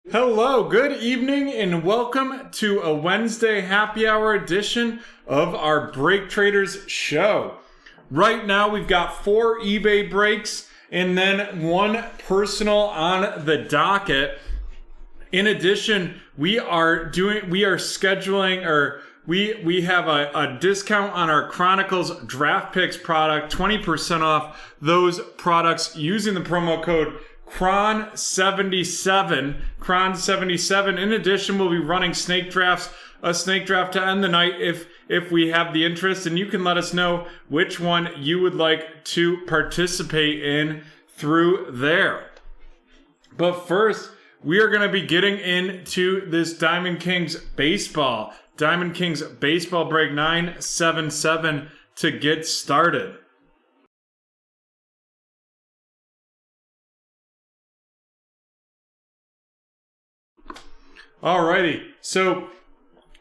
Hello, good evening, and welcome to a Wednesday happy hour edition of our BreakTraders show. Right now, we've got 4 eBay breaks and then 1 personal on the docket. In addition, we have a discount on our Chronicles Draft Picks product, 20% off those products using the promo code Cron77. In addition, we'll be running snake drafts, a snake draft to end the night if we have the interest, and you can let us know which one you would like to participate in through there. But first, we are going to be getting into this Diamond Kings baseball. Diamond Kings baseball break 977 to get started. Alrighty, so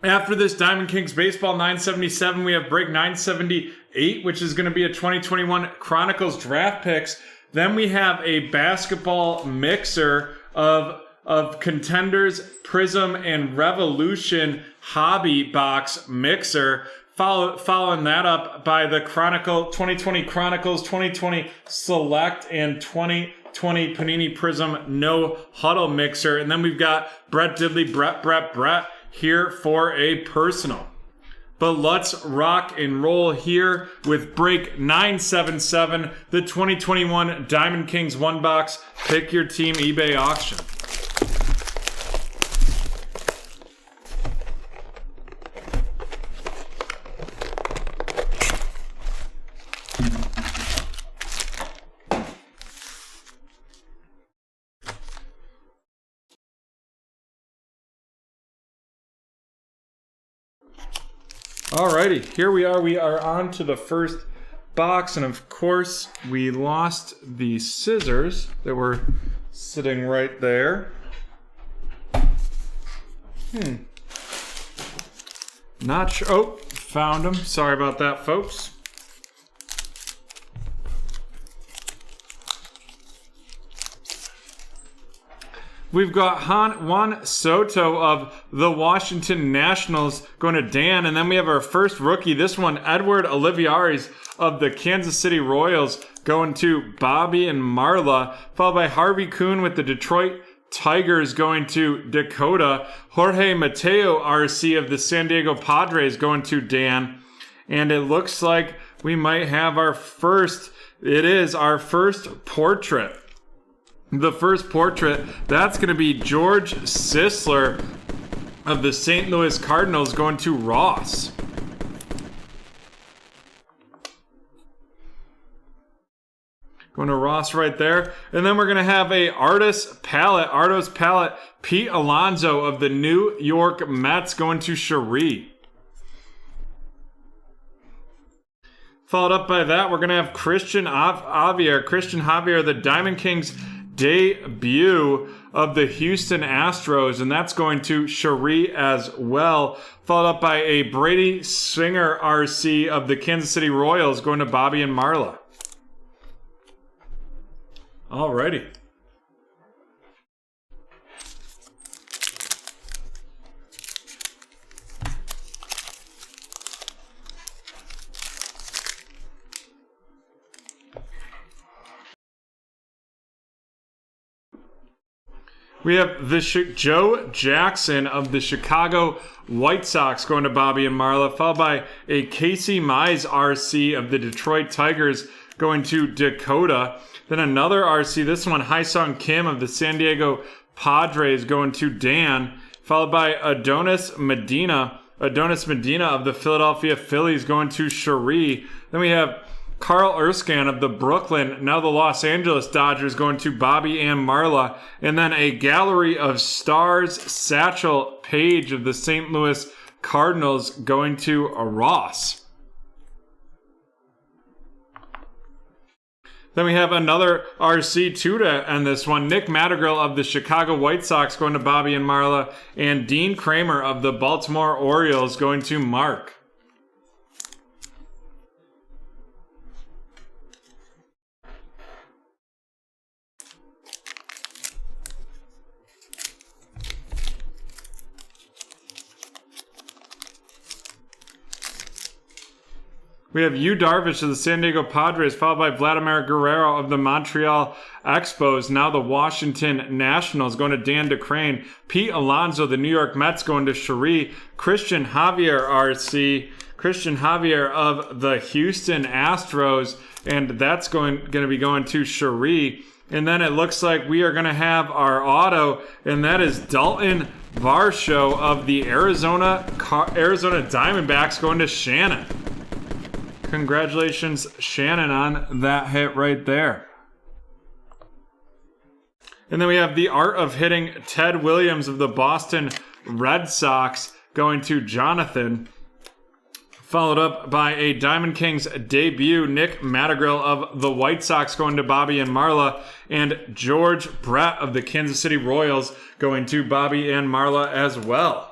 after this Diamond Kings baseball 977, we have break 978, which is going to be a 2021 Chronicles Draft Picks. Then we have a basketball mixer of Contenders, Prism, and Revolution hobby box mixer. Following that up by the 2020 Chronicles, 2020 Select, and 2020 Panini Prism No Huddle mixer. And then we've got Brett Diddley, Brett here for a personal. But let's rock and roll here with break 977, the 2021 Diamond Kings 1-box Pick Your Team eBay auction. Alrighty, here we are. We are on to the first box, and of course, we lost the scissors that were sitting right there. Not sure. Oh, found them. Sorry about that, folks. We've got Juan Soto of the Washington Nationals going to Dan. And then we have our first rookie. This one, Edward Olivares of the Kansas City Royals going to Bobby and Marla. Followed by Harvey Kuhn with the Detroit Tigers going to Dakota. Jorge Mateo RC of the San Diego Padres going to Dan. And it looks like we might have our first portrait. The first portrait, that's going to be George Sisler of the St. Louis Cardinals going to Ross. Going to Ross right there. And then we're going to have a Artist Palette, Pete Alonso of the New York Mets going to Cherie. Followed up by that, we're going to have Christian Javier, the Diamond Kings debut of the Houston Astros, and that's going to Cherie as well. Followed up by a Brady Singer RC of the Kansas City Royals going to Bobby and Marla. Alrighty. We have the Joe Jackson of the Chicago White Sox going to Bobby and Marla, followed by a Casey Mize RC of the Detroit Tigers going to Dakota. Then another RC, this one, Hyesung Kim of the San Diego Padres going to Dan, followed by Adonis Medina of the Philadelphia Phillies going to Cherie. Then we have Carl Erskine of the Brooklyn, now the Los Angeles Dodgers going to Bobby and Marla. And then a Gallery of Stars, Satchel Paige of the St. Louis Cardinals going to Ross. Then we have another RC2 to end this one. Nick Madrigal of the Chicago White Sox going to Bobby and Marla. And Dean Kramer of the Baltimore Orioles going to Mark. We have Yu Darvish of the San Diego Padres, followed by Vladimir Guerrero of the Montreal Expos, now the Washington Nationals, going to Dan DeCrane. Pete Alonso, the New York Mets, going to Cherie. Christian Javier, RC. Christian Javier of the Houston Astros, and that's going to be going to Cherie. And then it looks like we are going to have our auto, and that is Dalton Varsho of the Arizona Diamondbacks, going to Shannon. Congratulations, Shannon, on that hit right there. And then we have the art of hitting Ted Williams of the Boston Red Sox going to Jonathan. Followed up by a Diamond Kings debut, Nick Madrigal of the White Sox going to Bobby and Marla. And George Brett of the Kansas City Royals going to Bobby and Marla as well.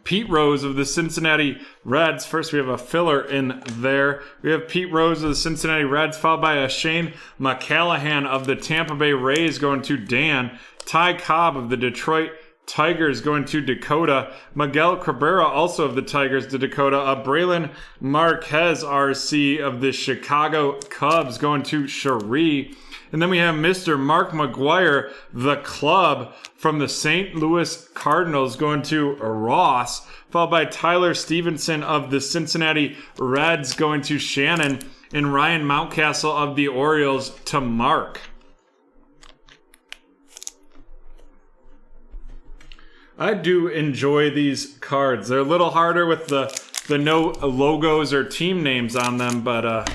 Pete Rose of the Cincinnati Reds. First, we have a filler in there. We have Pete Rose of the Cincinnati Reds, followed by a Shane McCallahan of the Tampa Bay Rays going to Dan. Ty Cobb of the Detroit Tigers going to Dakota. Miguel Cabrera, also of the Tigers, to Dakota. Braylon Marquez, RC of the Chicago Cubs, going to Cherie. And then we have Mr. Mark McGuire, the club, from the St. Louis Cardinals, going to Ross, followed by Tyler Stevenson of the Cincinnati Reds going to Shannon, and Ryan Mountcastle of the Orioles to Mark. I do enjoy these cards. They're a little harder with the no logos or team names on them, but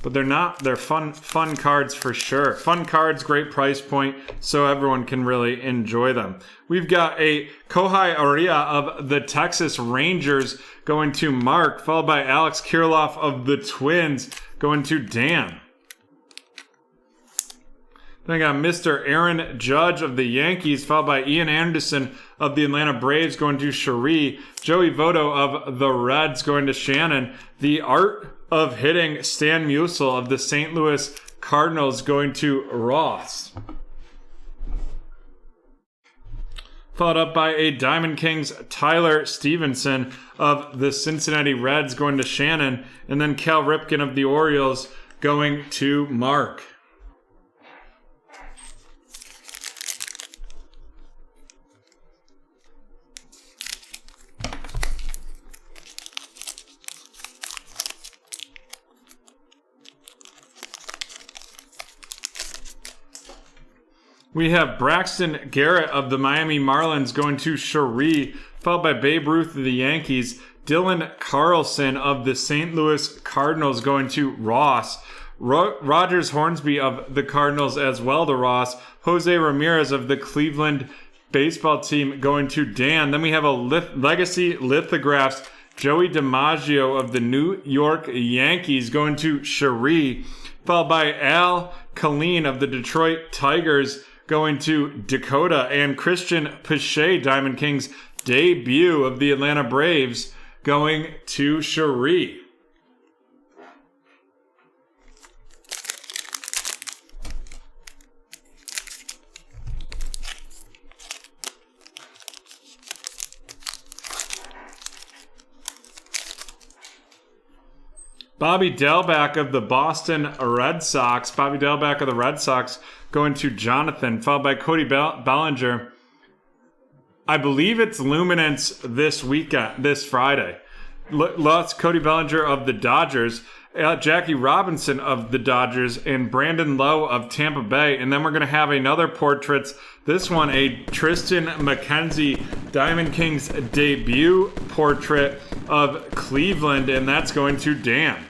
they're not. They're fun cards for sure. Fun cards, great price point, so everyone can really enjoy them. We've got a Kohai Aria of the Texas Rangers going to Mark, followed by Alex Kirilloff of the Twins going to Dan. Then I got Mr. Aaron Judge of the Yankees, followed by Ian Anderson of the Atlanta Braves going to Cherie. Joey Votto of the Reds going to Shannon. The art of hitting Stan Musial of the St. Louis Cardinals going to Ross. Followed up by a Diamond Kings Tyler Stevenson of the Cincinnati Reds going to Shannon. And then Cal Ripken of the Orioles going to Mark. We have Braxton Garrett of the Miami Marlins going to Cherie, followed by Babe Ruth of the Yankees. Dylan Carlson of the St. Louis Cardinals going to Ross. Rogers Hornsby of the Cardinals as well to Ross. Jose Ramirez of the Cleveland baseball team going to Dan. Then we have a Legacy Lithographs. Joey DiMaggio of the New York Yankees going to Cherie, followed by Al Colleen of the Detroit Tigers going to Dakota, and Christian Pache, Diamond Kings debut of the Atlanta Braves, going to Cherie. Bobby Delback of the Boston Red Sox. Bobby Delback of the Red Sox going to Jonathan, followed by Cody Bellinger. I believe it's Luminance this Friday. Lost Cody Bellinger of the Dodgers, Jackie Robinson of the Dodgers, and Brandon Lowe of Tampa Bay. And then we're going to have another portraits. This one, a Tristan McKenzie Diamond Kings debut portrait of Cleveland, and that's going to Dan.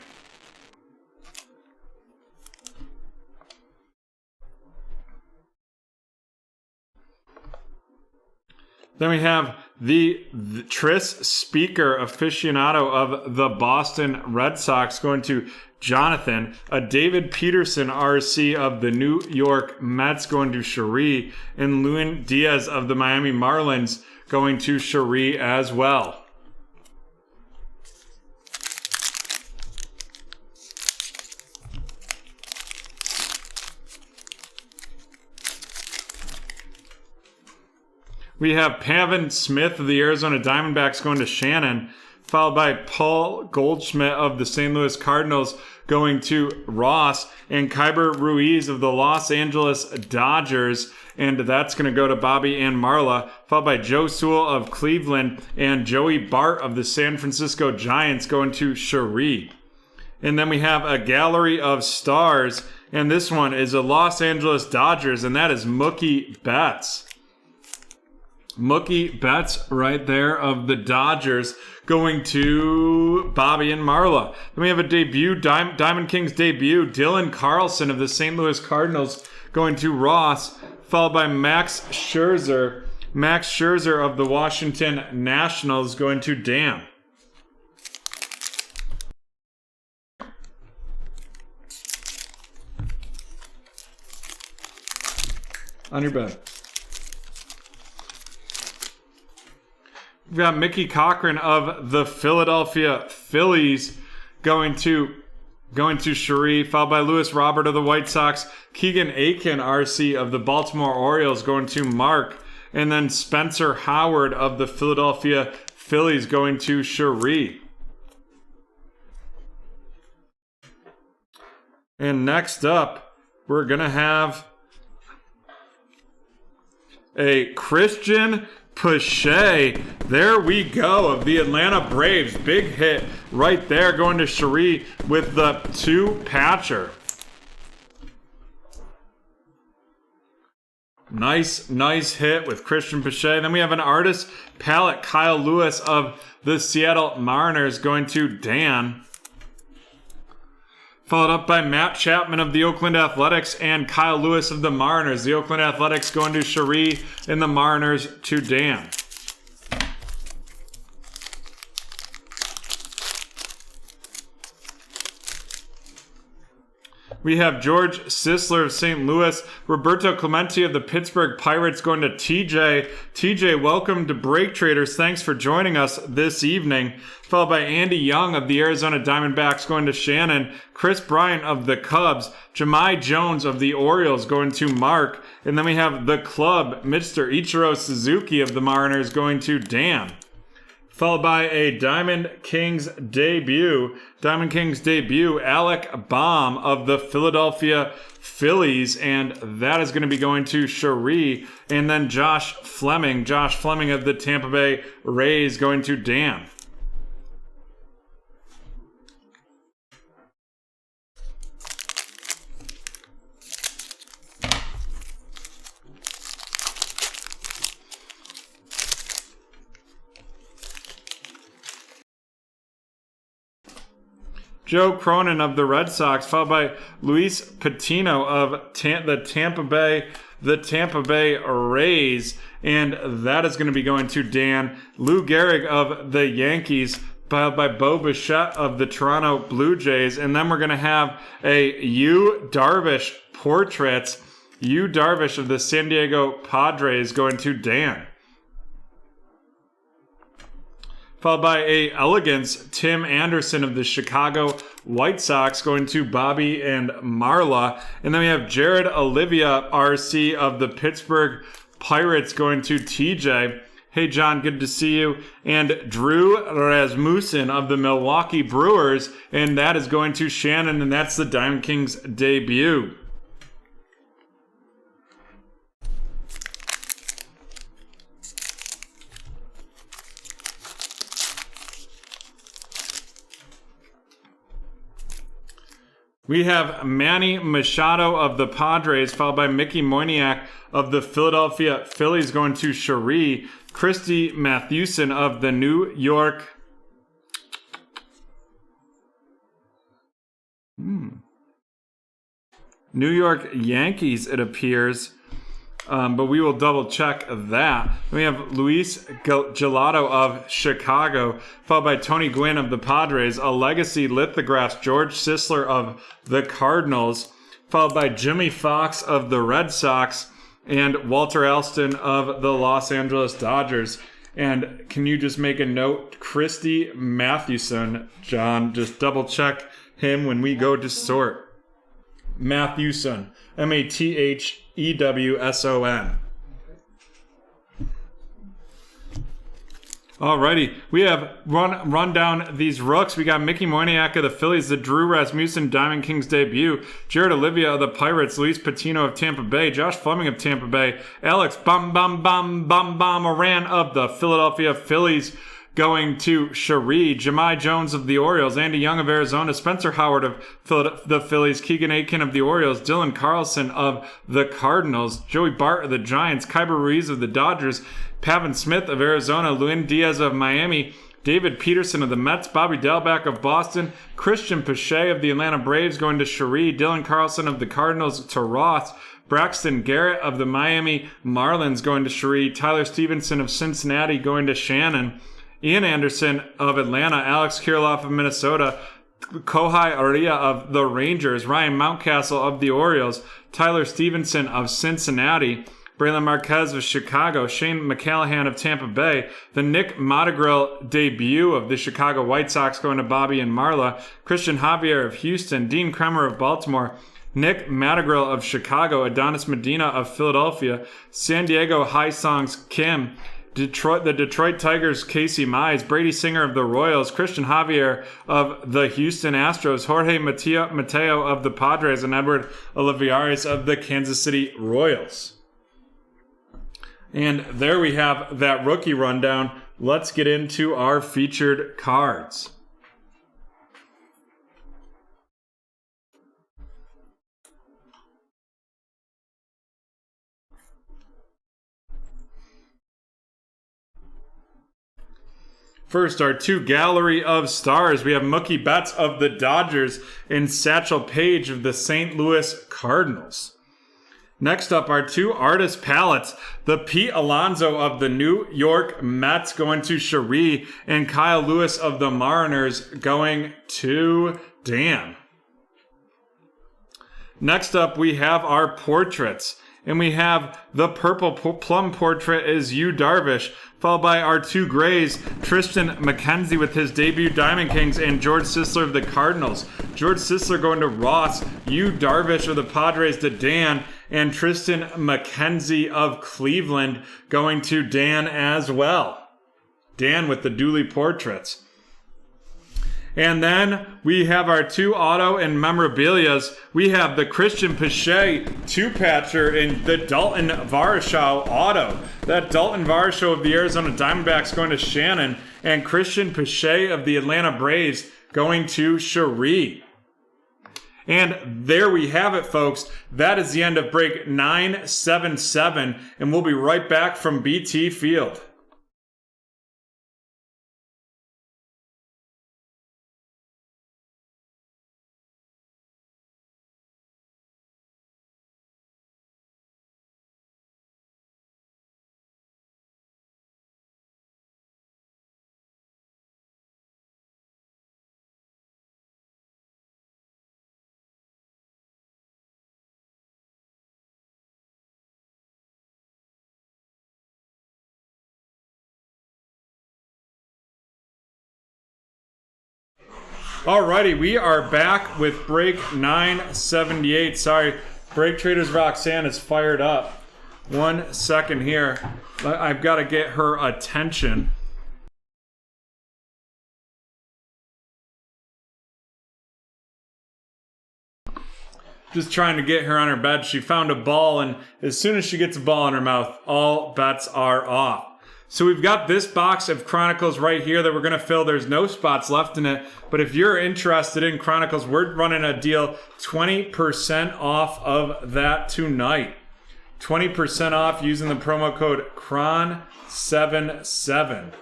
Then we have the Tris Speaker aficionado of the Boston Red Sox going to Jonathan. A David Peterson RC of the New York Mets going to Cherie. And Luis Diaz of the Miami Marlins going to Cherie as well. We have Pavin Smith of the Arizona Diamondbacks going to Shannon, followed by Paul Goldschmidt of the St. Louis Cardinals going to Ross, and Kyber Ruiz of the Los Angeles Dodgers, and that's going to go to Bobby and Marla, followed by Joe Sewell of Cleveland and Joey Bart of the San Francisco Giants going to Cherie. And then we have a gallery of stars, and this one is a Los Angeles Dodgers, and that is Mookie Betts. Mookie Betts right there of the Dodgers going to Bobby and Marla. Then we have a debut, Diamond Kings debut, Dylan Carlson of the St. Louis Cardinals going to Ross, followed by Max Scherzer of the Washington Nationals going to Dan. On your bed. We've got Mickey Cochran of the Philadelphia Phillies going to Cherie, followed by Lewis Robert of the White Sox, Keegan Aiken, RC of the Baltimore Orioles going to Mark, and then Spencer Howard of the Philadelphia Phillies going to Cherie. And next up, we're going to have a Christian Pache, there we go, of the Atlanta Braves. Big hit right there going to Cherie with the 2-patcher. Nice hit with Christian Pache. Then we have an artist palette, Kyle Lewis of the Seattle Mariners going to Dan. Followed up by Matt Chapman of the Oakland Athletics and Kyle Lewis of the Mariners. The Oakland Athletics going to Cherie and the Mariners to Dan. We have George Sisler of St. Louis, Roberto Clemente of the Pittsburgh Pirates going to TJ. TJ, welcome to BreakTraders. Thanks for joining us this evening. Followed by Andy Young of the Arizona Diamondbacks going to Shannon, Chris Bryant of the Cubs, Jahmai Jones of the Orioles going to Mark, and then we have the club, Mr. Ichiro Suzuki of the Mariners going to Dan. Followed by a Diamond Kings debut, Alec Baum of the Philadelphia Phillies, and that is going to be going to Cherie. And then Josh Fleming of the Tampa Bay Rays going to Dan. Joe Cronin of the Red Sox, followed by Luis Patino of the Tampa Bay Rays, and that is going to be going to Dan. Lou Gehrig of the Yankees, followed by Bo Bichette of the Toronto Blue Jays, and then we're going to have a Yu Darvish portraits. Yu Darvish of the San Diego Padres going to Dan. Followed by a Elegance, Tim Anderson of the Chicago White Sox going to Bobby and Marla. And then we have Jared Olivia, RC of the Pittsburgh Pirates going to TJ. Hey, John, good to see you. And Drew Rasmussen of the Milwaukee Brewers, and that is going to Shannon, and that's the Diamond Kings debut. We have Manny Machado of the Padres, followed by Mickey Moniak of the Philadelphia Phillies going to Cherie. Christy Mathewson of the New York Yankees, it appears. But we will double check that. We have Luis Gelato of Chicago, followed by Tony Gwynn of the Padres, a legacy lithographs, George Sisler of the Cardinals, followed by Jimmy Fox of the Red Sox, and Walter Alston of the Los Angeles Dodgers. And can you just make a note, Christy Mathewson, John, just double check him when we go to sort. Mathewson, Mathewson. Alrighty, we have run down these rooks. We got Mickey Moyniak of the Phillies, the Drew Rasmussen Diamond Kings debut, Jared Olivia of the Pirates, Luis Patino of Tampa Bay, Josh Fleming of Tampa Bay, Alex Moran of the Philadelphia Phillies going to Cherie, Jahmai Jones of the Orioles, Andy Young of Arizona, Spencer Howard of the Phillies, Keegan Akin of the Orioles, Dylan Carlson of the Cardinals, Joey Bart of the Giants, Kyber Ruiz of the Dodgers, Pavin Smith of Arizona, Luis Diaz of Miami, David Peterson of the Mets, Bobby Dalbec of Boston, Christian Pache of the Atlanta Braves going to Cherie, Dylan Carlson of the Cardinals to Ross, Braxton Garrett of the Miami Marlins going to Cherie, Tyler Stevenson of Cincinnati going to Shannon, Ian Anderson of Atlanta, Alex Kirilloff of Minnesota, Kohai Aria of the Rangers, Ryan Mountcastle of the Orioles, Tyler Stevenson of Cincinnati, Braylon Marquez of Chicago, Shane McCallahan of Tampa Bay, the Nick Montagrill debut of the Chicago White Sox going to Bobby and Marla, Christian Javier of Houston, Dean Kremer of Baltimore, Nick Montagrill of Chicago, Adonis Medina of Philadelphia, San Diego High Songs Kim, the Detroit Tigers, Casey Mize, Brady Singer of the Royals, Christian Javier of the Houston Astros, Jorge Mateo of the Padres, and Edward Olivares of the Kansas City Royals. And there we have that rookie rundown. Let's get into our featured cards. First, our two Gallery of Stars. We have Mookie Betts of the Dodgers and Satchel Paige of the St. Louis Cardinals. Next up, our two Artist Palettes. The Pete Alonso of the New York Mets going to Cherie, and Kyle Lewis of the Mariners going to Dan. Next up, we have our portraits. And we have the purple plum portrait is Yu Darvish, followed by our two grays, Tristan McKenzie with his debut Diamond Kings, and George Sisler of the Cardinals. George Sisler going to Ross, Yu Darvish of the Padres to Dan, and Tristan McKenzie of Cleveland going to Dan as well. Dan with the Dooley portraits. And then we have our two auto and memorabilias. We have the Christian Pache two-patcher in the Dalton Varsho auto. That Dalton Varsho of the Arizona Diamondbacks going to Shannon, and Christian Pache of the Atlanta Braves going to Cherie. And there we have it, folks. That is the end of break 977, and we'll be right back from BT Field. Alrighty, we are back with break 978. Sorry, BreakTraders Roxanne is fired up. 1 second here. I've got to get her attention. Just trying to get her on her bed. She found a ball, and as soon as she gets a ball in her mouth, all bets are off. So we've got this box of Chronicles right here that we're going to fill. There's no spots left in it. But if you're interested in Chronicles, we're running a deal 20% off of that tonight. 20% off using the promo code CRON77.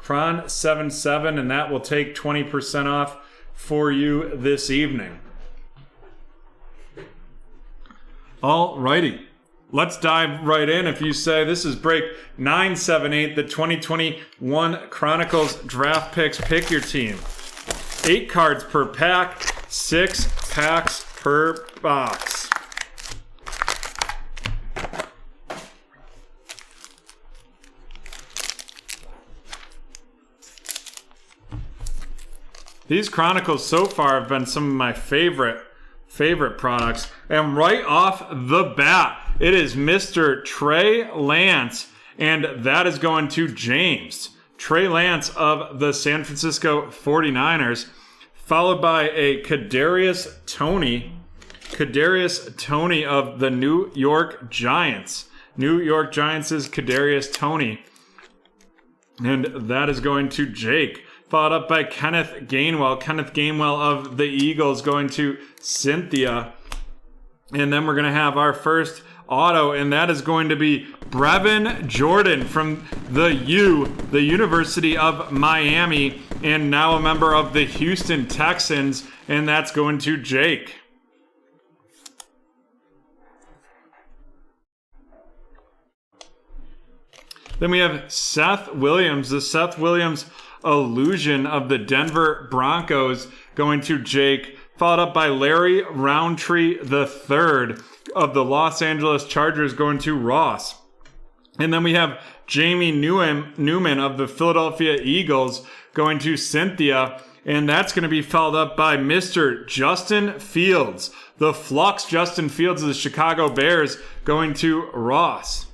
CRON77, and that will take 20% off for you this evening. Alrighty. Let's dive right in. If you say this is break 978, the 2021 Chronicles draft picks. Pick your team. 8 cards per pack, 6 packs per box. These Chronicles so far have been some of my favorite products. And right off the bat, it is Mr. Trey Lance, and that is going to James. Trey Lance of the San Francisco 49ers, followed by a Kadarius Toney of the New York Giants. New York Giants is Kadarius Toney. And that is going to Jake. Followed up by Kenneth Gainwell of the Eagles going to Cynthia. And then we're going to have our first auto, and that is going to be Brevin Jordan from the University of Miami, and now a member of the Houston Texans, and that's going to Jake. Then we have Seth Williams, the Seth Williams illusion of the Denver Broncos going to Jake, followed up by Larry Roundtree III of the Los Angeles Chargers going to Ross. And then we have Jamie Newman of the Philadelphia Eagles going to Cynthia, and that's going to be followed up by Mr. Justin Fields, the Flux Justin Fields of the Chicago Bears going to Ross.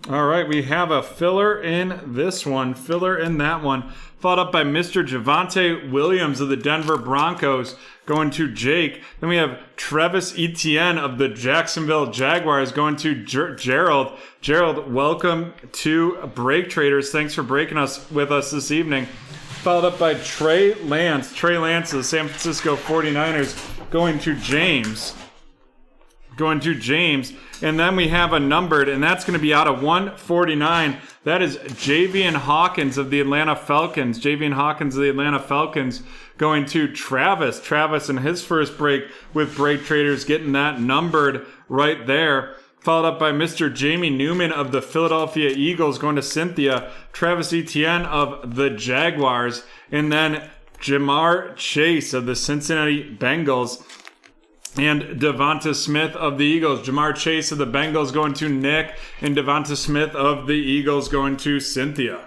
All right, we have a filler in this one, filler in that one, followed up by Mr. Javonte Williams of the Denver Broncos going to Jake. Then we have Travis Etienne of the Jacksonville Jaguars going to Gerald. Gerald, welcome to BreakTraders. Thanks for breaking with us this evening. Followed up by Trey Lance of the San Francisco 49ers going to James. And then we have a numbered, and that's going to be out of 149. That is Javian Hawkins of the Atlanta Falcons. Going to Travis. Travis in his first break with BreakTraders, getting that numbered right there. Followed up by Mr. Jamie Newman of the Philadelphia Eagles going to Cynthia. Travis Etienne of the Jaguars. And then Jamar Chase of the Cincinnati Bengals. And Devonta Smith of the Eagles. Jamar Chase of the Bengals going to Nick, and Devonta Smith of the Eagles going to Cynthia.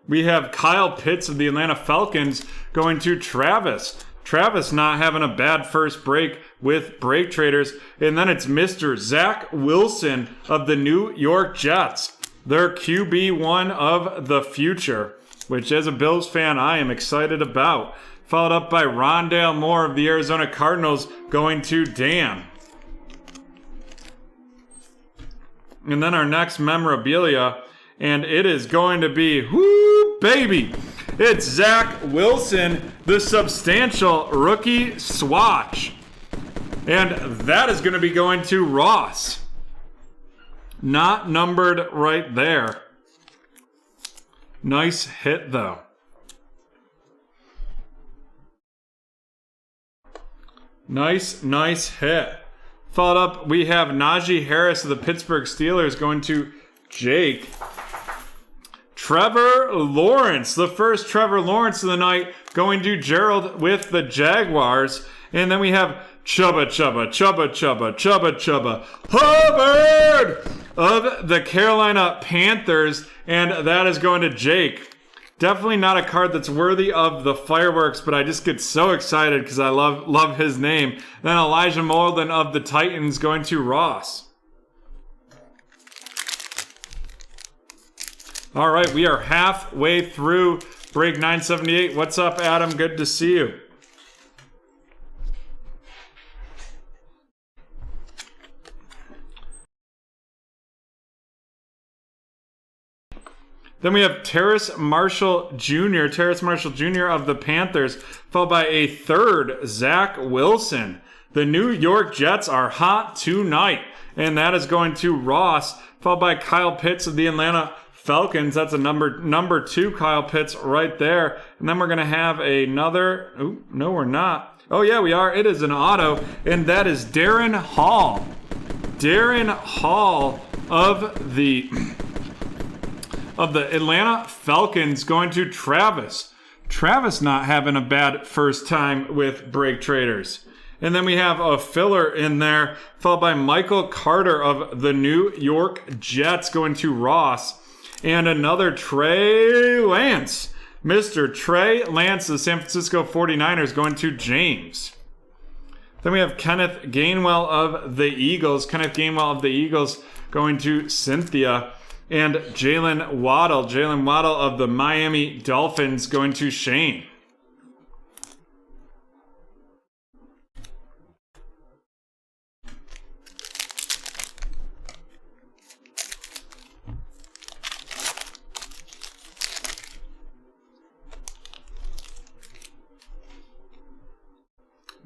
We have Kyle Pitts of the Atlanta Falcons going to Travis. Travis not having a bad first break with BreakTraders. And then it's Mr. Zach Wilson of the New York Jets. Their QB1 of the future, which as a Bills fan, I am excited about. Followed up by Rondale Moore of the Arizona Cardinals going to Dan. And then our next memorabilia, and it is going to be, whoo, baby! It's Zach Wilson, the substantial rookie swatch. And that is going to be going to Ross. Not numbered right there. Nice hit, though. Nice hit. Followed up, we have Najee Harris of the Pittsburgh Steelers going to Jake. Trevor Lawrence, the first Trevor Lawrence of the night, going to Gerald with the Jaguars. And then we have Chubba Hubbard of the Carolina Panthers, and that is going to Jake. Definitely not a card that's worthy of the fireworks, but I just get so excited because I love his name. Then Elijah Molden of the Titans going to Ross. All right, we are halfway through break 978. What's up, Adam? Good to see you. Then we have Terrace Marshall Jr. of the Panthers, followed by a third, Zach Wilson. The New York Jets are hot tonight, and that is going to Ross, followed by Kyle Pitts of the Atlanta Falcons. That's a number 2 Kyle Pitts right there. And then we're going to have another, no we're not. Oh yeah, we are. It is an auto, and that is Darren Hall. Darren Hall of the of the Atlanta Falcons going to Travis. Travis not having a bad first time with BreakTraders. And then we have a filler in there, followed by Michael Carter of the New York Jets going to Ross. And another Trey Lance. Mr. Trey Lance of the San Francisco 49ers going to James. Then we have Kenneth Gainwell of the Eagles. Kenneth Gainwell of the Eagles going to Cynthia. And Jalen Waddle of the Miami Dolphins going to Shane.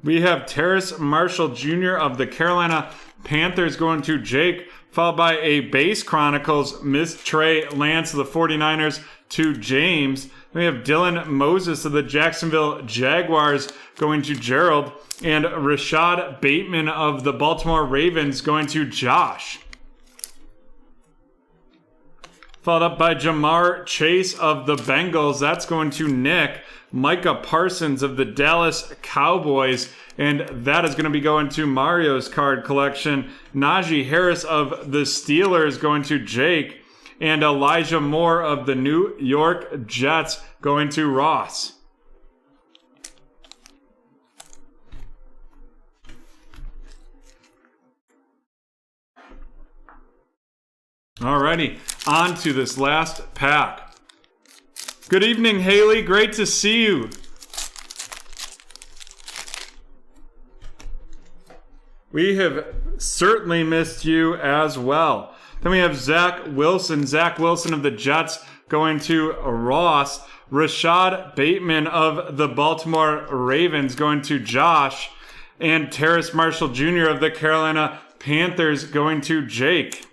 We have Terrace Marshall Jr. of the Carolina Panthers going to Jake, followed by a Base Chronicles, Miss Trey Lance of the 49ers to James. Then we have Dylan Moses of the Jacksonville Jaguars going to Gerald, and Rashad Bateman of the Baltimore Ravens going to Josh. Followed up by Jamar Chase of the Bengals. That's going to Nick. Micah Parsons of the Dallas Cowboys. And that is going to be going to Mario's card collection. Najee Harris of the Steelers going to Jake. And Elijah Moore of the New York Jets going to Ross. Alrighty, on to this last pack. Good evening, Haley. Great to see you. We have certainly missed you as well. Then we have Zach Wilson. Zach Wilson of the Jets going to Ross. Rashad Bateman of the Baltimore Ravens going to Josh. And Terrace Marshall Jr. of the Carolina Panthers going to Jake.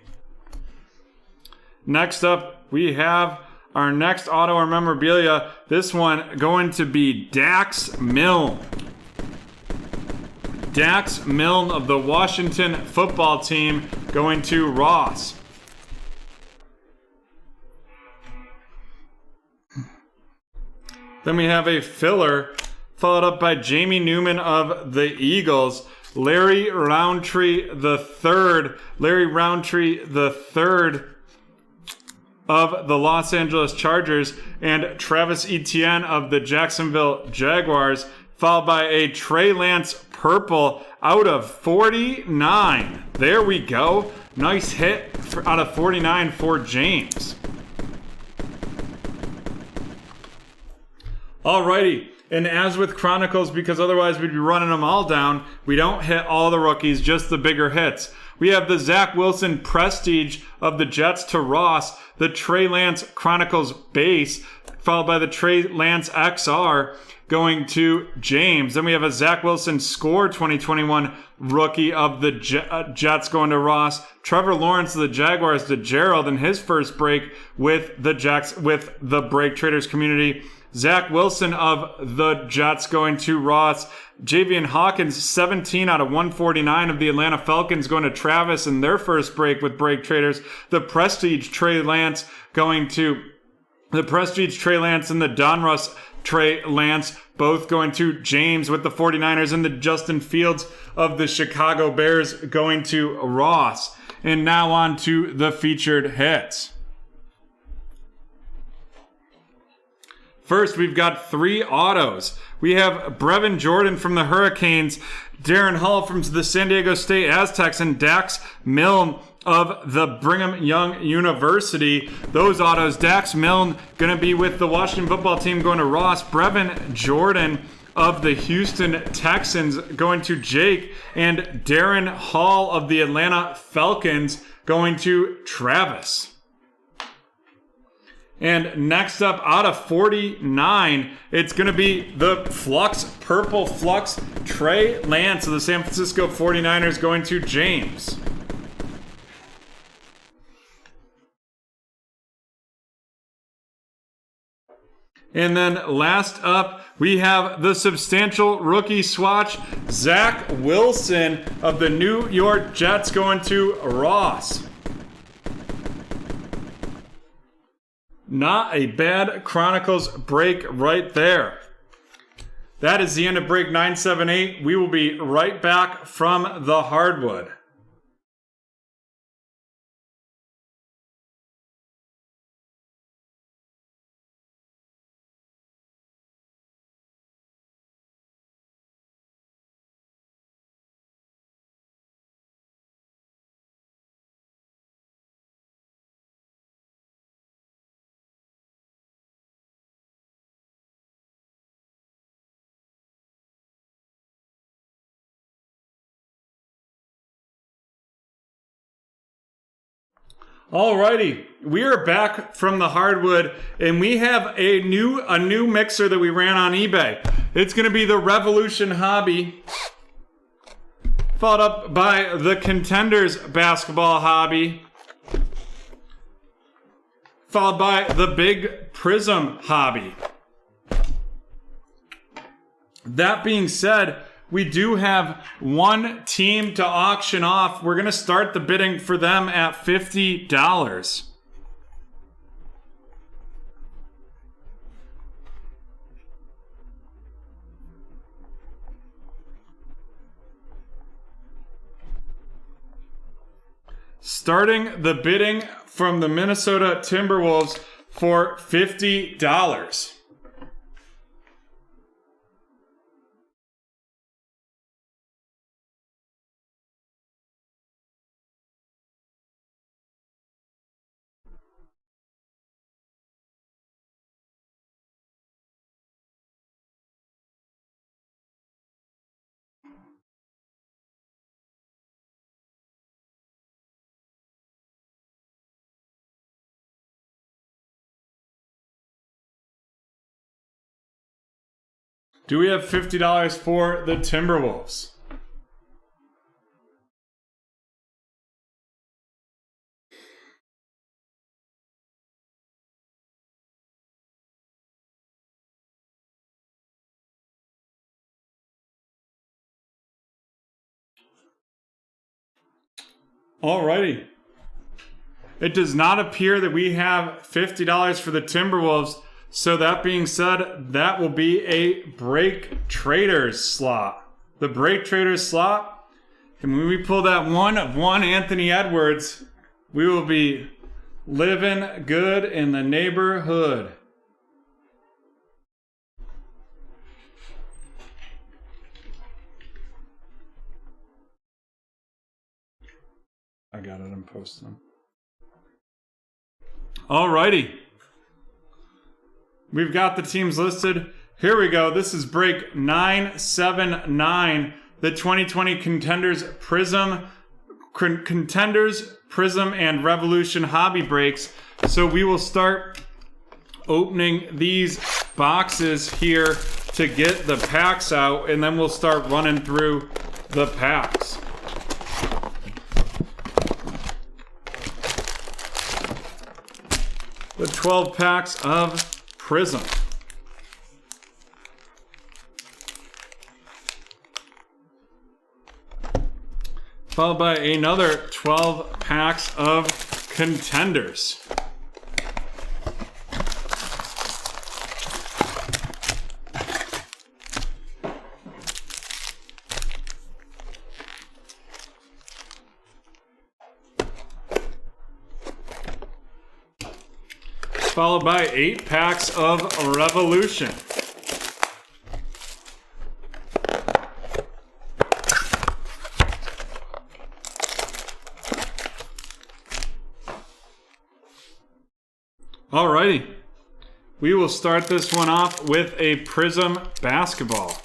Next up, we have our next auto or memorabilia. This one going to be Dax Milne. Dax Milne of the Washington football team going to Ross. Then we have a filler followed up by Jamie Newman of the Eagles. Larry Roundtree III. Larry Roundtree III of the Los Angeles Chargers, and Travis Etienne of the Jacksonville Jaguars, followed by a Trey Lance purple out of 49. There we go. Nice hit out of 49 for James. Alrighty, and as with Chronicles, because otherwise we'd be running them all down, we don't hit all the rookies, just the bigger hits. We have the Zach Wilson Prestige of the Jets to Ross, the Trey Lance Chronicles base, followed by the Trey Lance XR going to James. Then we have a Zach Wilson Score 2021 rookie of the Jets going to Ross. Trevor Lawrence of the Jaguars to Gerald in his first break with the BreakTraders community. Zach Wilson of the Jets going to Ross. Javian Hawkins, 17 out of 149 of the Atlanta Falcons going to Travis in their first break with BreakTraders. The Prestige Trey Lance and the Donruss Trey Lance both going to James with the 49ers, and the Justin Fields of the Chicago Bears going to Ross. And now on to the featured hits. First, we've got 3 autos. We have Brevin Jordan from the Hurricanes, Darren Hall from the San Diego State Aztecs, and Dax Milne of the Brigham Young University. Those autos, Dax Milne going to be with the Washington football team going to Ross. Brevin Jordan of the Houston Texans going to Jake. And Darren Hall of the Atlanta Falcons going to Travis. And next up, out of 49, it's going to be the Purple Flux Trey Lance of the San Francisco 49ers going to James. And then last up, we have the substantial rookie swatch, Zach Wilson of the New York Jets going to Ross. Not a bad Chronicles break right there. That is the end of break 978. We will be right back from the hardwood. Alrighty, we are back from the hardwood, and we have a new mixer that we ran on eBay. It's going to be the Revolution Hobby, followed up by the Contenders Basketball Hobby, followed by the Big Prism Hobby. That being said, we do have one team to auction off. We're going to start the bidding for them at $50. Starting the bidding from the Minnesota Timberwolves for $50. Do we have $50 for the Timberwolves? Alrighty. It does not appear that we have $50 for the Timberwolves. So that being said, that will be a BreakTraders slot. The BreakTraders slot. And when we pull that one of one Anthony Edwards, we will be living good in the neighborhood. I got it, I'm posting them. Alrighty. We've got the teams listed. Here we go. This is break 979. The 2020 Contenders Prism, and Revolution Hobby breaks. So we will start opening these boxes here to get the packs out, and then we'll start running through the packs. The 12 packs of Prism. Followed by another 12 packs of Contenders. Followed by 8 packs of Revolution. Alrighty. We will start this one off with a Prism Basketball.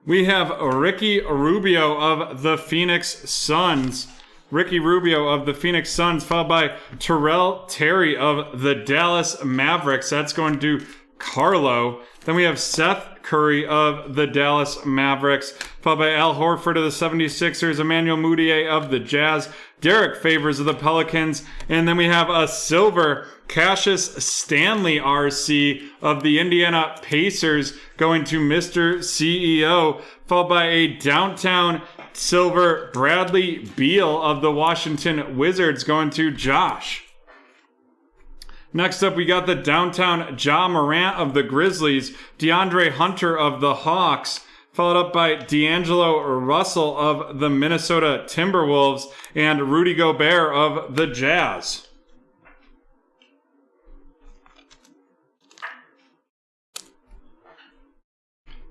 We have Ricky Rubio of the Phoenix Suns. Ricky Rubio of the Phoenix Suns, followed by Terrell Terry of the Dallas Mavericks. That's going to Carlo. Then we have Seth Curry of the Dallas Mavericks, followed by Al Horford of the 76ers, Emmanuel Mudiay of the Jazz, Derek Favors of the Pelicans. And then we have a silver Cassius Stanley RC of the Indiana Pacers going to Mr. CEO, followed by a downtown silver Bradley Beal of the Washington Wizards going to Josh. Next up, we got the downtown Ja Morant of the Grizzlies, DeAndre Hunter of the Hawks, followed up by D'Angelo Russell of the Minnesota Timberwolves, and Rudy Gobert of the Jazz.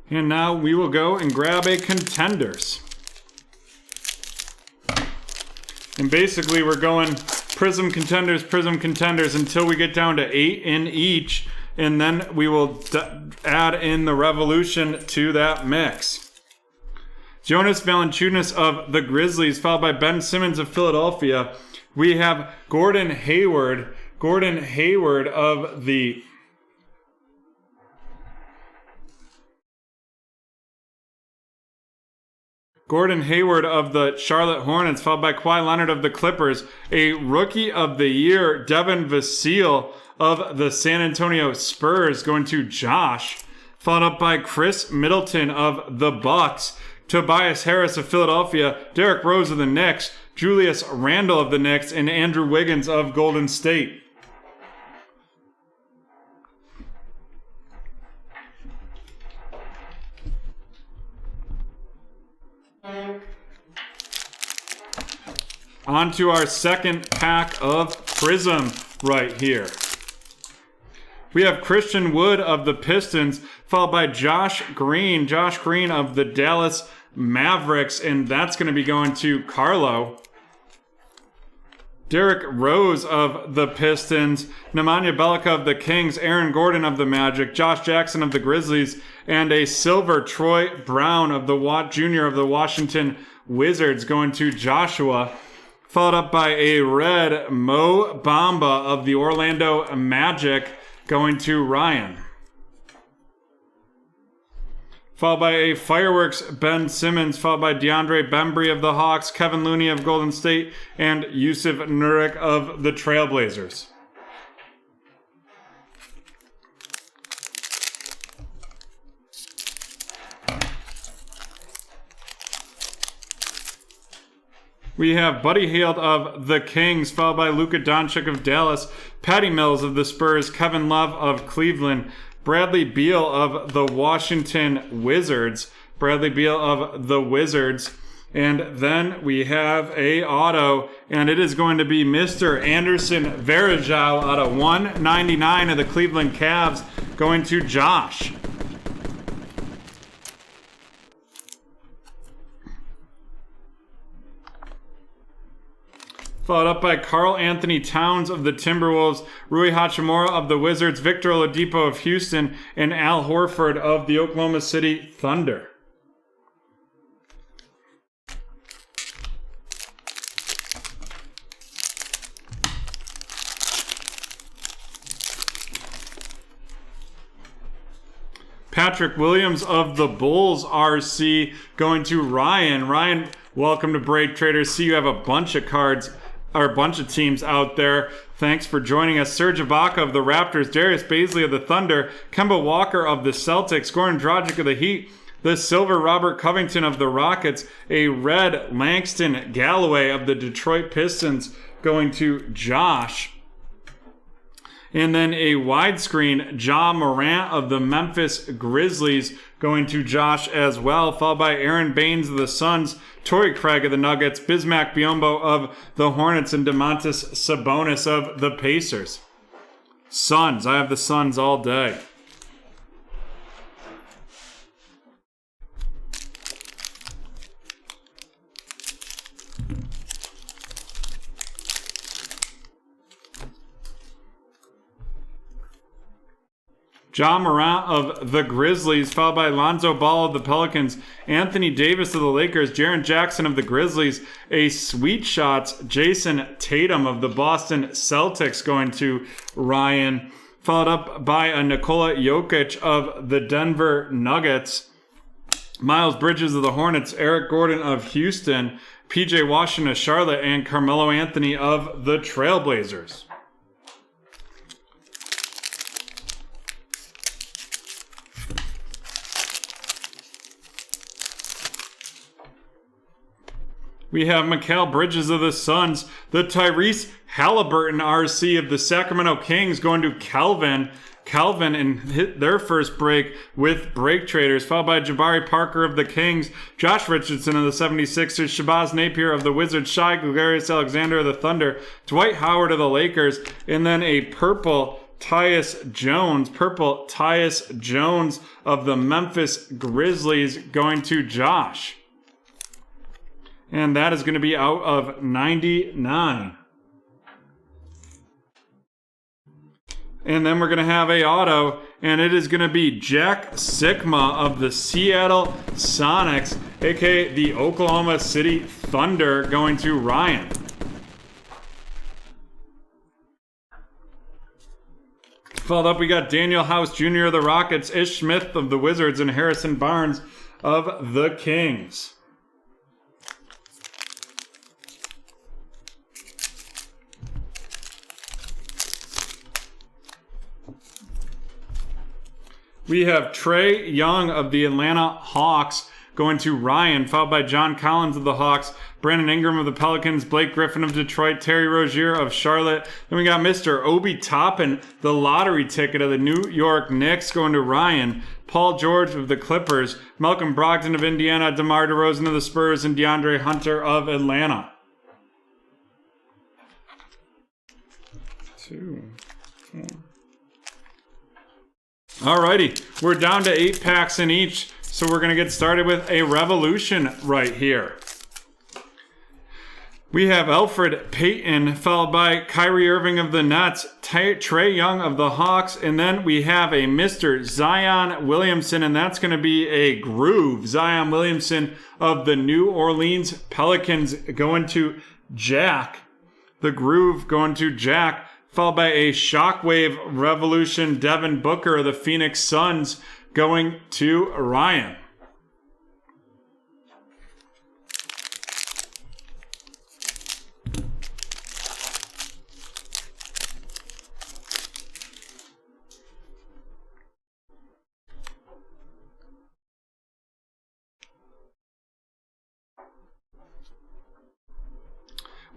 And now we will go and grab a contenders. And basically we're going prism contenders until we get down to 8 in each. And then we will add in the Revolution to that mix. Jonas Valanciunas of the Grizzlies, followed by Ben Simmons of Philadelphia. We have Gordon Hayward of the Charlotte Hornets, followed by Kawhi Leonard of the Clippers. A Rookie of the Year, Devin Vassell of the San Antonio Spurs, going to Josh, followed up by Chris Middleton of the Bucks, Tobias Harris of Philadelphia, Derrick Rose of the Knicks, Julius Randle of the Knicks, and Andrew Wiggins of Golden State. On to our second pack of Prism right here. We have Christian Wood of the Pistons, followed by Josh Green of the Dallas Mavericks, and that's going to be going to Carlo. Derrick Rose of the Pistons, Nemanja Bjelica of the Kings, Aaron Gordon of the Magic, Josh Jackson of the Grizzlies, and a silver Troy Brown of the Jr. of the Washington Wizards going to Joshua. Followed up by a red Mo Bamba of the Orlando Magic going to Ryan. Followed by a Fireworks Ben Simmons, followed by DeAndre Bembry of the Hawks, Kevin Looney of Golden State, and Yusuf Nurkic of the Trailblazers. We have Buddy Hield of the Kings, followed by Luka Doncic of Dallas, Patty Mills of the Spurs, Kevin Love of Cleveland, Bradley Beal of the Washington Wizards, and then we have a auto, and it is going to be Mr. Anderson Varejao out of 199 of the Cleveland Cavs going to Josh. Followed up by Karl Anthony Towns of the Timberwolves, Rui Hachimura of the Wizards, Victor Oladipo of Houston, and Al Horford of the Oklahoma City Thunder. Patrick Williams of the Bulls RC going to Ryan. Ryan, welcome to BreakTraders. See you have a bunch of cards, or a bunch of teams out there. Thanks for joining us. Serge Ibaka of the Raptors, Darius Bazley of the Thunder, Kemba Walker of the Celtics, Goran Dragic of the Heat, the silver Robert Covington of the Rockets, a red Langston Galloway of the Detroit Pistons going to Josh. And then a widescreen Ja Morant of the Memphis Grizzlies going to Josh as well, followed by Aaron Baines of the Suns, Torrey Craig of the Nuggets, Bismack Biyombo of the Hornets, and Domantas Sabonis of the Pacers. Suns. I have the Suns all day. Ja Morant of the Grizzlies, followed by Lonzo Ball of the Pelicans, Anthony Davis of the Lakers, Jaren Jackson of the Grizzlies, a Sweet Shots Jason Tatum of the Boston Celtics going to Ryan, followed up by a Nikola Jokic of the Denver Nuggets, Miles Bridges of the Hornets, Eric Gordon of Houston, PJ Washington of Charlotte, and Carmelo Anthony of the Trailblazers. We have Mikal Bridges of the Suns, the Tyrese Halliburton RC of the Sacramento Kings going to Calvin and hit their first break with BreakTraders, followed by Jabari Parker of the Kings, Josh Richardson of the 76ers, Shabazz Napier of the Wizards, Shai Gilgeous-Alexander of the Thunder, Dwight Howard of the Lakers, and then a purple Tyus Jones of the Memphis Grizzlies going to Josh. And that is going to be out of 99. And then we're going to have a auto, and it is going to be Jack Sigma of the Seattle Sonics, aka the Oklahoma City Thunder, going to Ryan. Followed up, we got Daniel House Jr. of the Rockets, Ish Smith of the Wizards, and Harrison Barnes of the Kings. We have Trae Young of the Atlanta Hawks going to Ryan, followed by John Collins of the Hawks, Brandon Ingram of the Pelicans, Blake Griffin of Detroit, Terry Rozier of Charlotte. Then we got Mr. Obi Toppin, the lottery ticket of the New York Knicks, going to Ryan, Paul George of the Clippers, Malcolm Brogdon of Indiana, DeMar DeRozan of the Spurs, and DeAndre Hunter of Atlanta. 2, 4. Alrighty, we're down to 8 packs in each, so we're going to get started with a Revolution right here. We have Alfred Payton, followed by Kyrie Irving of the Nets, Trae Young of the Hawks, and then we have a Mr. Zion Williamson, and that's going to be a Groove. Zion Williamson of the New Orleans Pelicans going to Jack. The Groove going to Jack. Followed by a Shockwave Revolution Devin Booker of the Phoenix Suns going to Ryan.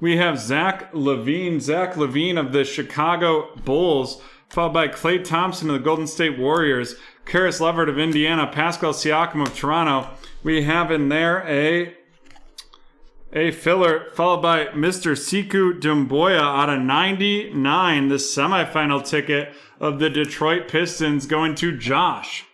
We have Zach LaVine of the Chicago Bulls, followed by Klay Thompson of the Golden State Warriors, Karis LeVert of Indiana, Pascal Siakam of Toronto. We have in there a filler, followed by Mr. Sekou Doumbouya out of 99, the semifinal ticket of the Detroit Pistons going to Josh.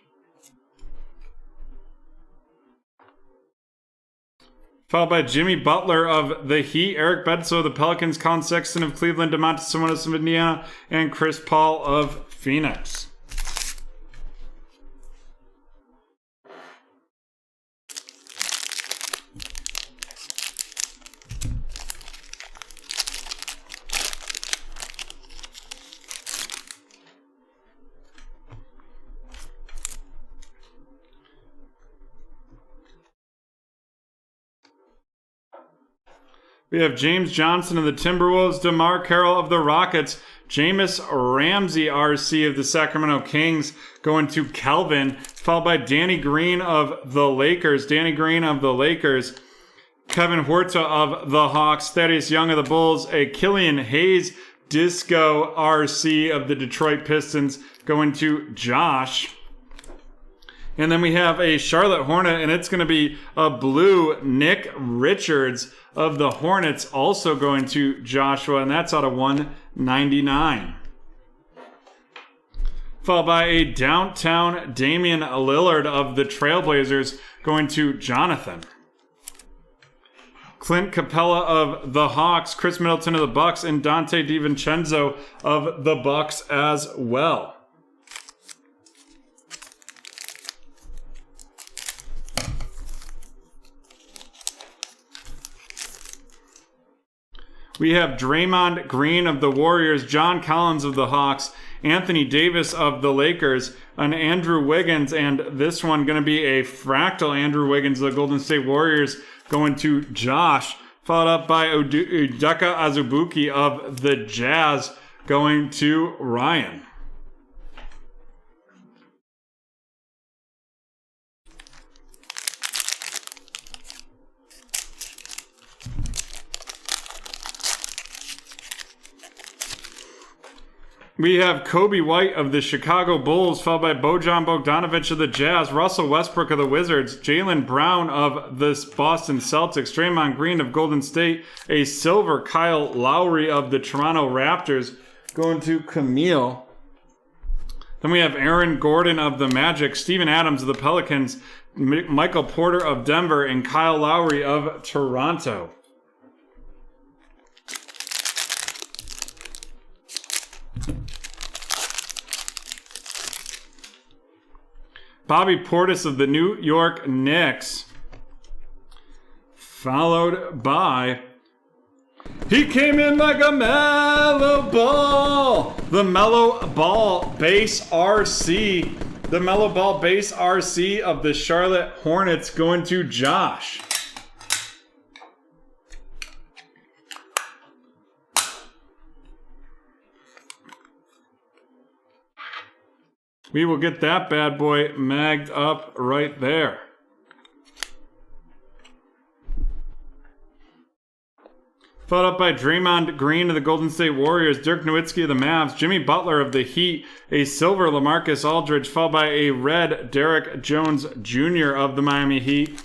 Followed by Jimmy Butler of the Heat, Eric Bledsoe of the Pelicans, Colin Sexton of Cleveland, DeMontis Sabonis of Indiana, and Chris Paul of Phoenix. We have James Johnson of the Timberwolves, DeMar Carroll of the Rockets, Jameis Ramsey RC of the Sacramento Kings going to Kelvin, followed by Danny Green of the Lakers, Kevin Huerta of the Hawks, Thaddeus Young of the Bulls, a Killian Hayes Disco RC of the Detroit Pistons going to Josh. And then we have a Charlotte Hornet, and it's going to be a blue Nick Richards of the Hornets also going to Joshua, and that's out of 199. Followed by a downtown Damian Lillard of the Trailblazers going to Jonathan. Clint Capella of the Hawks, Chris Middleton of the Bucks, and Dante DiVincenzo of the Bucks as well. We have Draymond Green of the Warriors, John Collins of the Hawks, Anthony Davis of the Lakers, an Andrew Wiggins, and this one going to be a fractal Andrew Wiggins of the Golden State Warriors going to Josh, followed up by Udeka Azubuike of the Jazz going to Ryan. We have Kobe White of the Chicago Bulls, followed by Bojan Bogdanovic of the Jazz, Russell Westbrook of the Wizards, Jaylen Brown of the Boston Celtics, Draymond Green of Golden State, a silver Kyle Lowry of the Toronto Raptors, going to Camille. Then we have Aaron Gordon of the Magic, Steven Adams of the Pelicans, Michael Porter of Denver, and Kyle Lowry of Toronto. Bobby Portis of the New York Knicks, followed by, he came in like a mellow ball, the Mellow Ball Base RC, the Mellow Ball Base RC of the Charlotte Hornets going to Josh. We will get that bad boy magged up right there. Followed up by Draymond Green of the Golden State Warriors, Dirk Nowitzki of the Mavs, Jimmy Butler of the Heat, a silver LaMarcus Aldridge, followed by a red Derek Jones Jr. of the Miami Heat.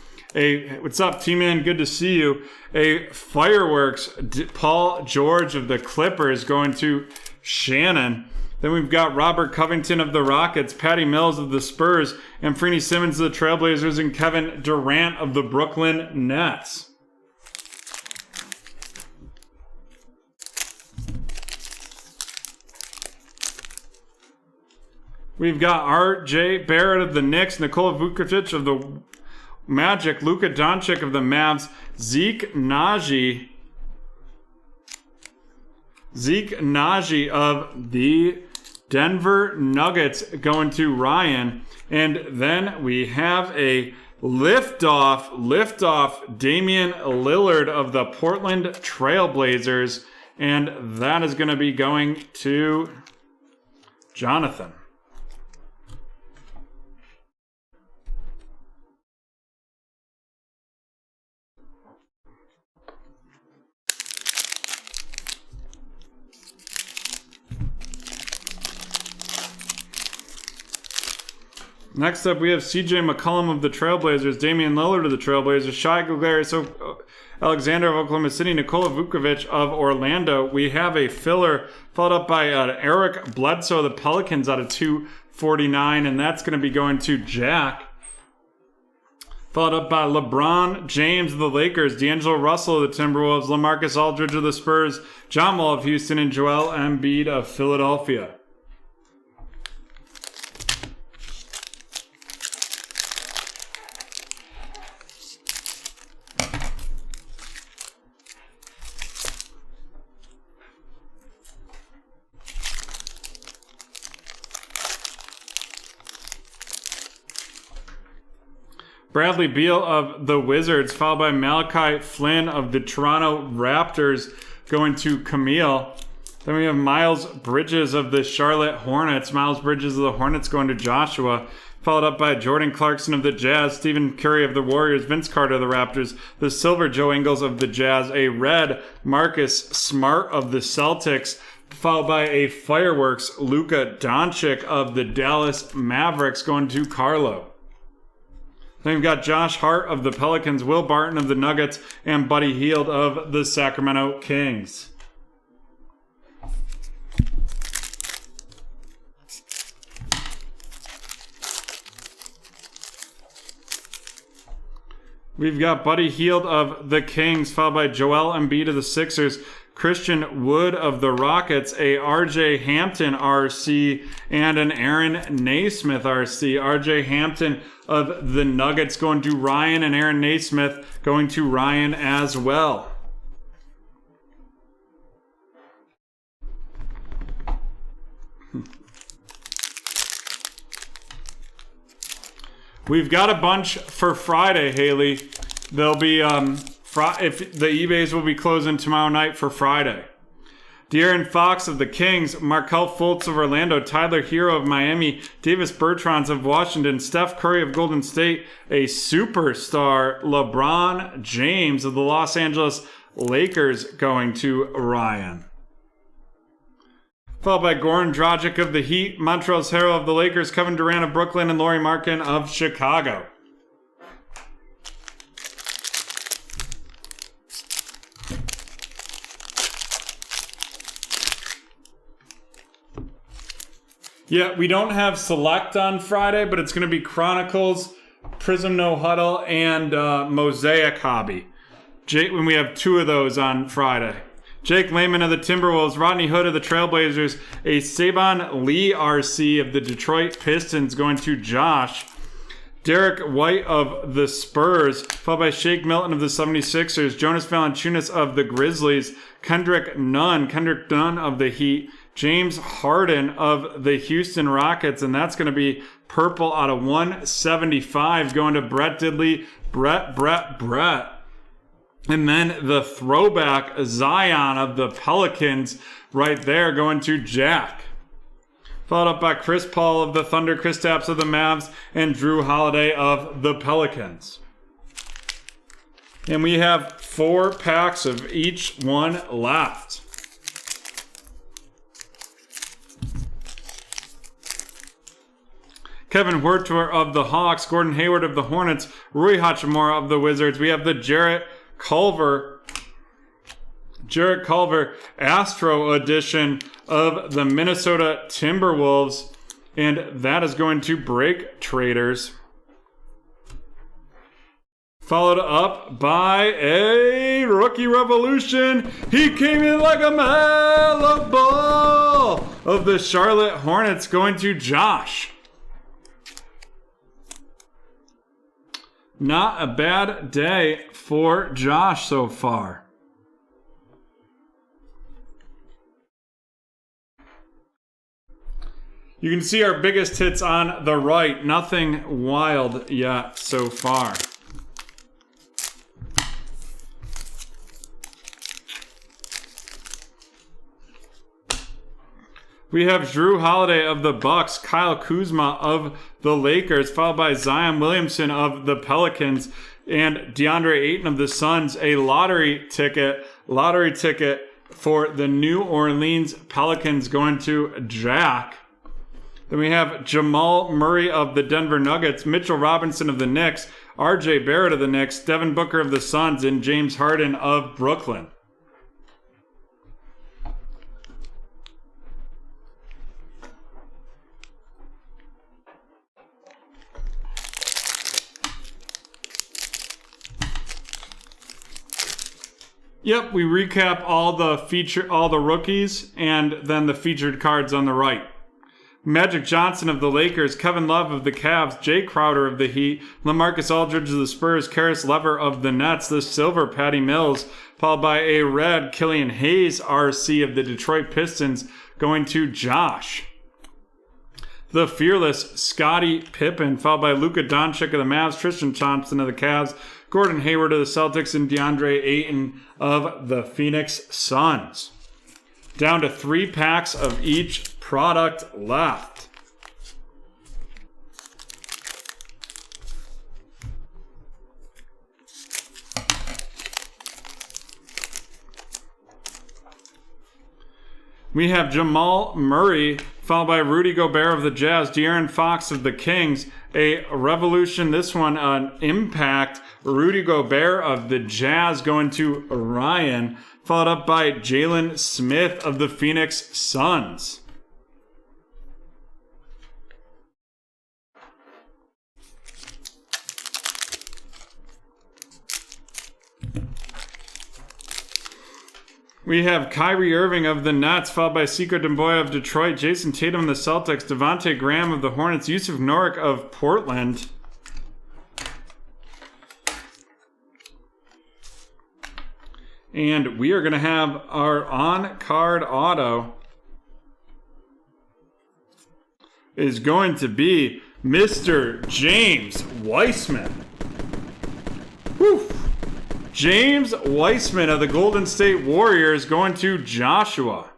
What's up, T-Man? Good to see you. A fireworks Paul George of the Clippers going to Shannon. Then we've got Robert Covington of the Rockets, Patty Mills of the Spurs, Anthony Simmons of the Trailblazers, and Kevin Durant of the Brooklyn Nets. We've got R.J. Barrett of the Knicks, Nikola Vucevic of the Magic, Luka Doncic of the Mavs, Zeke Naji of the Denver Nuggets going to Ryan. And then we have a liftoff Damian Lillard of the Portland Trailblazers. And that is going to be going to Jonathan. Next up, we have CJ McCollum of the Trailblazers, Damian Lillard of the Trailblazers, Shai Gilgeous-Alexander of Oklahoma City, Nikola Vucevic of Orlando. We have a filler followed up by Eric Bledsoe of the Pelicans out of 249, and that's going to be going to Jack. Followed up by LeBron James of the Lakers, D'Angelo Russell of the Timberwolves, LaMarcus Aldridge of the Spurs, John Wall of Houston, and Joel Embiid of Philadelphia. Bradley Beal of the Wizards, followed by Malachi Flynn of the Toronto Raptors going to Camille. Then we have Miles Bridges of the Charlotte Hornets. Miles Bridges of the Hornets going to Joshua, followed up by Jordan Clarkson of the Jazz, Stephen Curry of the Warriors, Vince Carter of the Raptors, the silver Joe Ingles of the Jazz, a red Marcus Smart of the Celtics, followed by a fireworks Luka Doncic of the Dallas Mavericks going to Carlo. Then we've got Josh Hart of the Pelicans, Will Barton of the Nuggets, and Buddy Hield of the Sacramento Kings. We've got Buddy Hield of the Kings, followed by Joel Embiid of the Sixers, Christian Wood of the Rockets, a RJ Hampton RC, and an Aaron Naismith RC. RJ Hampton of the Nuggets going to Ryan, and Aaron Naismith going to Ryan as well. We've got a bunch for Friday, Haley. There'll be, if the eBays will be closing tomorrow night for Friday. De'Aaron Fox of the Kings, Markelle Fultz of Orlando, Tyler Hero of Miami, Davis Bertans of Washington, Steph Curry of Golden State, a superstar LeBron James of the Los Angeles Lakers going to Ryan. Followed by Goran Dragic of the Heat, Montrezl Harrell of the Lakers, Kevin Durant of Brooklyn, and Lauri Markkanen of Chicago. Yeah, we don't have Select on Friday, but it's going to be Chronicles, Prism No Huddle, and Mosaic Hobby. When we have 2 of those on Friday. Jake Layman of the Timberwolves, Rodney Hood of the Trailblazers, a Saban Lee RC of the Detroit Pistons going to Josh. Derek White of the Spurs, followed by Shake Milton of the 76ers, Jonas Valanciunas of the Grizzlies, Kendrick Nunn of the Heat, James Harden of the Houston Rockets, and that's going to be purple out of 175 going to Brett Diddley, Brett. And then the throwback Zion of the Pelicans right there going to Jack. Followed up by Chris Paul of the Thunder, Kristaps of the Mavs, and Drew Holiday of the Pelicans. And we have 4 packs of each one left. Kevin Huerter of the Hawks, Gordon Hayward of the Hornets, Rui Hachimura of the Wizards. We have the Jarrett Culver Astro edition of the Minnesota Timberwolves, and that is going to BreakTraders. Followed up by a Rookie Revolution. He came in like a mellow ball of the Charlotte Hornets going to Josh. Not a bad day for Josh so far. You can see our biggest hits on the right. Nothing wild yet so far. We have Drew Holiday of the Bucks, Kyle Kuzma of the Lakers, followed by Zion Williamson of the Pelicans, and DeAndre Ayton of the Suns. A lottery ticket for the New Orleans Pelicans going to Jack. Then we have Jamal Murray of the Denver Nuggets, Mitchell Robinson of the Knicks, RJ Barrett of the Knicks, Devin Booker of the Suns, and James Harden of Brooklyn. Yep, we recap all the rookies and then the featured cards on the right. Magic Johnson of the Lakers, Kevin Love of the Cavs, Jay Crowder of the Heat, LaMarcus Aldridge of the Spurs, Karis Lever of the Nets, the silver Patty Mills, followed by a red Killian Hayes RC of the Detroit Pistons going to Josh. The fearless Scottie Pippen, followed by Luka Doncic of the Mavs, Tristan Thompson of the Cavs, Gordon Hayward of the Celtics, and DeAndre Ayton of the Phoenix Suns. Down to 3 packs of each product left. We have Jamal Murray, followed by Rudy Gobert of the Jazz, De'Aaron Fox of the Kings, a Revolution, this one an Impact, Rudy Gobert of the Jazz going to Ryan, followed up by Jalen Smith of the Phoenix Suns. We have Kyrie Irving of the Nets, followed by Sekou Doumbouya of Detroit, Jason Tatum of the Celtics, Devontae Graham of the Hornets, Yusuf Nurkic of Portland. And we are going to have our on-card auto is going to be Mr. James Weissman. Whew. James Weissman of the Golden State Warriors going to Joshua.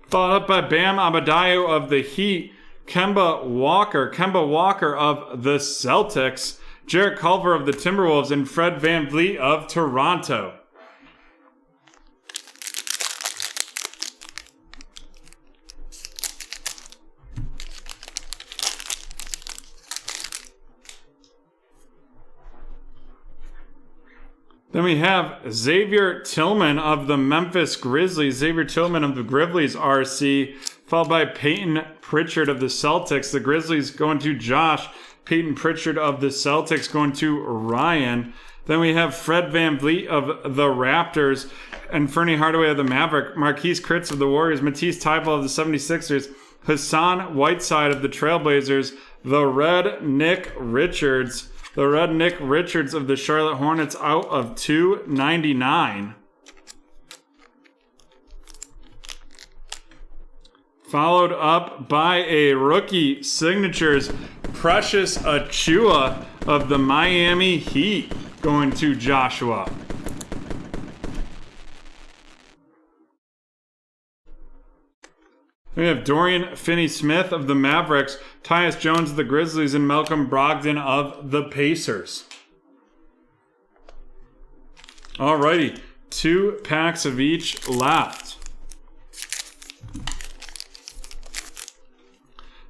Followed up by Bam Adebayo of the Heat, Kemba Walker of the Celtics, Jarrett Culver of the Timberwolves, and Fred VanVleet of Toronto. Then we have Xavier Tillman of the Memphis Grizzlies. Xavier Tillman of the Grizzlies RC, followed by Peyton Pritchard of the Celtics. The Grizzlies going to Josh. Peyton Pritchard of the Celtics going to Ryan. Then we have Fred VanVleet of the Raptors and Fernie Hardaway of the Maverick. Marquise Kritz of the Warriors. Matisse Thybulle of the 76ers. Hassan Whiteside of the Trailblazers. The Red Nick Richards. The Red Nick Richards of the Charlotte Hornets out of 299. Followed up by a rookie signatures, Precious Achiuwa of the Miami Heat going to Joshua. We have Dorian Finney-Smith of the Mavericks, Tyus Jones of the Grizzlies, and Malcolm Brogdon of the Pacers. Alrighty, 2 packs of each left.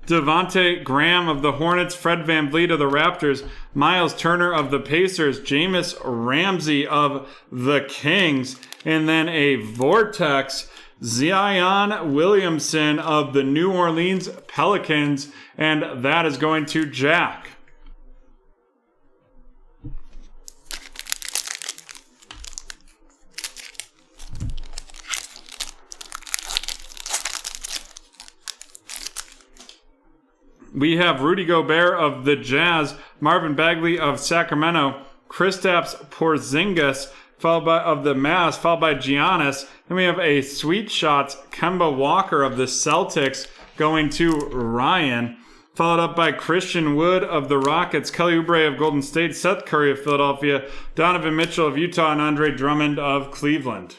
Devontae Graham of the Hornets, Fred VanVleet of the Raptors, Miles Turner of the Pacers, Jameis Ramsey of the Kings, and then a Vortex, Zion Williamson of the New Orleans Pelicans, and that is going to Jack. We have Rudy Gobert of the Jazz, Marvin Bagley of Sacramento, Kristaps Porzingis of the Mavs, followed by Giannis. Then we have a Sweet Shots, Kemba Walker of the Celtics going to Ryan, followed up by Christian Wood of the Rockets, Kelly Oubre of Golden State, Seth Curry of Philadelphia, Donovan Mitchell of Utah, and Andre Drummond of Cleveland.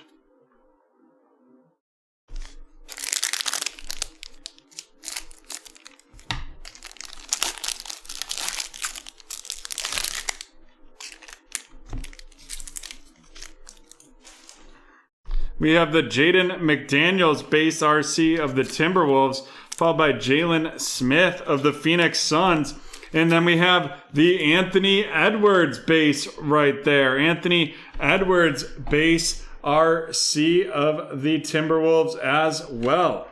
We have the Jaden McDaniels base RC of the Timberwolves, followed by Jalen Smith of the Phoenix Suns. And then we have the Anthony Edwards base right there. Anthony Edwards base RC of the Timberwolves as well.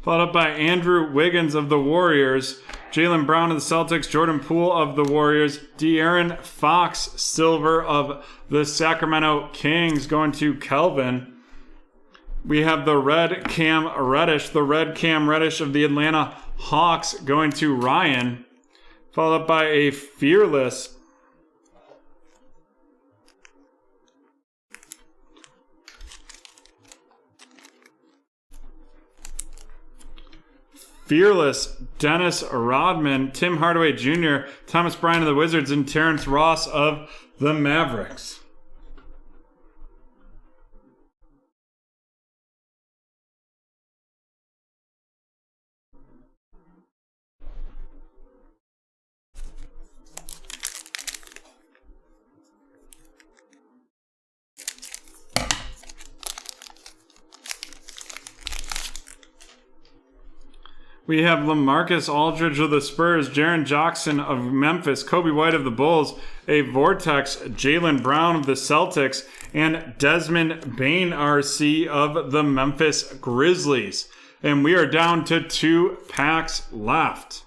Followed up by Andrew Wiggins of the Warriors, Jaylen Brown of the Celtics, Jordan Poole of the Warriors, De'Aaron Fox Silver of the Sacramento Kings going to Kelvin. We have the Red Cam Reddish of the Atlanta Hawks going to Ryan. Followed up by a Fearless Dennis Rodman, Tim Hardaway Jr., Thomas Bryant of the Wizards, and Terrence Ross of the Mavericks. We have LaMarcus Aldridge of the Spurs, Jaren Jackson of Memphis, Kobe White of the Bulls, a Vortex, Jaylen Brown of the Celtics, and Desmond Bane RC of the Memphis Grizzlies. And we are down to 2 packs left.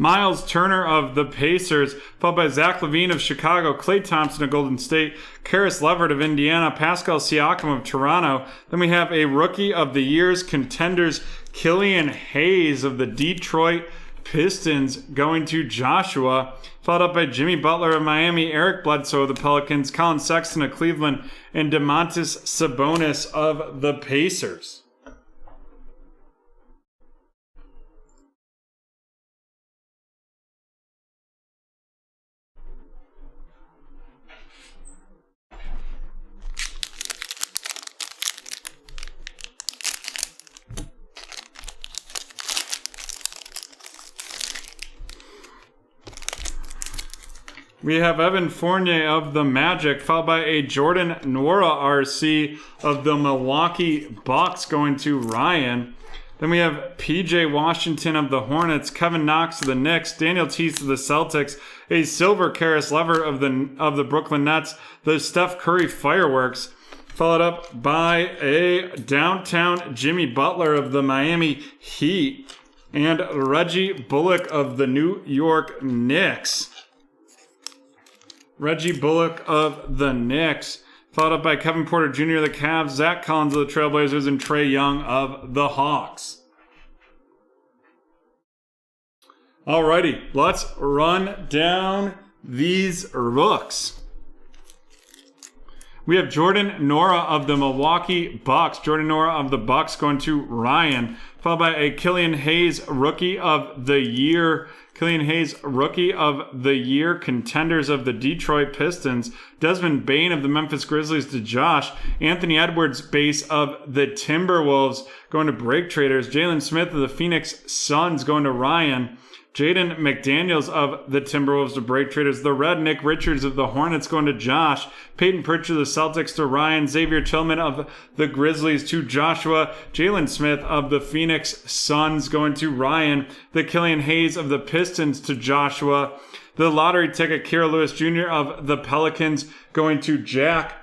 Miles Turner of the Pacers, followed by Zach LaVine of Chicago, Klay Thompson of Golden State, Karis LeVert of Indiana, Pascal Siakam of Toronto. Then we have a Rookie of the Year's contenders, Killian Hayes of the Detroit Pistons going to Joshua, followed up by Jimmy Butler of Miami, Eric Bledsoe of the Pelicans, Colin Sexton of Cleveland, and Domantas Sabonis of the Pacers. We have Evan Fournier of the Magic, followed by a Jordan Nwora RC of the Milwaukee Bucks going to Ryan. Then we have PJ Washington of the Hornets, Kevin Knox of the Knicks, Daniel Tice of the Celtics, a silver Karis LeVert of the Brooklyn Nets, the Steph Curry Fireworks, followed up by a downtown Jimmy Butler of the Miami Heat, and Reggie Bullock of the New York Knicks. Reggie Bullock of the Knicks, followed up by Kevin Porter Jr. of the Cavs, Zach Collins of the Trailblazers, and Trae Young of the Hawks. Alrighty, let's run down these rooks. We have Jordan Nwora of the Milwaukee Bucks. Jordan Nwora of the Bucks going to Ryan, followed by a Killian Hayes Rookie of the Year. Killian Hayes, Rookie of the Year, contenders of the Detroit Pistons. Desmond Bane of the Memphis Grizzlies to Josh. Anthony Edwards, base of the Timberwolves, going to BreakTraders. Jalen Smith of the Phoenix Suns going to Ryan. Jaden McDaniels of the Timberwolves to BreakTraders. The Red Nick Richards of the Hornets going to Josh. Peyton Pritchard of the Celtics to Ryan. Xavier Tillman of the Grizzlies to Joshua. Jalen Smith of the Phoenix Suns going to Ryan. The Killian Hayes of the Pistons to Joshua. The lottery ticket Kira Lewis Jr. of the Pelicans going to Jack.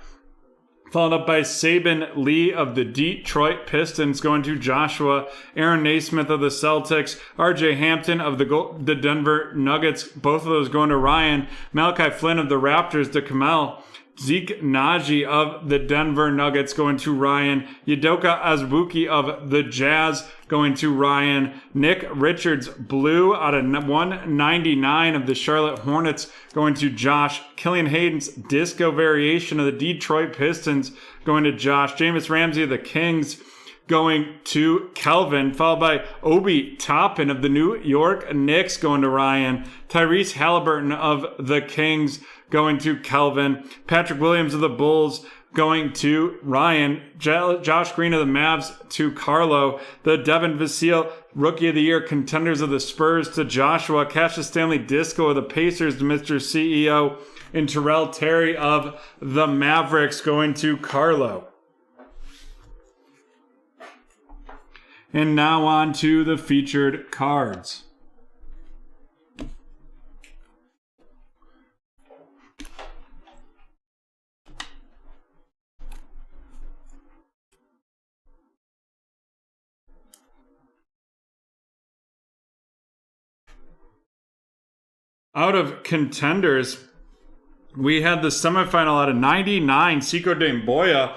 Followed up by Saban Lee of the Detroit Pistons going to Joshua. Aaron Naismith of the Celtics. RJ Hampton of the Denver Nuggets. Both of those going to Ryan. Malachi Flynn of the Raptors to Kamel. Zeke Naji of the Denver Nuggets going to Ryan. Udoka Azubuike of the Jazz going to Ryan. Nick Richards, blue out of 199 of the Charlotte Hornets going to Josh. Killian Hayden's disco variation of the Detroit Pistons going to Josh. Jameis Ramsey of the Kings going to Kelvin, followed by Obi Toppin of the New York Knicks going to Ryan. Tyrese Halliburton of the Kings going to Kelvin. Patrick Williams of the Bulls going to Ryan. Josh Green of the Mavs to Carlo. The Devin Vassell Rookie of the Year contenders of the Spurs to Joshua. Cassius Stanley Disco of the Pacers to Mr. CEO. And Terrell Terry of the Mavericks going to Carlo. And now on to the featured cards. Out of contenders, we had the semifinal out of 99, Sekou Demboya.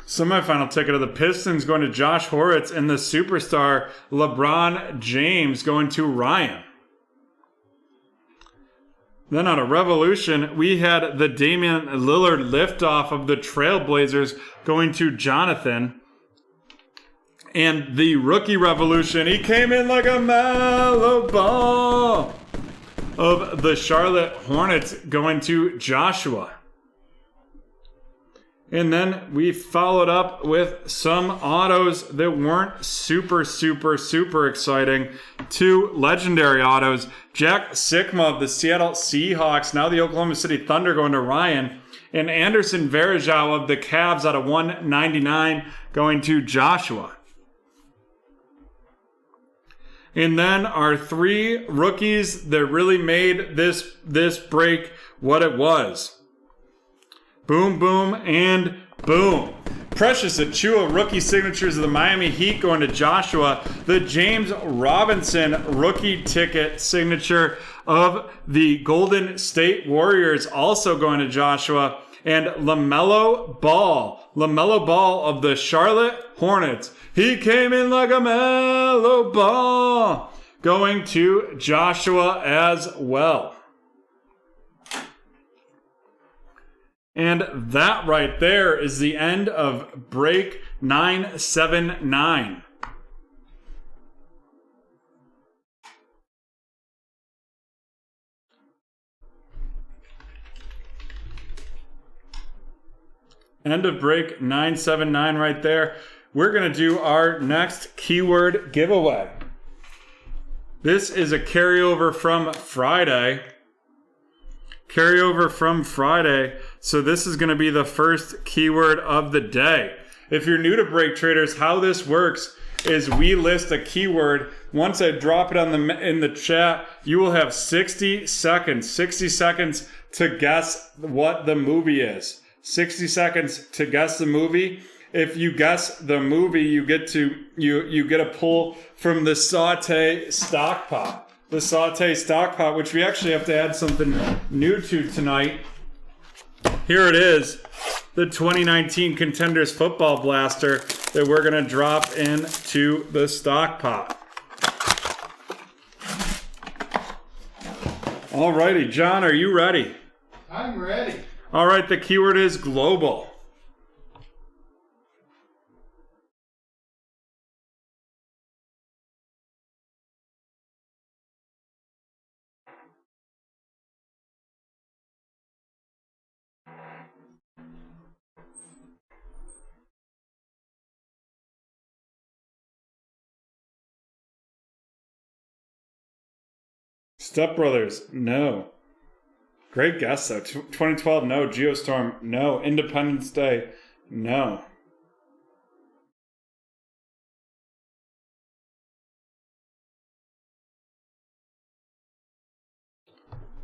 Semifinal ticket of the Pistons going to Josh Horwitz, and the superstar LeBron James going to Ryan. Then on a Revolution, we had the Damian Lillard liftoff of the Trailblazers going to Jonathan. And the Rookie Revolution, he came in like a mellow ball of the Charlotte Hornets going to Joshua. And then we followed up with some autos that weren't super exciting. 2 legendary autos. Jack Sikma of the Seattle Seahawks, now the Oklahoma City Thunder going to Ryan. And Anderson Varejao of the Cavs out of 199 going to Joshua. And then our 3 rookies that really made this break what it was. Boom, boom, and boom. Precious Achua rookie signatures of the Miami Heat going to Joshua. The James Robinson rookie ticket signature of the Golden State Warriors also going to Joshua. And LaMelo Ball of the Charlotte Hornets. He came in like a mellow ball, going to Joshua as well. And that right there is the end of break 979. End of break 979 right there. We're going to do our next keyword giveaway. This is a carryover from Friday. So this is going to be the first keyword of the day. If you're new to BreakTraders, how this works is we list a keyword. Once I drop it in the chat, you will have 60 seconds to guess what the movie is. 60 seconds to guess the movie. If you guess the movie, you get a pull from the Sauté stock pot. The Sauté stock pot, which we actually have to add something new to tonight. Here it is, the 2019 Contenders Football Blaster that we're going to drop into the stock pot. Alrighty, John, are you ready? I'm ready. All right, the keyword is global. Step Brothers, no. Great guess, though. 2012, no. Geostorm, no. Independence Day, no.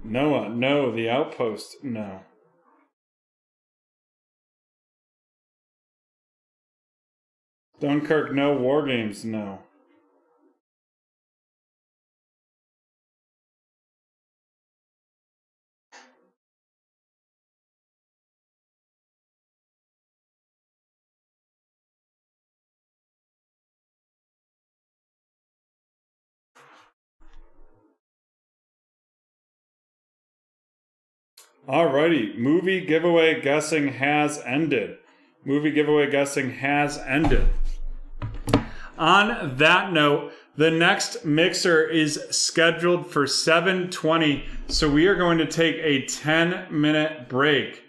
Noah, no. The Outpost, no. Dunkirk, no. War Games, no. Alrighty, movie giveaway guessing has ended. On that note, the next mixer is scheduled for 7:20, so we are going to take a 10-minute break.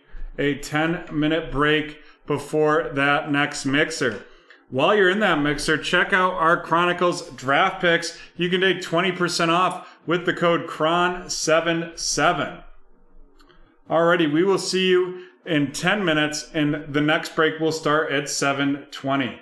Before that next mixer. While you're in that mixer, check out our Chronicles draft picks. You can take 20% off with the code CHRON77. Alrighty, we will see you in 10 minutes, and the next break will start at 7:20.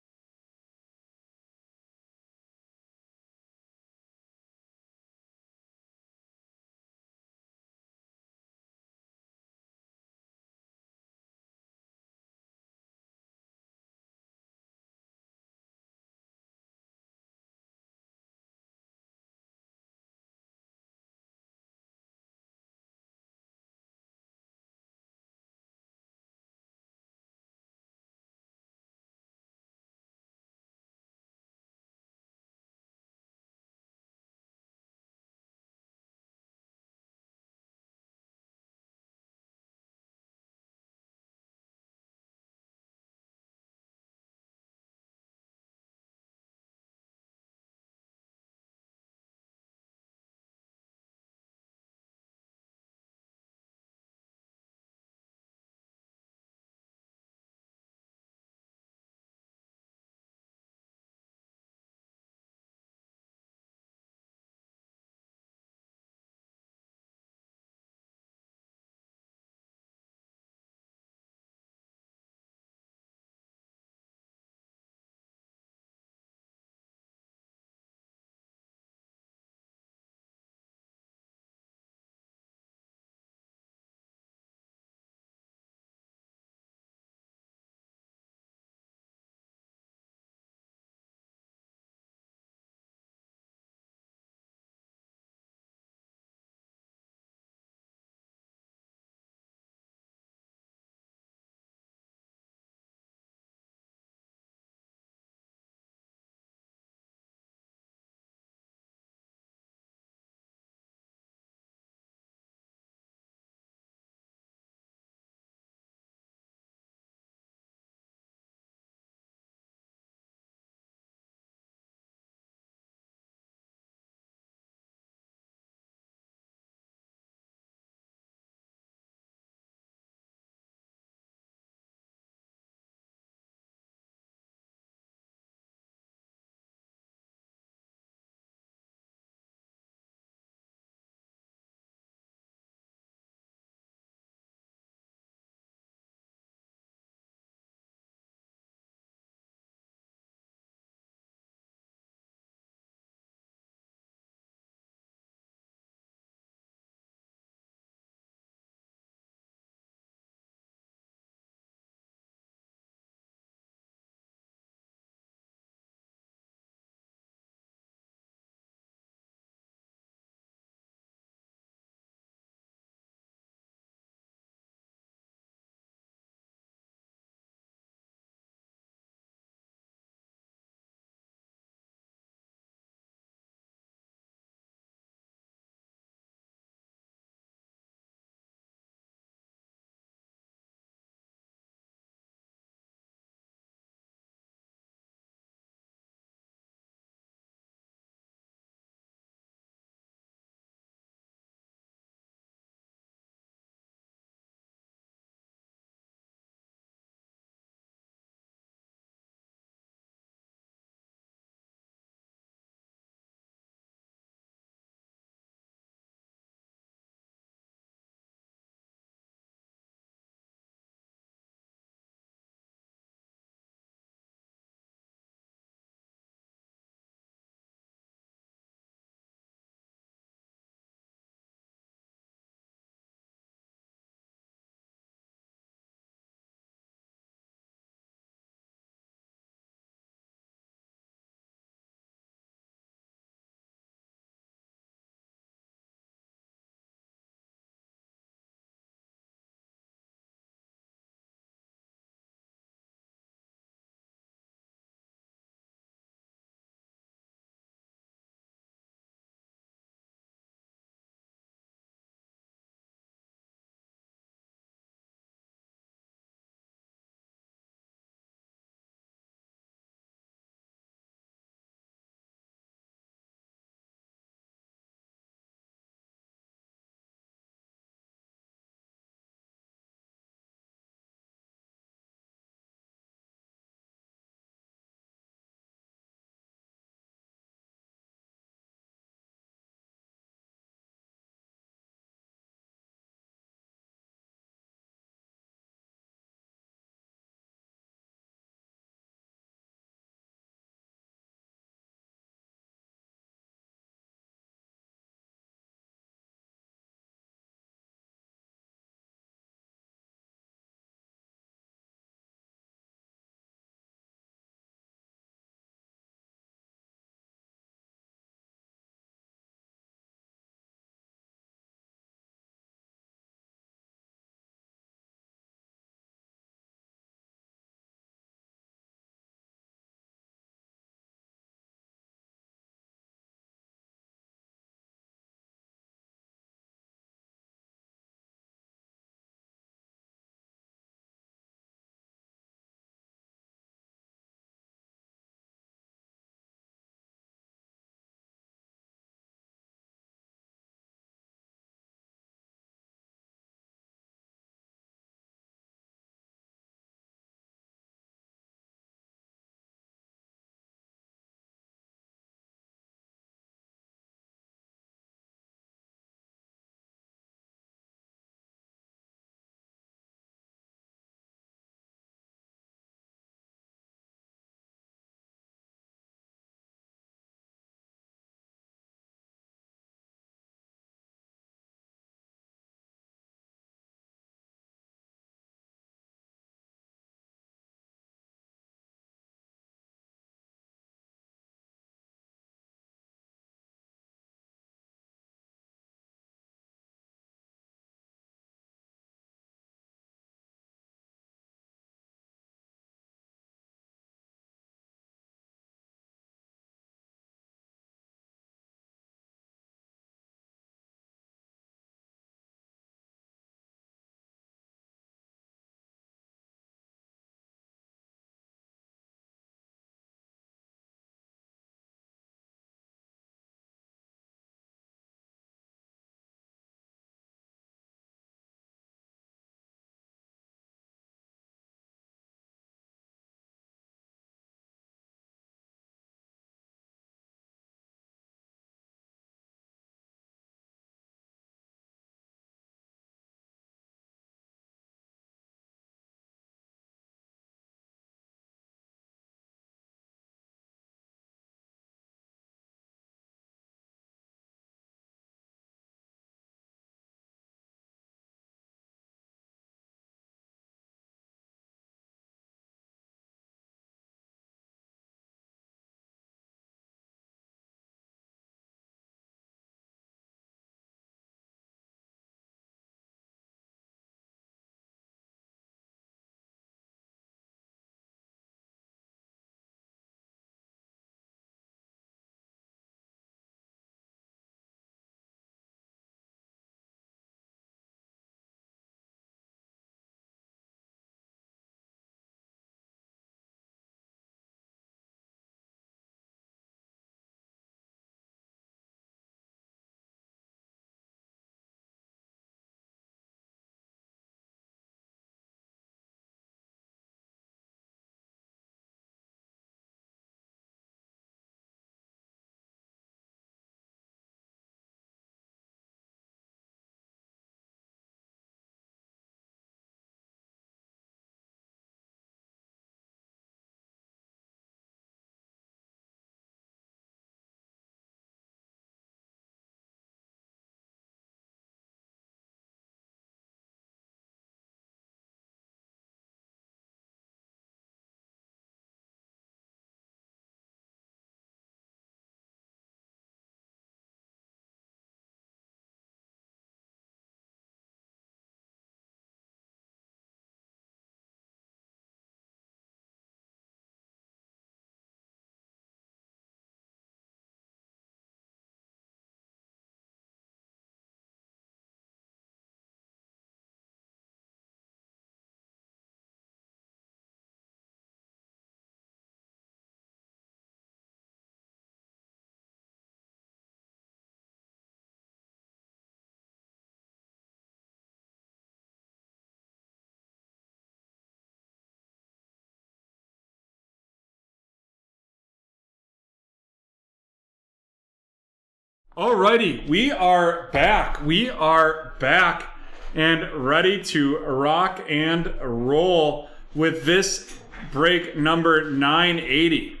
Alrighty, we are back. We are back and ready to rock and roll with this break number 980.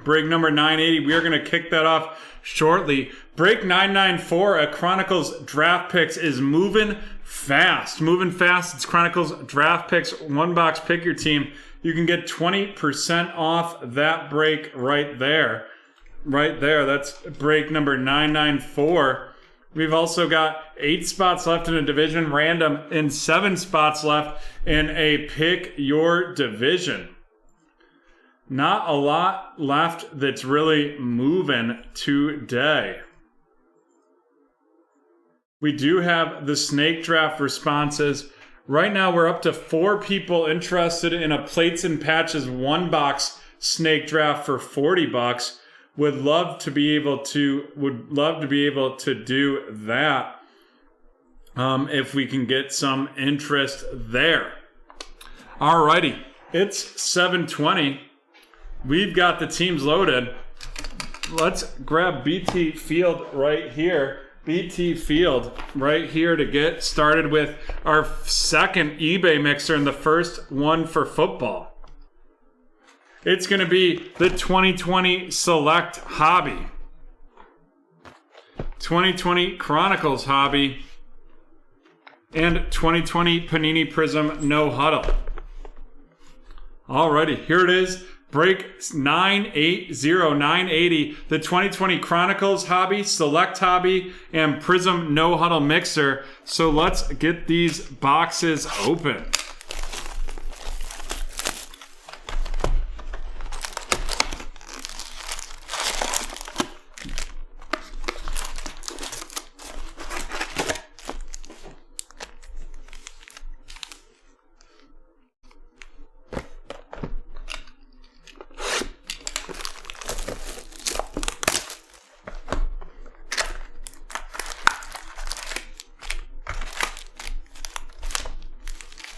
Break number 980, we are going to kick that off shortly. Break 994 at Chronicles Draft Picks is moving fast. Moving fast. It's Chronicles Draft Picks. One box, pick your team. You can get 20% off that break right there. Right there, that's break number 994. We've also got 8 spots left in a division random and 7 spots left in a pick your division. Not a lot left that's really moving today. We do have the snake draft responses. Right now we're up to 4 people interested in a plates and patches 1 box snake draft for $40. Would love to be able to do that if we can get some interest there. Alrighty, it's 7:20. We've got the teams loaded. Let's grab BT Field right here. BT Field right here to get started with our second eBay mixer and the first one for football. It's going to be the 2020 Select Hobby. 2020 Chronicles Hobby. And 2020 Panini Prism No Huddle. Alrighty, here it is. Break 980, the 2020 Chronicles Hobby, Select Hobby, and Prism No Huddle Mixer. So let's get these boxes open.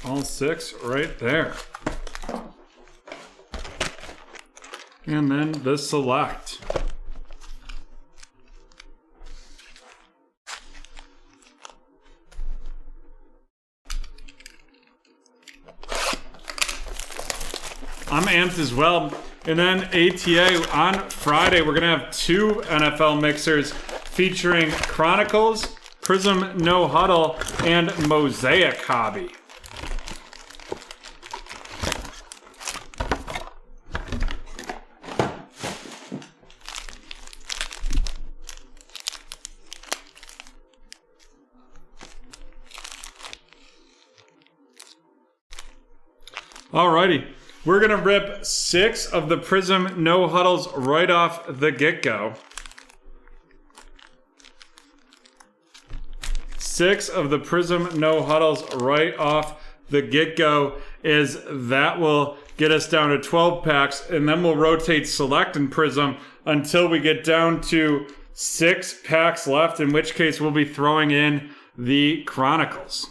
All 6 right there. And then the Select. I'm amped as well. And then ATA on Friday, we're going to have 2 NFL mixers featuring Chronicles, Prism No Huddle, and Mosaic Hobby. Alrighty, we're going to rip 6 of the Prism No Huddles right off the get-go. 6 of the Prism No Huddles right off the get-go is that will get us down to 12 packs, and then we'll rotate Select and Prism until we get down to 6 packs left, in which case we'll be throwing in the Chronicles.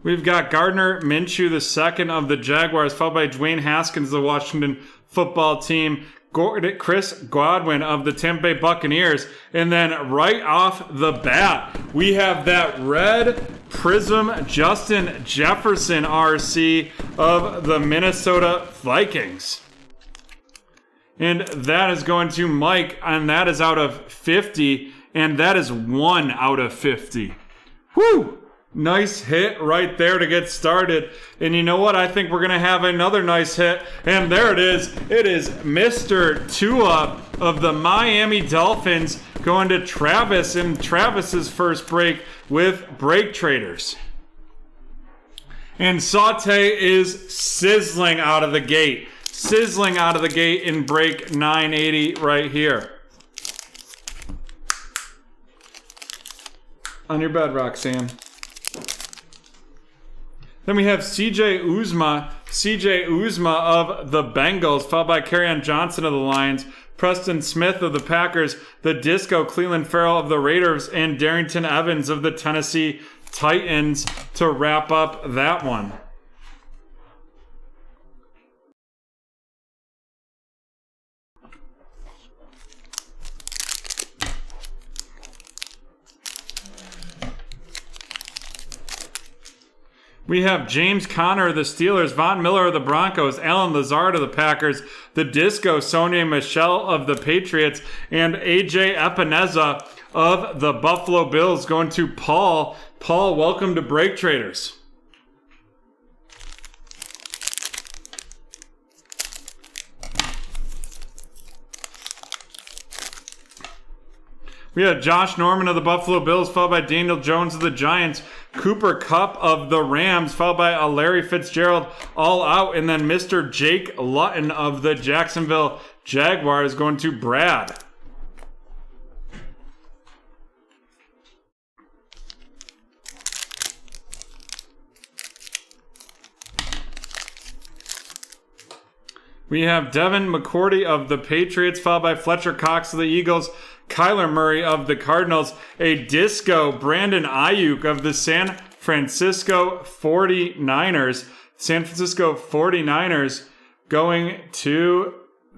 We've got Gardner Minshew, the second of the Jaguars, followed by Dwayne Haskins of the Washington football team, Chris Godwin of the Tampa Bay Buccaneers, and then right off the bat, we have that red Prism Justin Jefferson RC of the Minnesota Vikings. And that is going to Mike, and that is out of 50, and that is 1 out of 50. Woo! Nice hit right there to get started. And you know what? I think we're going to have another nice hit. And there it is. It is Mr. Tua of the Miami Dolphins going to Travis in Travis's first break with BreakTraders. And Saute is sizzling out of the gate. Sizzling out of the gate in break 980 right here. On your bed, Roxanne. Then we have CJ Uzma of the Bengals, followed by Kerryon Johnson of the Lions, Preston Smith of the Packers, the Disco Cleveland Farrell of the Raiders, and Darrington Evans of the Tennessee Titans to wrap up that one. We have James Conner of the Steelers, Von Miller of the Broncos, Alan Lazard of the Packers, the Disco Sonia Michelle of the Patriots, and AJ Epineza of the Buffalo Bills going to Paul. Paul, welcome to BreakTraders. We have Josh Norman of the Buffalo Bills, followed by Daniel Jones of the Giants, Cooper Kupp of the Rams, followed by Larry Fitzgerald, all out, and then Mr. Jake Luton of the Jacksonville Jaguars going to Brad. We have Devin McCourty of the Patriots, followed by Fletcher Cox of the Eagles, Kyler Murray of the Cardinals, a disco Brandon Ayuk of the San Francisco 49ers. San Francisco 49ers going to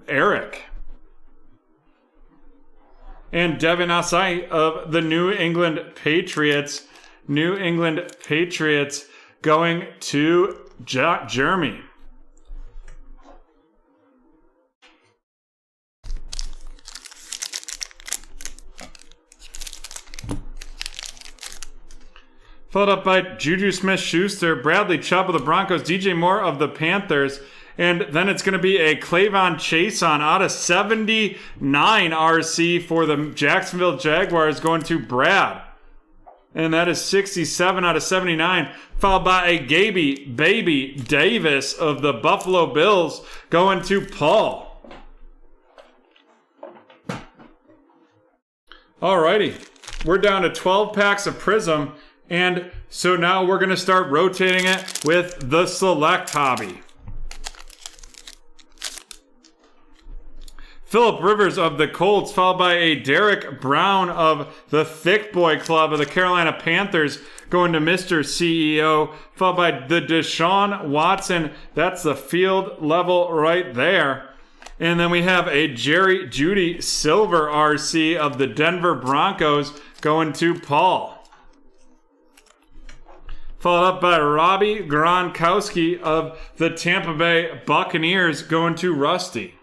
Eric. And Devin Asai of the New England Patriots. New England Patriots going to Jeremy. Followed up by Juju Smith-Schuster, Bradley Chubb of the Broncos, DJ Moore of the Panthers, and then it's going to be a Clavon Chason out of 79 RC for the Jacksonville Jaguars going to Brad. And that is 67 out of 79, followed by a Gaby Baby Davis of the Buffalo Bills going to Paul. Alrighty, we're down to 12 packs of Prism. And so now we're going to start rotating it with the Select Hobby. Phillip Rivers of the Colts, followed by a Derek Brown of the Thick Boy Club of the Carolina Panthers, going to Mr. CEO, followed by the Deshaun Watson. That's the field level right there. And then we have a Jerry Jeudy Silver RC of the Denver Broncos going to Paul. Followed up by Robbie Gronkowski of the Tampa Bay Buccaneers going to Rusty.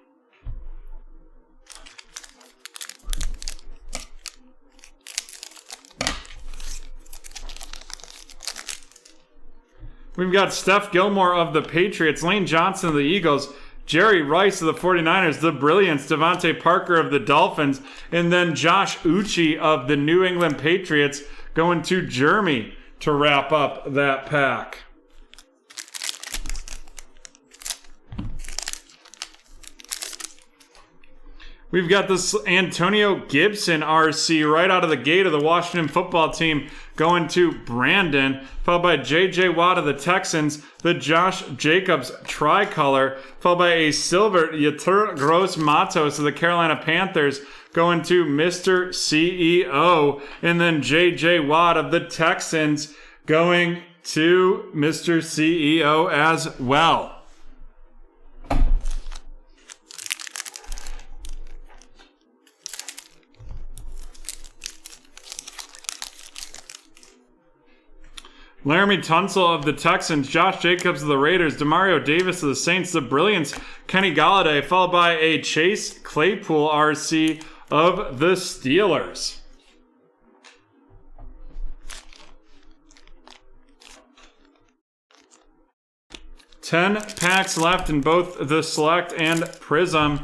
We've got Steph Gilmore of the Patriots, Lane Johnson of the Eagles, Jerry Rice of the 49ers, the Brilliance, Devontae Parker of the Dolphins, and then Josh Uche of the New England Patriots going to Jeremy to wrap up that pack. We've got this Antonio Gibson RC right out of the gate of the Washington football team going to Brandon, followed by J.J. Watt of the Texans, the Josh Jacobs tricolor, followed by a silver Yetur Gross Matos of the Carolina Panthers going to Mr. CEO, and then J.J. Watt of the Texans going to Mr. CEO as well. Laramie Tunsil of the Texans, Josh Jacobs of the Raiders, Demario Davis of the Saints, the Brilliance, Kenny Galladay, followed by a Chase Claypool RC of the Steelers. Ten packs left in both the Select and Prism,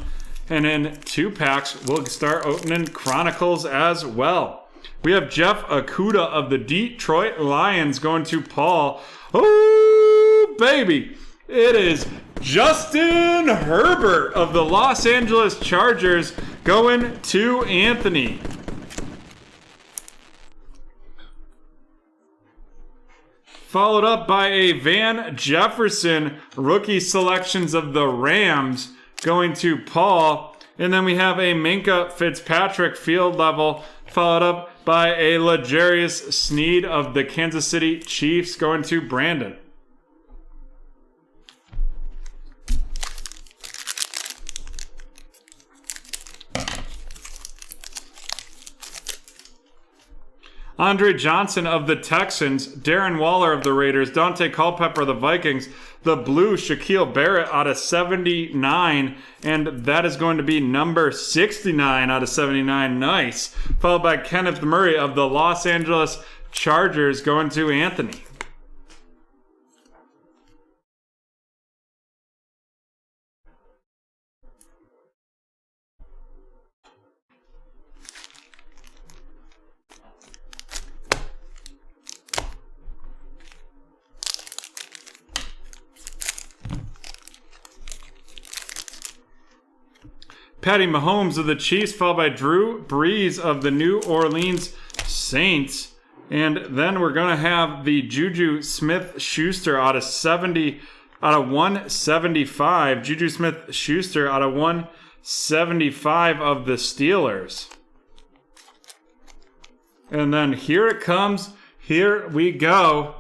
and in 2 packs we'll start opening Chronicles as well. We have Jeff Okuda of the Detroit Lions going to Paul. Oh, baby. It is Justin Herbert of the Los Angeles Chargers going to Anthony. Followed up by a Van Jefferson rookie selections of the Rams going to Paul. And then we have a Minka Fitzpatrick field level, followed up by a L'Jarius Sneed of the Kansas City Chiefs going to Brandon. Andre Johnson of the Texans, Darren Waller of the Raiders, Dante Culpepper of the Vikings, the blue Shaquille Barrett out of 79, and that is going to be number 69 out of 79. Nice. Followed by Kenneth Murray of the Los Angeles Chargers going to Anthony. Patty Mahomes of the Chiefs, followed by Drew Brees of the New Orleans Saints. And then we're going to have the Juju Smith-Schuster out of 175. Juju Smith-Schuster out of 175 of the Steelers. And then here it comes. Here we go.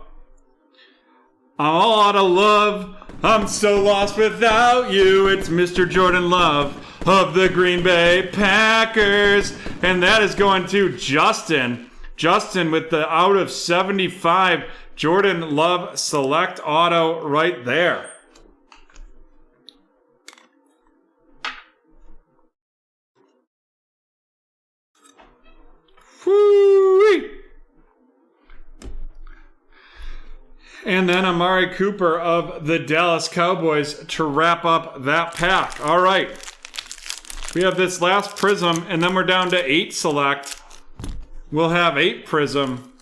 I'm all out of love. I'm so lost without you. It's Mr. Jordan Love of the Green Bay Packers. And that is going to Justin. Justin with the out of 75 Jordan Love select auto right there. Whoo-wee. And then Amari Cooper of the Dallas Cowboys to wrap up that pack. All right. We have this last Prism, and then we're down to 8 select. We'll have 8 Prism,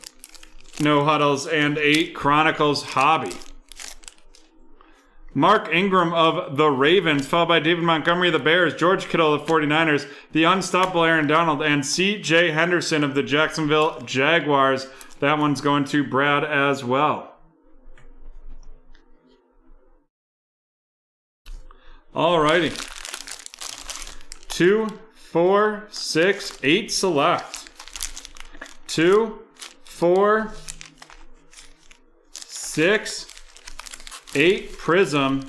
no huddles, and 8 Chronicles Hobby. Mark Ingram of the Ravens, followed by David Montgomery of the Bears, George Kittle of the 49ers, the unstoppable Aaron Donald, and C.J. Henderson of the Jacksonville Jaguars. That one's going to Brad as well. Alrighty. 2, 4, 6, 8 select. 2, 4, 6, 8 Prism.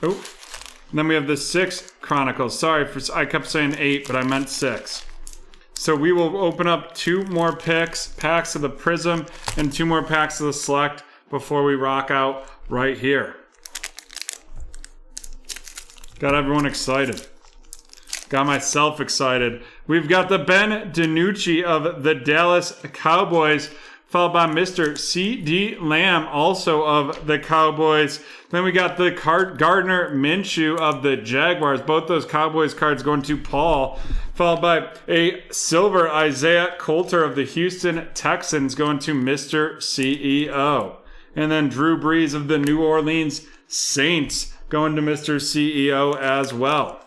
Oh, and then we have the 6 Chronicles. Sorry, I kept saying 8, but I meant 6. So we will open up 2 more packs of the Prism, and 2 more packs of the Select before we rock out right here. Got everyone excited. Got myself excited. We've got the Ben DiNucci of the Dallas Cowboys, followed by Mr. C.D. Lamb, also of the Cowboys. Then we got the Gardner Minshew of the Jaguars. Both those Cowboys cards going to Paul, followed by a silver Isaiah Coulter of the Houston Texans going to Mr. CEO. And then Drew Brees of the New Orleans Saints going to Mr. CEO as well.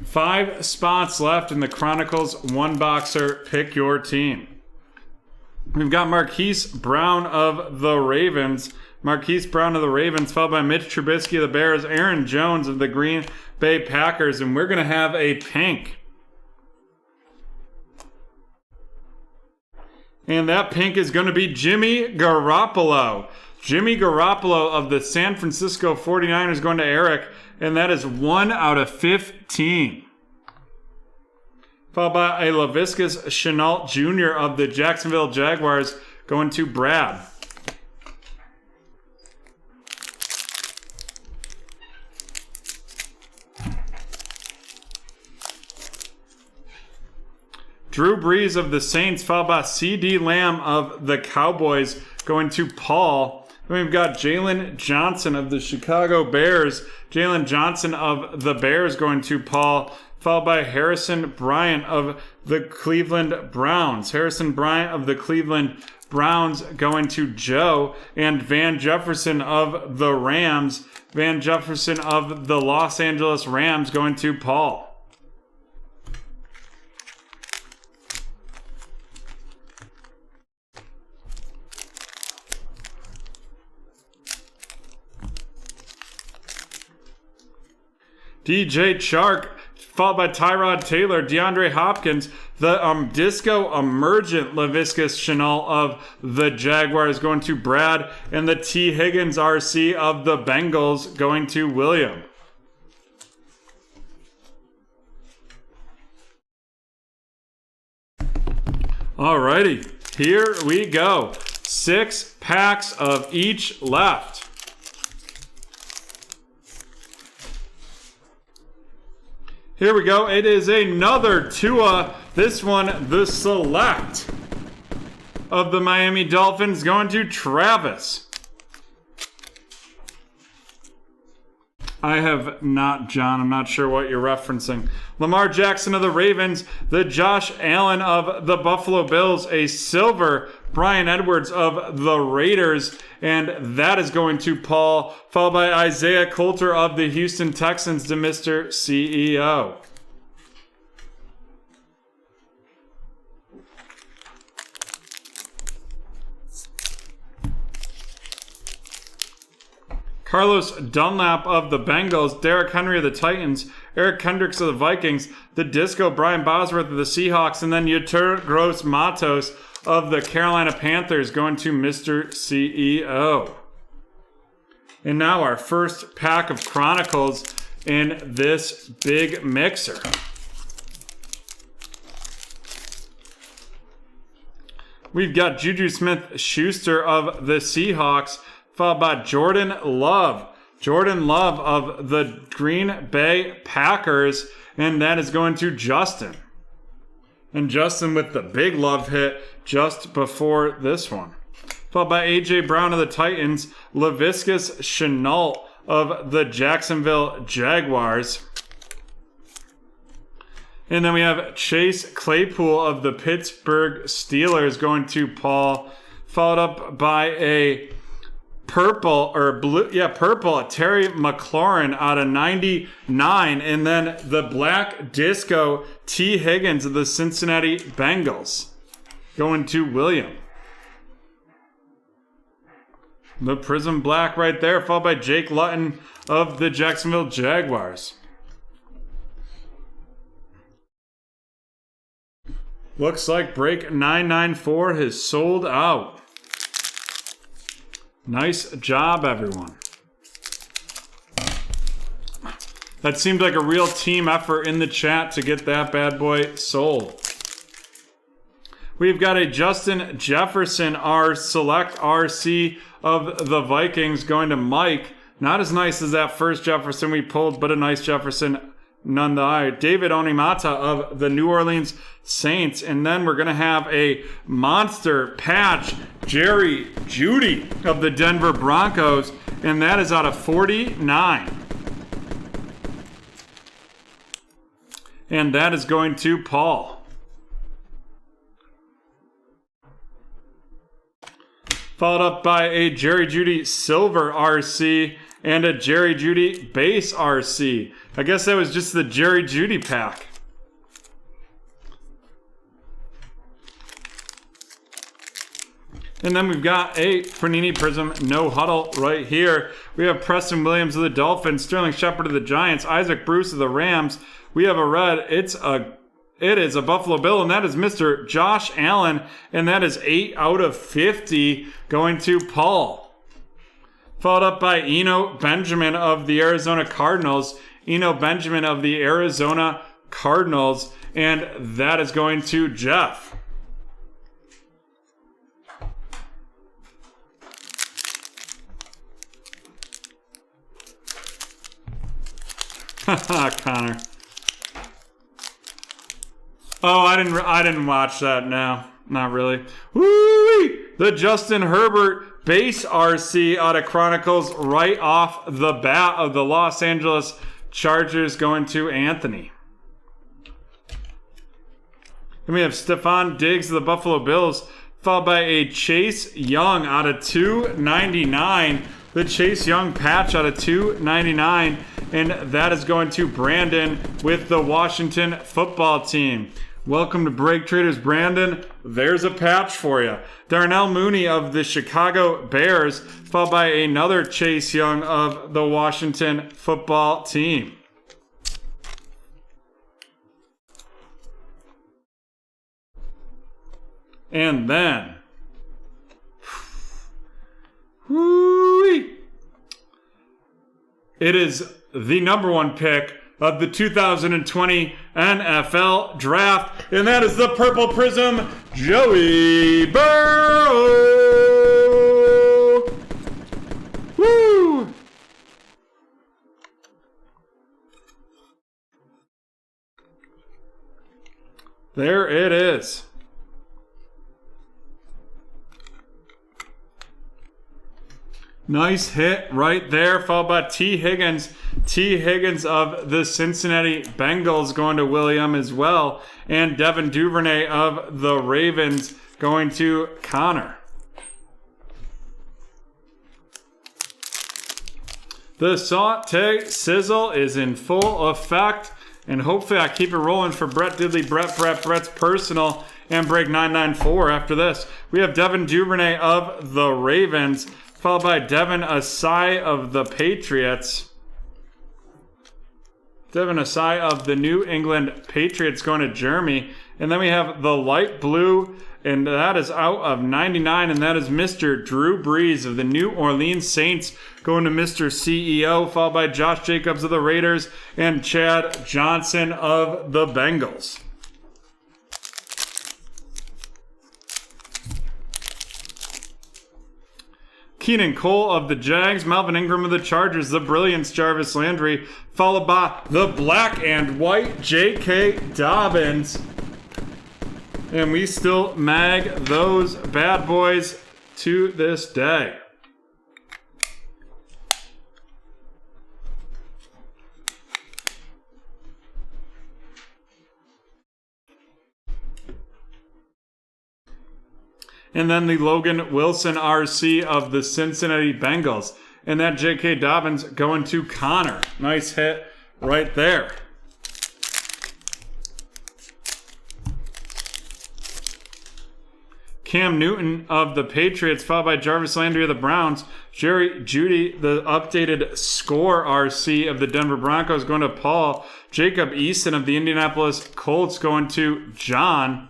Five spots left in the Chronicles One Boxer Pick Your Team. We've got Marquise Brown of the Ravens. Marquise Brown of the Ravens, followed by Mitch Trubisky of the Bears, Aaron Jones of the Green Bay Packers, and we're going to have a pink. And that pink is going to be Jimmy Garoppolo. Jimmy Garoppolo of the San Francisco 49ers going to Eric, and that is 1 out of 15. Followed by a Laviscus Shenault Jr. of the Jacksonville Jaguars going to Brad. Drew Brees of the Saints, followed by C.D. Lamb of the Cowboys going to Paul. Then we've got Jalen Johnson of the Chicago Bears. Jalen Johnson of the Bears going to Paul, followed by Harrison Bryant of the Cleveland Browns. Harrison Bryant of the Cleveland Browns going to Joe. And Van Jefferson of the Rams. Van Jefferson of the Los Angeles Rams going to Paul. DJ Chark, followed by Tyrod Taylor, DeAndre Hopkins, the Disco Emergent Laviska Shenault of the Jaguars going to Brad, and the T. Higgins RC of the Bengals going to William. Alrighty, here we go. 6 packs of each left. Here we go. It is another Tua. This one, the select of the Miami Dolphins going to Travis. I have not, John. I'm not sure what you're referencing. Lamar Jackson of the Ravens, the Josh Allen of the Buffalo Bills, a silver Bryan Edwards of the Raiders, and that is going to Paul, followed by Isaiah Coulter of the Houston Texans to Mr. CEO. Carlos Dunlap of the Bengals, Derrick Henry of the Titans, Eric Kendricks of the Vikings, the Disco Brian Bosworth of the Seahawks, and then Yetur Gross Matos of the Carolina Panthers going to Mr. CEO. And now our first pack of Chronicles in this big mixer. We've got Juju Smith-Schuster of the Seahawks, followed by Jordan Love. Jordan Love of the Green Bay Packers, and that is going to Justin. And Justin with the big love hit just before this one. Followed by A.J. Brown of the Titans, Laviska Shenault of the Jacksonville Jaguars. And then we have Chase Claypool of the Pittsburgh Steelers going to Paul, followed up by a purple Terry McLaurin out of 99, and then the black disco T. Higgins of the Cincinnati Bengals going to William. The Prism Black right there, followed by Jake Luton of the Jacksonville Jaguars. Looks like break 994 has sold out. Nice job, everyone. That seemed like a real team effort in the chat to get that bad boy sold. We've got a Justin Jefferson, our select RC of the Vikings going to Mike. Not as nice as that first Jefferson we pulled, but a nice Jefferson nonetheless. David Onimata of the New Orleans Saints. And then we're going to have a monster patch, Jerry Jeudy of the Denver Broncos. And that is out of 49. And that is going to Paul. Followed up by a Jerry Jeudy Silver RC and a Jerry Jeudy Base RC. I guess that was just the Jerry Jeudy pack. And then we've got a Panini Prism No Huddle right here. We have Preston Williams of the Dolphins, Sterling Shepard of the Giants, Isaac Bruce of the Rams. We have a red. It is a Buffalo Bill, and that is Mr. Josh Allen, and that is 8 out of 50 going to Paul. Followed up by Eno Benjamin of the Arizona Cardinals. Eno Benjamin of the Arizona Cardinals, and that is going to Jeff. Connor. Oh, I didn't watch that. No, not really. Woo! The Justin Herbert base RC out of Chronicles right off the bat of the Los Angeles Chargers going to Anthony. Then we have Stephon Diggs of the Buffalo Bills, followed by a Chase Young out of 299. The Chase Young patch out of 299, and that is going to Brandon with the Washington football team. Welcome to BreakTraders, Brandon. There's a patch for you. Darnell Mooney of the Chicago Bears, followed by another Chase Young of the Washington football team. And then, whoo-wee, it is the number 1 pick of the 2020 NFL Draft, and that is the Purple Prism, Joey Burrow. Woo! There it is. Nice hit right there, followed by T. Higgins. T. Higgins of the Cincinnati Bengals going to William as well. And Devin Duvernay of the Ravens going to Connor. The saute sizzle is in full effect. And hopefully I keep it rolling for Brett Diddley, Brett's personal, and break 994 after this. We have Devin Duvernay of the Ravens, followed by Devin Asai of the Patriots. Devin Asai of the New England Patriots going to Jeremy. And then we have the light blue, and that is out of 99, and that is Mr. Drew Brees of the New Orleans Saints going to Mr. CEO, followed by Josh Jacobs of the Raiders and Chad Johnson of the Bengals. Keenan Cole of the Jags, Melvin Ingram of the Chargers, the Brilliance Jarvis Landry, followed by the black and white J.K. Dobbins. And we still mag those bad boys to this day. And then the Logan Wilson RC of the Cincinnati Bengals. And that J.K. Dobbins going to Connor. Nice hit right there. Cam Newton of the Patriots, followed by Jarvis Landry of the Browns. Jerry Jeudy, the updated score RC of the Denver Broncos, going to Paul. Jacob Eason of the Indianapolis Colts going to John.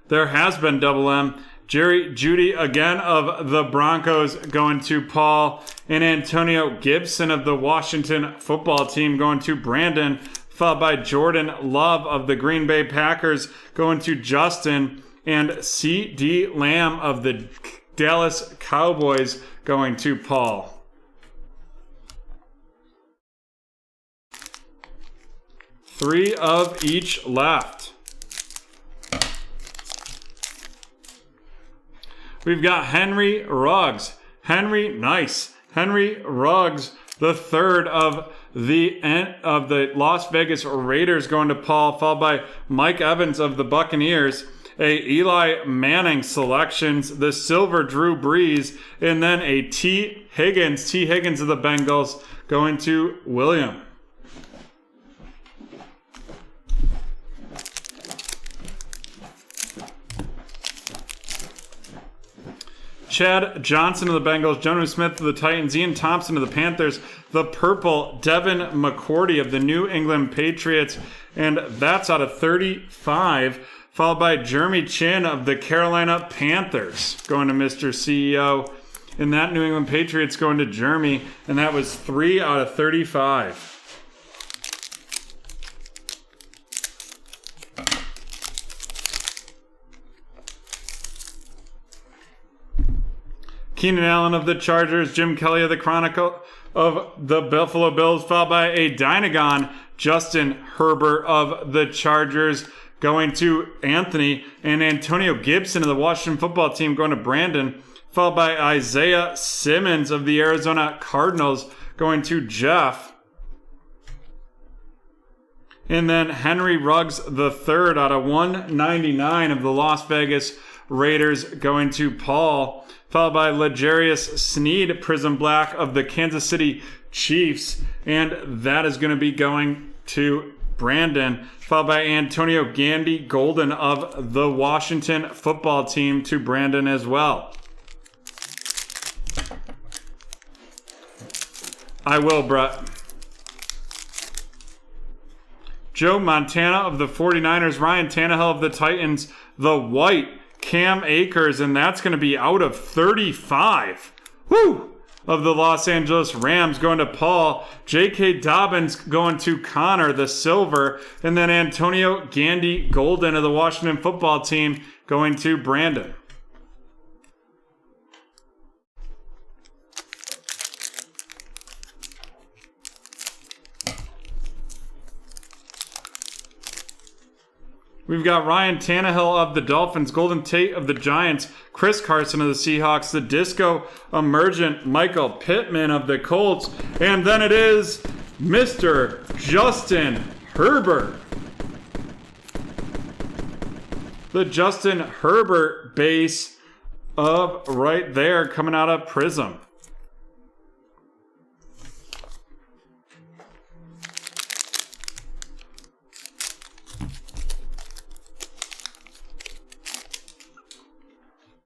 There has been double M. Jerry Jeudy again of the Broncos going to Paul. And Antonio Gibson of the Washington football team going to Brandon. Followed by Jordan Love of the Green Bay Packers going to Justin. And C.D. Lamb of the Dallas Cowboys going to Paul. Three of each left. We've got Henry Ruggs. Henry Ruggs, the third of the Las Vegas Raiders going to Paul, followed by Mike Evans of the Buccaneers. A Eli Manning selections, the silver Drew Brees, and then a T. Higgins of the Bengals going to William. Chad Johnson of the Bengals, Jonnu Smith of the Titans, Ian Thompson of the Panthers, the purple Devin McCourty of the New England Patriots, and that's out of 35. Followed by Jeremy Chin of the Carolina Panthers going to Mr. CEO. And that New England Patriots going to Jeremy. And that was 3 out of 35. Keenan Allen of the Chargers. Jim Kelly of the Chronicle of the Buffalo Bills. Followed by a Dynagon, Justin Herbert of the Chargers going to Anthony, and Antonio Gibson of the Washington football team going to Brandon, followed by Isaiah Simmons of the Arizona Cardinals going to Jeff. And then Henry Ruggs the third out of 199 of the Las Vegas Raiders going to Paul, followed by L'Jarius Sneed, Prism Black of the Kansas City Chiefs, and that is going to be going to Brandon, followed by Antonio Gandy Golden of the Washington football team to Brandon as well. I will, Brett. Joe Montana of the 49ers, Ryan Tannehill of the Titans, the white Cam Akers, and that's going to be out of 35. Woo! Of the Los Angeles Rams going to Paul. J.K. Dobbins going to Connor, the silver. And then Antonio Gandy Golden of the Washington football team going to Brandon. We've got Ryan Tannehill of the Dolphins, Golden Tate of the Giants, Chris Carson of the Seahawks, the Disco Emergent, Michael Pittman of the Colts, and then it is Mr. Justin Herbert. The Justin Herbert base of right there coming out of Prism.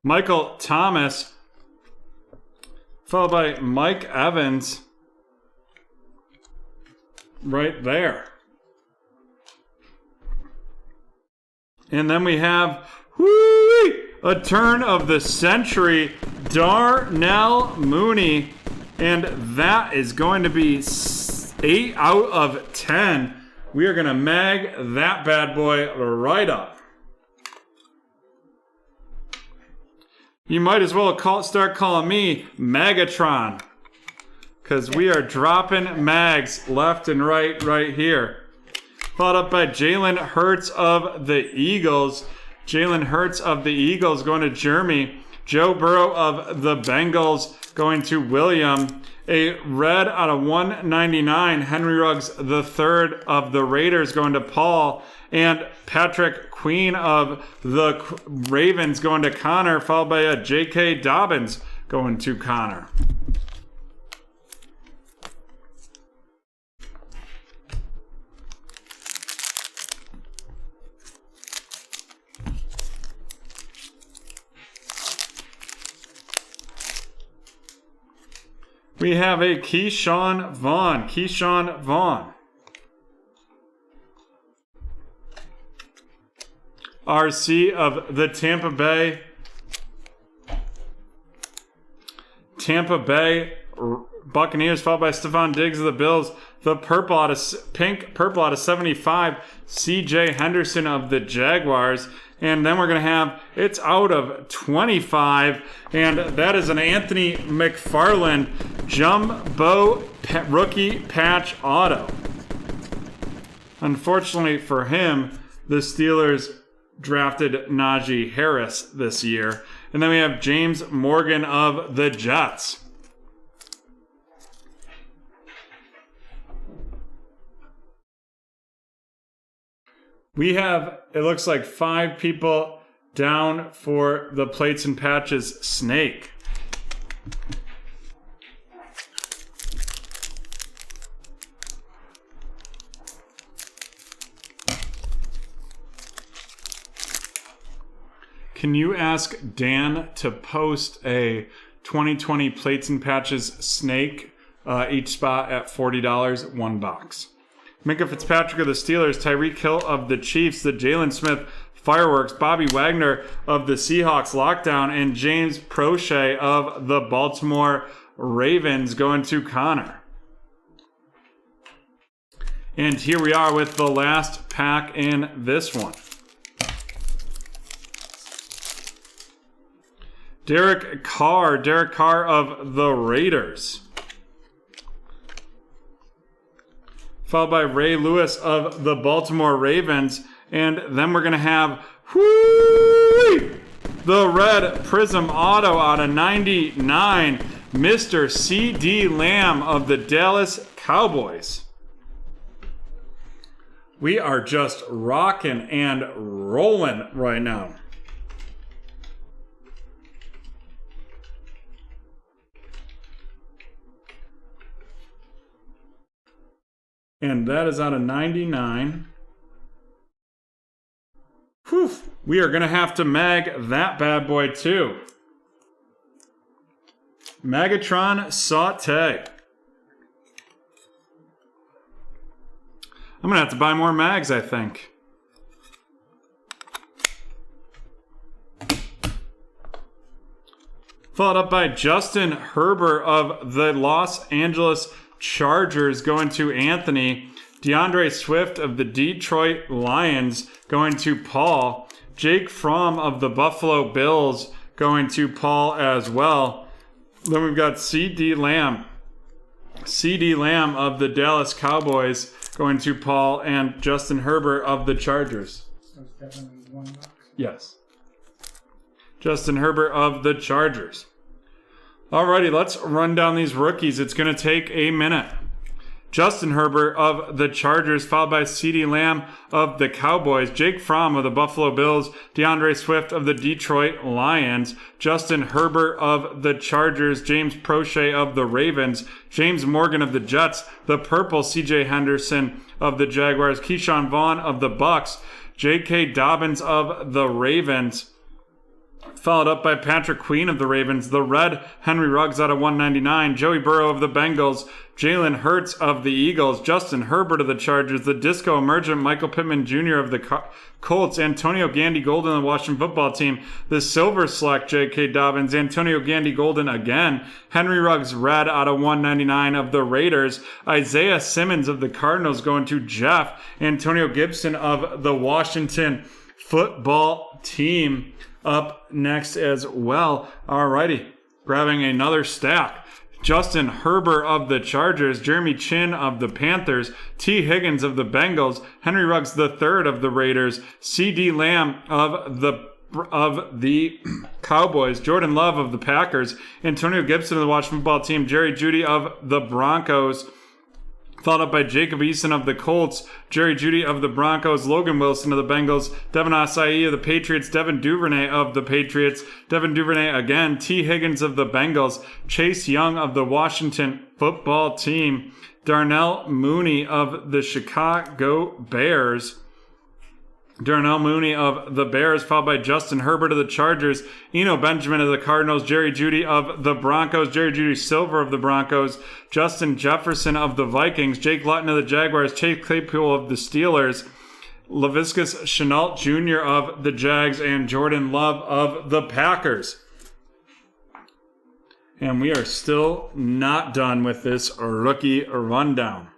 Michael Thomas, followed by Mike Evans, right there. And then we have a turn of the century, Darnell Mooney, and that is going to be 8 out of 10. We are going to mag that bad boy right up. You might as well start calling me Magatron, because we are dropping mags left and right here. Followed up by Jalen Hurts of the Eagles. Jalen Hurts of the Eagles going to Jeremy. Joe Burrow of the Bengals going to William. A red out of 199, Henry Ruggs III of the Raiders going to Paul. And Patrick Queen of the Ravens going to Connor, followed by a J.K. Dobbins going to Connor. We have a Keyshawn Vaughn. Keyshawn Vaughn. RC of the Tampa Bay Buccaneers, followed by Stephon Diggs of the Bills. The pink purple out of 75, CJ Henderson of the Jaguars. And then we're going to have, it's out of 25, and that is an Anthony McFarland Jumbo Rookie Patch Auto. Unfortunately for him, the Steelers drafted Najee Harris this year. And then we have James Morgan of the Jets. We have, it looks like 5 people down for the Plates and Patches Snake. Can you ask Dan to post a 2020 Plates and Patches Snake, each spot at $40, 1 box? Minka Fitzpatrick of the Steelers, Tyreek Hill of the Chiefs, the Jalen Smith Fireworks, Bobby Wagner of the Seahawks Lockdown, and James Prochet of the Baltimore Ravens going to Connor. And here we are with the last pack in this one. Derek Carr of the Raiders. Followed by Ray Lewis of the Baltimore Ravens. And then we're going to have the red Prism Auto out of 99, Mr. C.D. Lamb of the Dallas Cowboys. We are just rocking and rolling right now. And that is out of 99. Whew. We are going to have to mag that bad boy too. Magatron Saute. I'm going to have to buy more mags, I think. Followed up by Justin Herbert of the Los Angeles Chargers going to Anthony. DeAndre Swift of the Detroit Lions going to Paul. Jake Fromm of the Buffalo Bills going to Paul as well. Then we've got CD Lamb of the Dallas Cowboys going to Paul, and Justin Herbert of the Chargers. So it's definitely one box. Yes. Justin Herbert of the Chargers. Alrighty, let's run down these rookies. It's going to take a minute. Justin Herbert of the Chargers, followed by CeeDee Lamb of the Cowboys, Jake Fromm of the Buffalo Bills, DeAndre Swift of the Detroit Lions, Justin Herbert of the Chargers, James Prochet of the Ravens, James Morgan of the Jets, the purple CJ Henderson of the Jaguars, Keyshawn Vaughn of the Bucks, J.K. Dobbins of the Ravens, followed up by Patrick Queen of the Ravens, the red Henry Ruggs out of 199, Joey Burrow of the Bengals, Jalen Hurts of the Eagles, Justin Herbert of the Chargers, the disco emergent Michael Pittman Jr. of the Colts, Antonio Gandy Golden of the Washington Football Team, the silver select J.K. Dobbins, Antonio Gandy Golden again, Henry Ruggs red out of 199 of the Raiders, Isaiah Simmons of the Cardinals going to Jeff, Antonio Gibson of the Washington Football Team up next as well. Alrighty, grabbing another stack. Justin Herbert of the Chargers, Jeremy Chin of the Panthers, T. Higgins of the Bengals, Henry Ruggs III of the Raiders, C.D. Lamb of the Cowboys, Jordan Love of the Packers, Antonio Gibson of the Washington Football Team, Jerry Jeudy of the Broncos, followed up by Jacob Eason of the Colts, Jerry Jeudy of the Broncos, Logan Wilson of the Bengals, Devin Asai of the Patriots, Devin Duvernay of the Patriots, Devin Duvernay again, T. Higgins of the Bengals, Chase Young of the Washington Football Team, Darnell Mooney of the Chicago Bears, Darnell Mooney of the Bears, followed by Justin Herbert of the Chargers, Eno Benjamin of the Cardinals, Jerry Jeudy of the Broncos, Jerry Jeudy Silver of the Broncos, Justin Jefferson of the Vikings, Jake Luton of the Jaguars, Chase Claypool of the Steelers, Laviska Shenault Jr. of the Jags, and Jordan Love of the Packers. And we are still not done with this rookie rundown.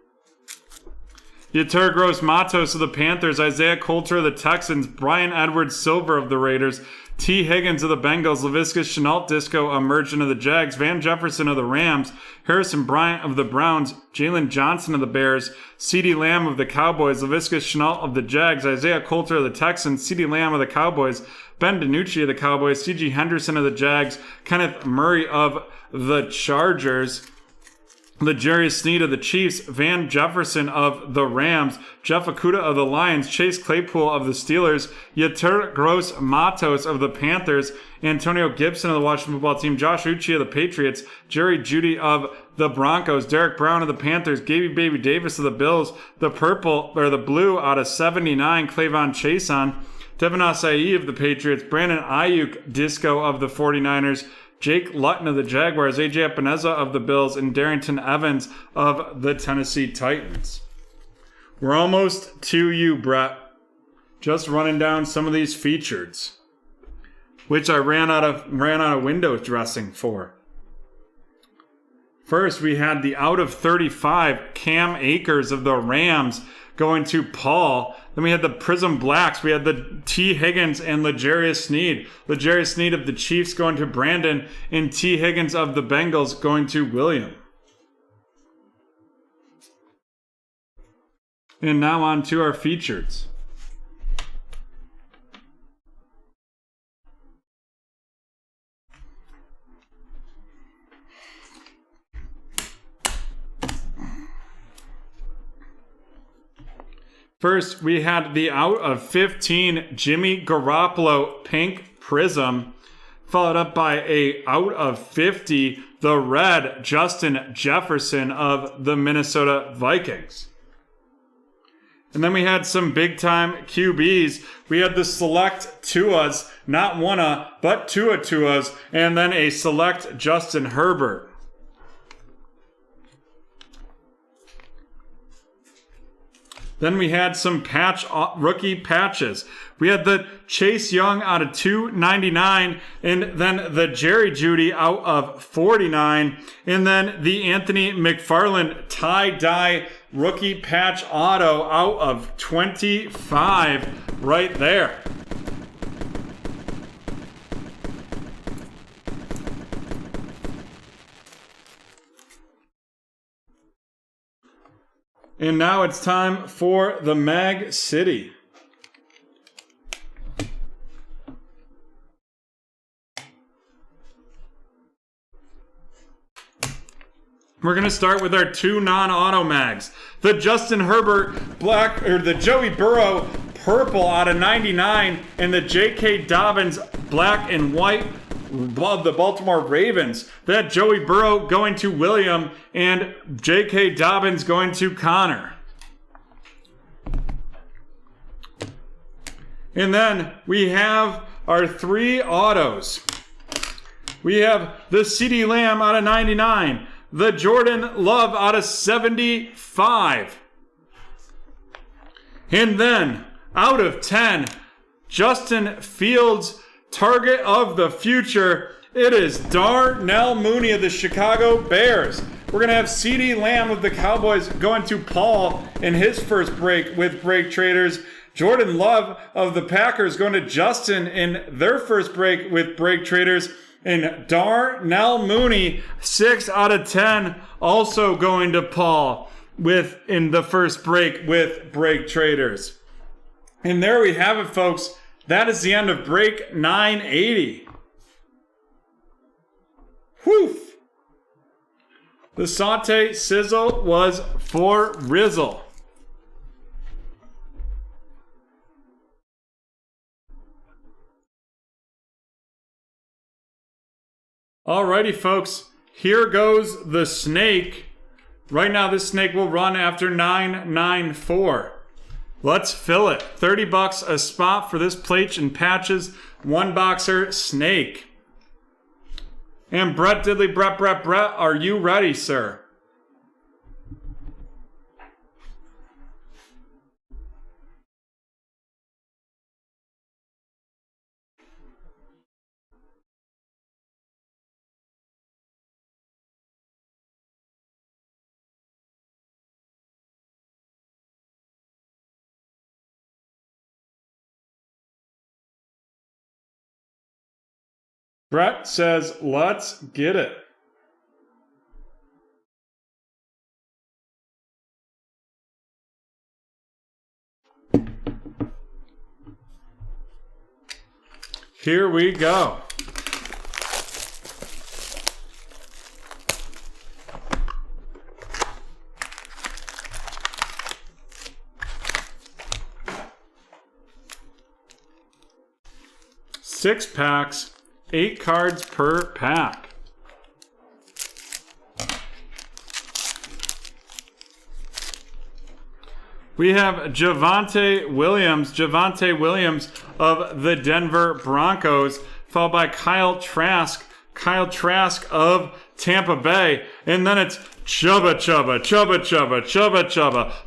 Yetur Gross-Matos of the Panthers, Isaiah Coulter of the Texans, Brian Edwards Silver of the Raiders, T. Higgins of the Bengals, Laviska Shenault Disco Emergent of the Jags, Van Jefferson of the Rams, Harrison Bryant of the Browns, Jalen Johnson of the Bears, CeeDee Lamb of the Cowboys, Laviska Shenault of the Jags, Isaiah Coulter of the Texans, CeeDee Lamb of the Cowboys, Ben DiNucci of the Cowboys, C.G. Henderson of the Jags, Kenneth Murray of the Chargers, L'Jarius Sneed of the Chiefs, Van Jefferson of the Rams, Jeff Okudah of the Lions, Chase Claypool of the Steelers, Yetur Gross-Matos of the Panthers, Antonio Gibson of the Washington Football Team, Josh Uche of the Patriots, Jerry Jeudy of the Broncos, Derek Brown of the Panthers, Gaby Baby Davis of the Bills, the blue out of 79, Clavon Chason, Devin Asai of the Patriots, Brandon Ayuk Disco of the 49ers, Jake Luton of the Jaguars, AJ Epineza of the Bills, and Darrington Evans of the Tennessee Titans. We're almost to you, Brett. Just running down some of these features, which I ran out of window dressing for. First, we had the out of 35 Cam Akers of the Rams going to Paul. Then we had the Prism Blacks. We had the T. Higgins and L'Jarius Sneed. L'Jarius Sneed of the Chiefs going to Brandon, and T. Higgins of the Bengals going to William. And now on to our features. First, we had the out of 15 Jimmy Garoppolo pink prism, followed up by a out of 50 the red Justin Jefferson of the Minnesota Vikings. And then we had some big time QBs. We had the select Tuas, not one but Tua Tuas, and then a select Justin Herbert. Then we had some rookie patches. We had the Chase Young out of 299, and then the Jerry Jeudy out of 49, and then the Anthony McFarland tie-dye rookie patch auto out of 25 right there. And now it's time for the Mag City. We're going to start with our two non-auto mags. The Justin Herbert black, or the Joey Burrow purple out of 99, and the J.K. Dobbins black and white of the Baltimore Ravens. That Joey Burrow going to William, and J.K. Dobbins going to Connor. And then we have our three autos. We have the CeeDee Lamb out of 99, the Jordan Love out of 75. And then, out of 10, Justin Fields, target of the future. It is Darnell Mooney of the Chicago Bears. We're going to have CeeDee Lamb of the Cowboys going to Paul in his first break with BreakTraders. Jordan Love of the Packers going to Justin in their first break with BreakTraders. And Darnell Mooney, 6 out of 10, also going to Paul in the first break with BreakTraders. And there we have it, folks. That is the end of break 980. Whew! The saute sizzle was for Rizzle. Alrighty, folks. Here goes the snake. Right now, this snake will run after 994. Let's fill it. $30 a spot for this plate and patches. One boxer snake. And Brett Diddley, Brett, are you ready, sir? Brett says, let's get it. Here we go. Six packs. 8 cards per pack. We have Javonte Williams of the Denver Broncos, followed by Kyle Trask of Tampa Bay, and then it's Chubba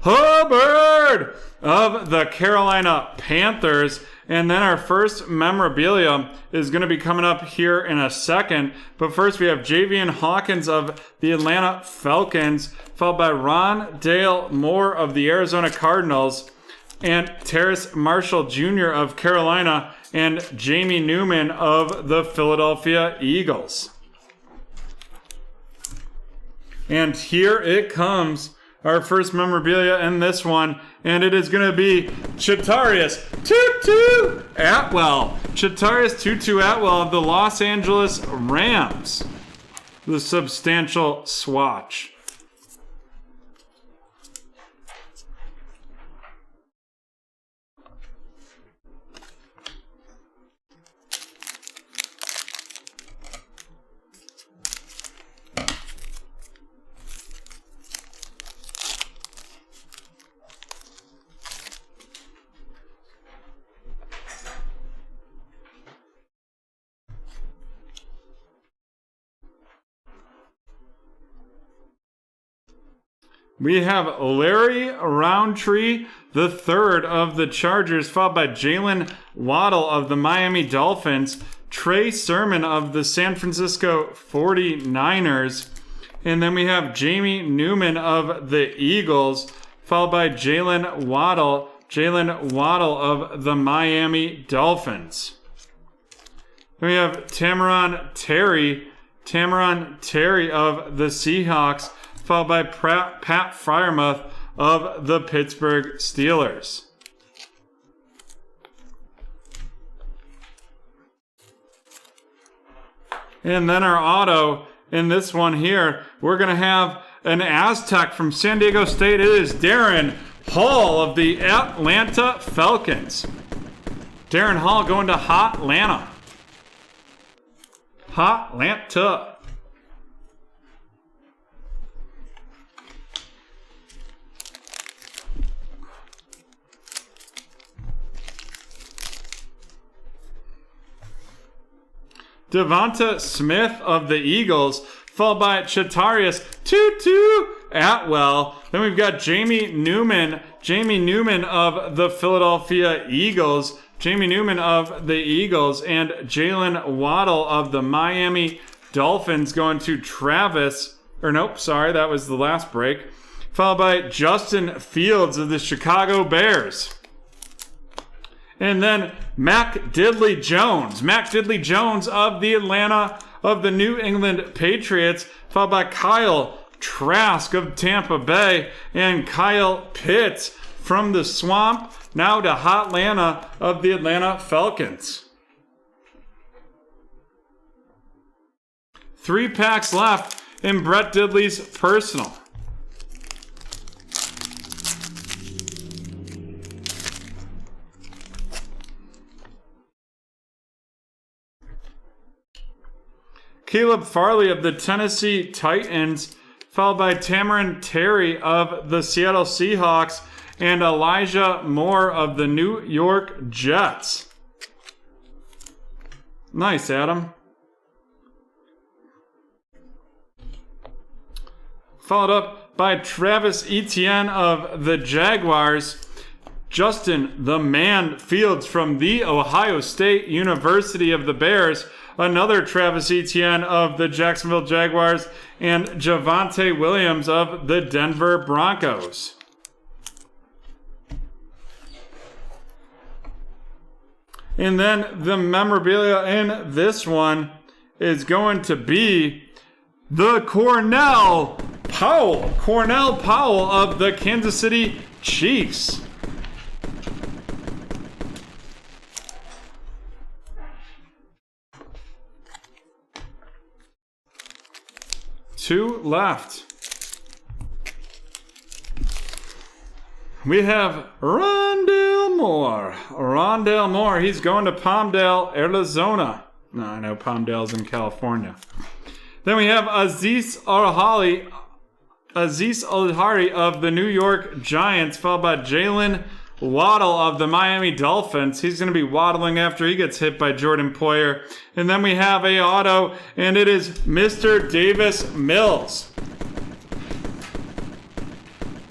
Hubbard of the Carolina Panthers. And then our first memorabilia is going to be coming up here in a second. But first we have Javian Hawkins of the Atlanta Falcons, followed by Rondale Moore of the Arizona Cardinals, and Terrace Marshall Jr. of Carolina, and Jamie Newman of the Philadelphia Eagles. And here it comes. Our first memorabilia in this one, and it is going to be Chatarius Tutu Atwell. Chatarius Tutu Atwell of the Los Angeles Rams. The substantial swatch. We have Larry Roundtree, the third of the Chargers, followed by Jalen Waddle of the Miami Dolphins, Trey Sermon of the San Francisco 49ers, and then we have Jamie Newman of the Eagles, followed by Jalen Waddle of the Miami Dolphins. Then we have Tamaron Terry of the Seahawks, followed by Pat Freiermuth of the Pittsburgh Steelers. And then our auto in this one here, we're going to have an Aztec from San Diego State. It is Darren Hall of the Atlanta Falcons. Darren Hall going to Hotlanta. Hotlanta. Devonta Smith of the Eagles, followed by Chatarius Tutu Atwell. Then we've got Jamie Newman of the Philadelphia Eagles, and Jalen Waddle of the Miami Dolphins going to that was the last break, followed by Justin Fields of the Chicago Bears. And then Mac Diddley Jones of the New England Patriots, followed by Kyle Trask of Tampa Bay, and Kyle Pitts from the Swamp, now to Hotlanta of the Atlanta Falcons. 3 packs left in Brett Diddley's personal. Caleb Farley of the Tennessee Titans, followed by Tamaron Terry of the Seattle Seahawks, and Elijah Moore of the New York Jets. Nice, Adam. Followed up by Travis Etienne of the Jaguars, Justin the Man Fields from the Ohio State University of the Bears, another Travis Etienne of the Jacksonville Jaguars, and Javonte Williams of the Denver Broncos. And then the memorabilia in this one is going to be the Cornell Powell of the Kansas City Chiefs. Two left. We have Rondale Moore. He's going to Palmdale, Arizona. No, I know Palmdale's in California. Then we have Aziz Al-Hari of the New York Giants, followed by Jalen Waddle of the Miami Dolphins. He's going to be waddling after he gets hit by Jordan Poyer. And then we have a auto, and it is Mr. Davis Mills.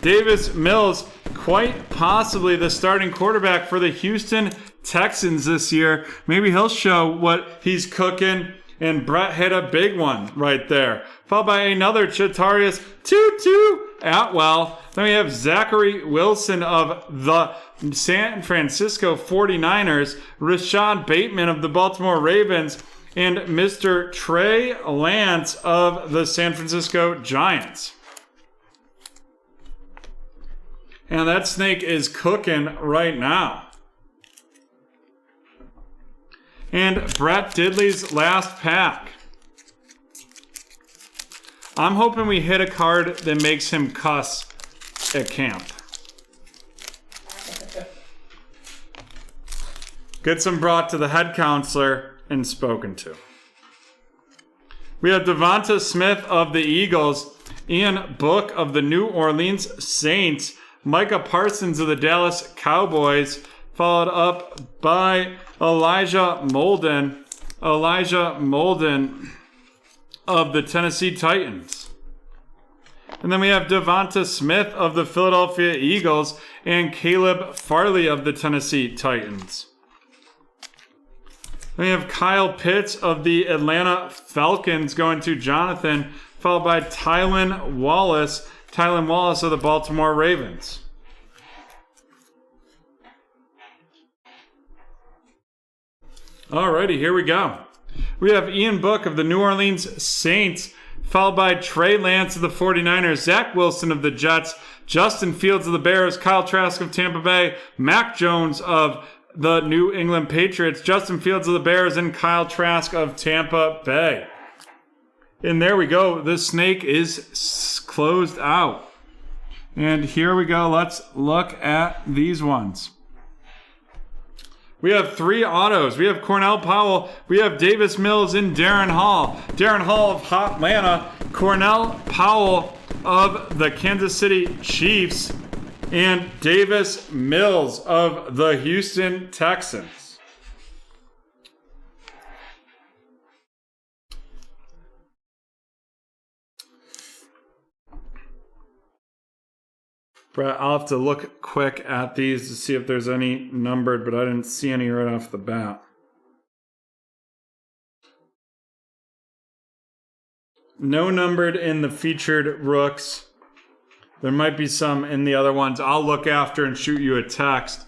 Davis Mills, quite possibly the starting quarterback for the Houston Texans this year. Maybe he'll show what he's cooking. And Brett hit a big one right there. Followed by another Chatarius Tutu Atwell. Then we have Zachary Wilson of the San Francisco 49ers, Rashad Bateman of the Baltimore Ravens, and Mr. Trey Lance of the San Francisco Giants. And that snake is cooking right now. And Brett Diddley's last pack. I'm hoping we hit a card that makes him cuss at camp. Gets him brought to the head counselor and spoken to. We have Devonta Smith of the Eagles, Ian Book of the New Orleans Saints, Micah Parsons of the Dallas Cowboys, followed up by Elijah Molden of the Tennessee Titans. And then we have Devonta Smith of the Philadelphia Eagles and Caleb Farley of the Tennessee Titans. Then we have Kyle Pitts of the Atlanta Falcons going to Jonathan, followed by Tylan Wallace of the Baltimore Ravens. Alrighty, here we go. We have Ian Book of the New Orleans Saints, followed by Trey Lance of the 49ers, Zach Wilson of the Jets, Justin Fields of the Bears, Kyle Trask of Tampa Bay, Mac Jones of the New England Patriots, Justin Fields of the Bears, and Kyle Trask of Tampa Bay. And there we go. The snake is closed out. And here we go. Let's look at these ones. We have 3 autos. We have Cornell Powell. We have Davis Mills and Darren Hall. Darren Hall of Atlanta. Cornell Powell of the Kansas City Chiefs. And Davis Mills of the Houston Texans. Brett, I'll have to look quick at these to see if there's any numbered, but I didn't see any right off the bat. No numbered in the featured rooks. There might be some in the other ones. I'll look after and shoot you a text.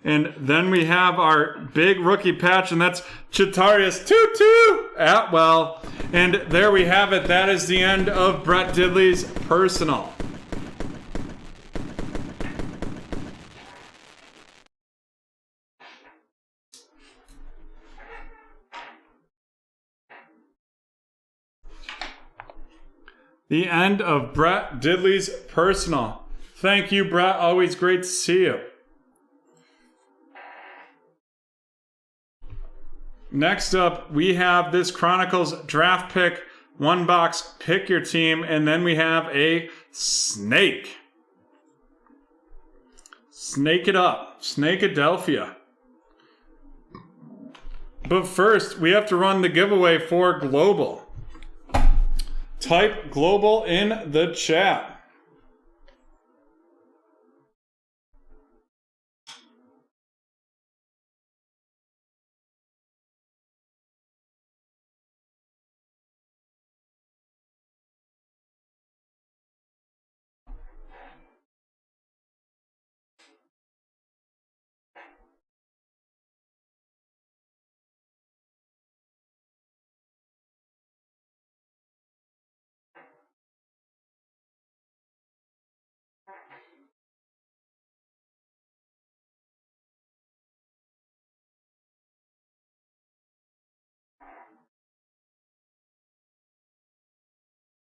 And then we have our big rookie patch, and that's Chatarius Tutu Atwell. And there we have it. That is the end of Brett Diddley's personal. The end of Brett Diddley's personal. Thank you, Brett. Always great to see you. Next up, we have this Chronicles draft pick, 1 box, pick your team, and then we have a snake. Snake it up. Snakeadelphia. But first, we have to run the giveaway for Global. Type Global in the chat.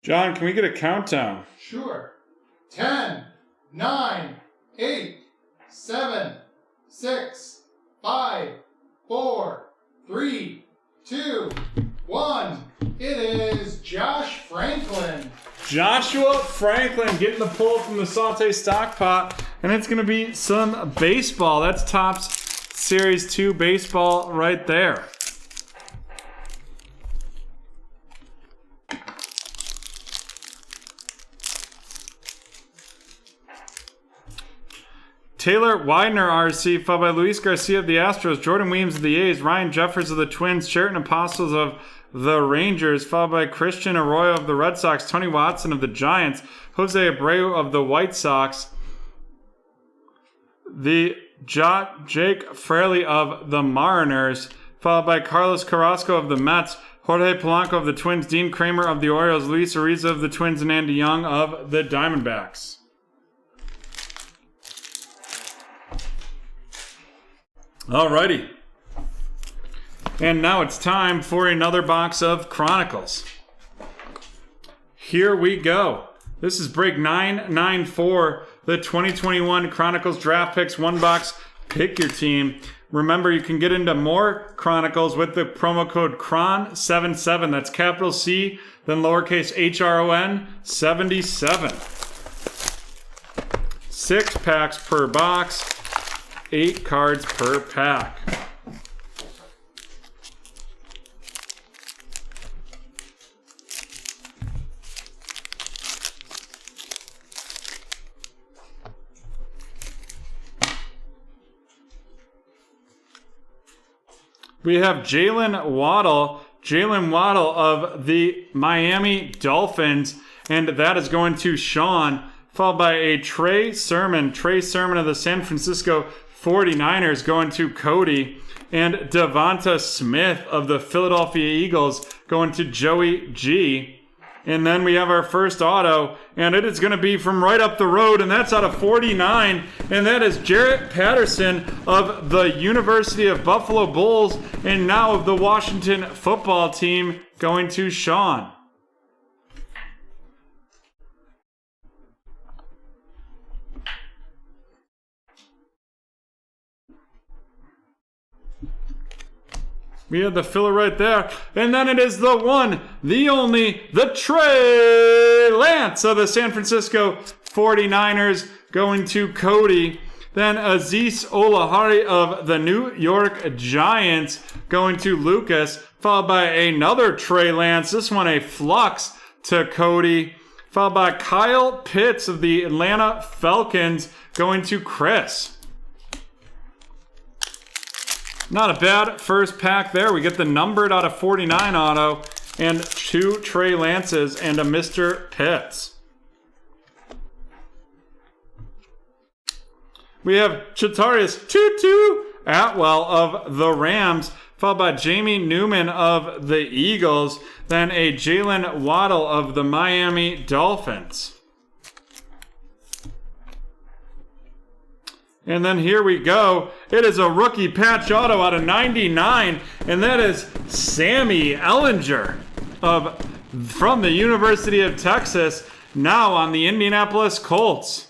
John, can we get a countdown? Sure. 10, 9, 8, 7, 6, 5, 4, 3, 2, 1. It is Josh Franklin. Joshua Franklin getting the pull from the Saute stock pot. And it's going to be some baseball. That's Topps Series 2 baseball right there. Taylor Widener, RC, followed by Luis Garcia of the Astros, Jordan Williams of the A's, Ryan Jeffers of the Twins, Sheraton Apostles of the Rangers, followed by Christian Arroyo of the Red Sox, Tony Watson of the Giants, Jose Abreu of the White Sox, Jake Fraley of the Mariners, followed by Carlos Carrasco of the Mets, Jorge Polanco of the Twins, Dean Kramer of the Orioles, Luis Ariza of the Twins, and Andy Young of the Diamondbacks. Alrighty. And now it's time for another box of Chronicles. Here we go. This is break 994, the 2021 Chronicles Draft Picks 1 box. Pick your team. Remember, you can get into more Chronicles with the promo code CHRON77. That's capital C, then lowercase HRON 77. 6 packs per box. 8 cards per pack. We have Jalen Waddle of the Miami Dolphins, and that is going to Sean, followed by a Trey Sermon of the San Francisco 49ers going to Cody, and Devonta Smith of the Philadelphia Eagles going to Joey G. And then we have our first auto, and it is going to be from right up the road, and that's out of 49, and that is Jarrett Patterson of the University of Buffalo Bulls, and now of the Washington football team, going to Sean. We have the filler right there. And then it is the one, the only, the Trey Lance of the San Francisco 49ers going to Cody. Then Azeez Olahari of the New York Giants going to Lucas, followed by another Trey Lance. This one a flux to Cody, followed by Kyle Pitts of the Atlanta Falcons going to Chris. Not a bad first pack there. We get the numbered out of 49 auto and 2 Trey Lances and a Mr. Pitts. We have Chatarius Tutu Atwell of the Rams, followed by Jamie Newman of the Eagles, then a Jalen Waddle of the Miami Dolphins. And then here we go. It is a rookie patch auto out of 99, and that is Sammy Ellinger from the University of Texas, now on the Indianapolis Colts.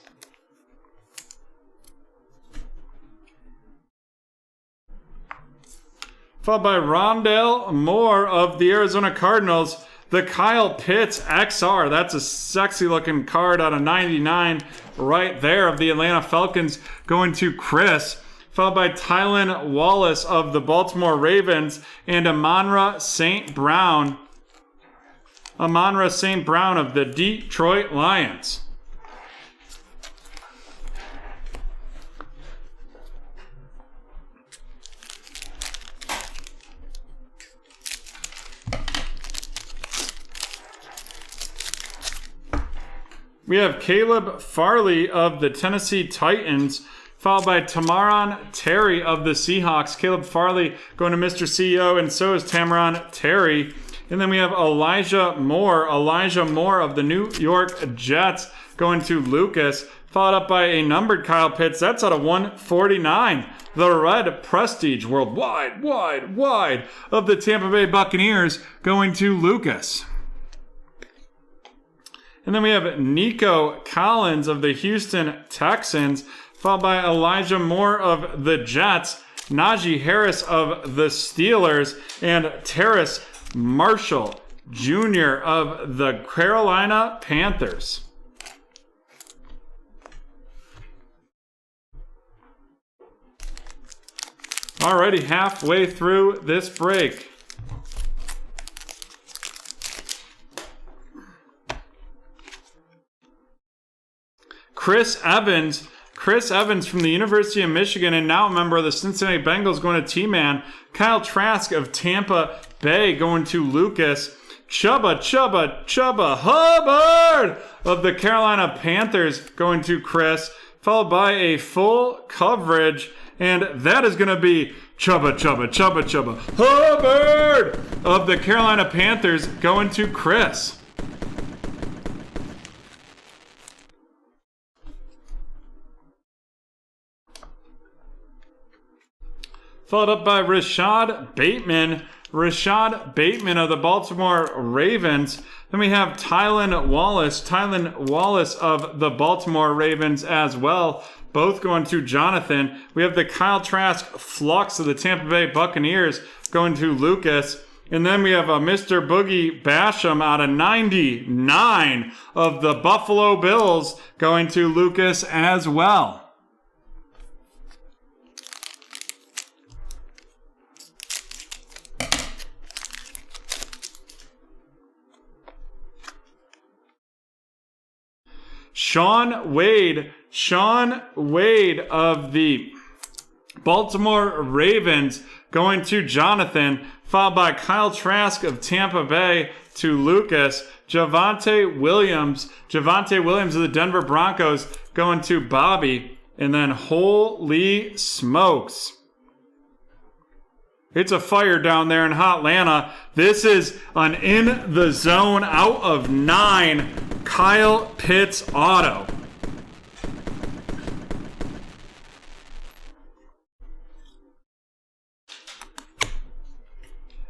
Followed by Rondale Moore of the Arizona Cardinals, the Kyle Pitts XR. That's a sexy looking card out of 99 right there of the Atlanta Falcons going to Chris. Followed by Tylan Wallace of the Baltimore Ravens and Amon-Ra St. Brown of the Detroit Lions. We have Caleb Farley of the Tennessee Titans, followed by Tamaron Terry of the Seahawks. Caleb Farley going to Mr. CEO, and so is Tamaron Terry. And then we have Elijah Moore of the New York Jets going to Lucas, followed up by a numbered Kyle Pitts. That's out of 149. The Red Prestige Worldwide of the Tampa Bay Buccaneers going to Lucas. And then we have Nico Collins of the Houston Texans, followed by Elijah Moore of the Jets, Najee Harris of the Steelers, and Terrace Marshall Jr. of the Carolina Panthers. Alrighty, halfway through this break. Chris Evans from the University of Michigan and now a member of the Cincinnati Bengals going to T-Man. Kyle Trask of Tampa Bay going to Lucas. Chubba Hubbard of the Carolina Panthers going to Chris, followed by a full coverage, and that is going to be Chubba Hubbard of the Carolina Panthers going to Chris. Followed up by Rashad Bateman of the Baltimore Ravens. Then we have Tylan Wallace of the Baltimore Ravens as well, both going to Jonathan. We have the Kyle Trask Flux of the Tampa Bay Buccaneers going to Lucas. And then we have a Mr. Boogie Basham out of 99 of the Buffalo Bills going to Lucas as well. Sean Wade of the Baltimore Ravens going to Jonathan, followed by Kyle Trask of Tampa Bay to Lucas. Javonte Williams of the Denver Broncos going to Bobby. And then holy smokes, it's a fire down there in Hotlanta. This is an in the zone out of 9 Kyle Pitts auto.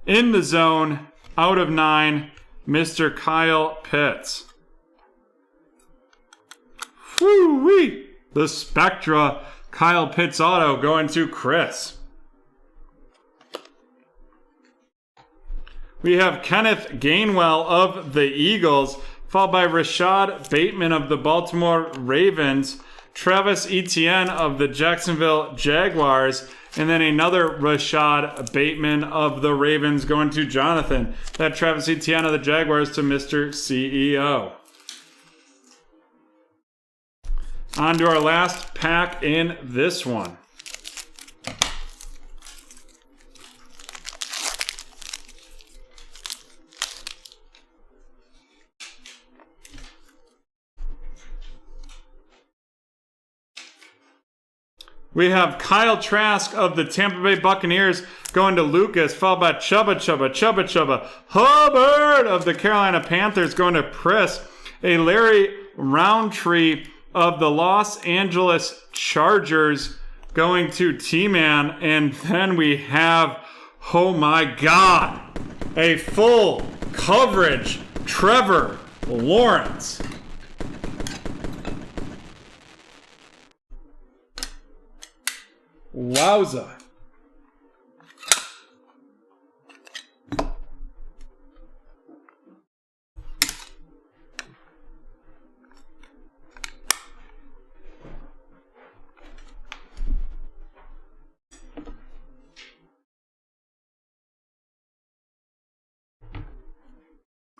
In the zone out of 9, Mr. Kyle Pitts. Woo-wee! The Spectra Kyle Pitts auto going to Chris. We have Kenneth Gainwell of the Eagles, followed by Rashad Bateman of the Baltimore Ravens, Travis Etienne of the Jacksonville Jaguars, and then another Rashad Bateman of the Ravens going to Jonathan. That Travis Etienne of the Jaguars to Mr. CEO. On to our last pack in this one. We have Kyle Trask of the Tampa Bay Buccaneers going to Lucas, followed by Chubba Hubbard of the Carolina Panthers going to Chris. A Larry Roundtree of the Los Angeles Chargers going to T-Man. And then we have, oh my God, a full coverage Trevor Lawrence. Wowza.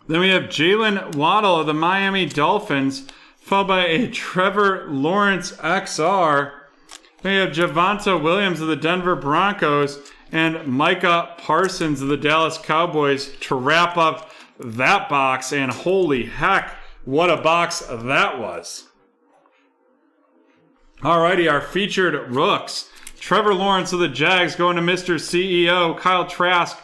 Then we have Jalen Waddle of the Miami Dolphins, followed by a Trevor Lawrence XR. We have Javonte Williams of the Denver Broncos and Micah Parsons of the Dallas Cowboys to wrap up that box. And holy heck, what a box that was. Alrighty, our featured rooks. Trevor Lawrence of the Jags going to Mr. CEO. Kyle Trask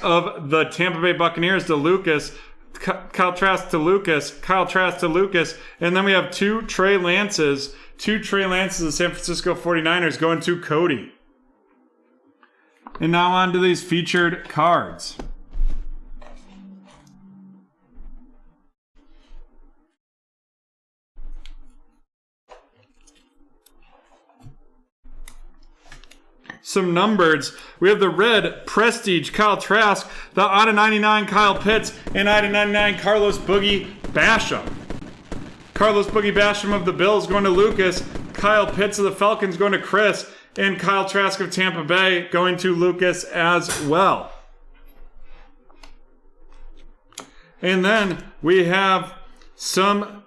of the Tampa Bay Buccaneers to Lucas. Kyle Trask to Lucas. And then we have two Trey Lances of the San Francisco 49ers going to Cody. And now on to these featured cards. Some numbers. We have the red Prestige Kyle Trask, the out of 99 Kyle Pitts, and out of 99 Carlos Boogie Basham. Carlos Boogie Basham of the Bills going to Lucas, Kyle Pitts of the Falcons going to Chris, and Kyle Trask of Tampa Bay going to Lucas as well. And then we have some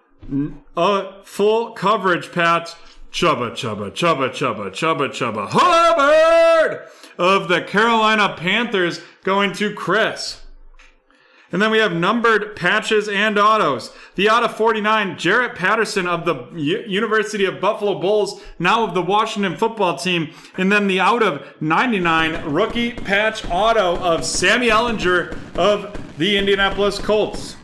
full coverage patch. Chubba Hubbard of the Carolina Panthers going to Chris. And then we have numbered patches and autos. The out of 49, Jarrett Patterson of the University of Buffalo Bulls, now of the Washington football team. And then the out of 99, rookie patch auto of Sammy Ehlinger of the Indianapolis Colts.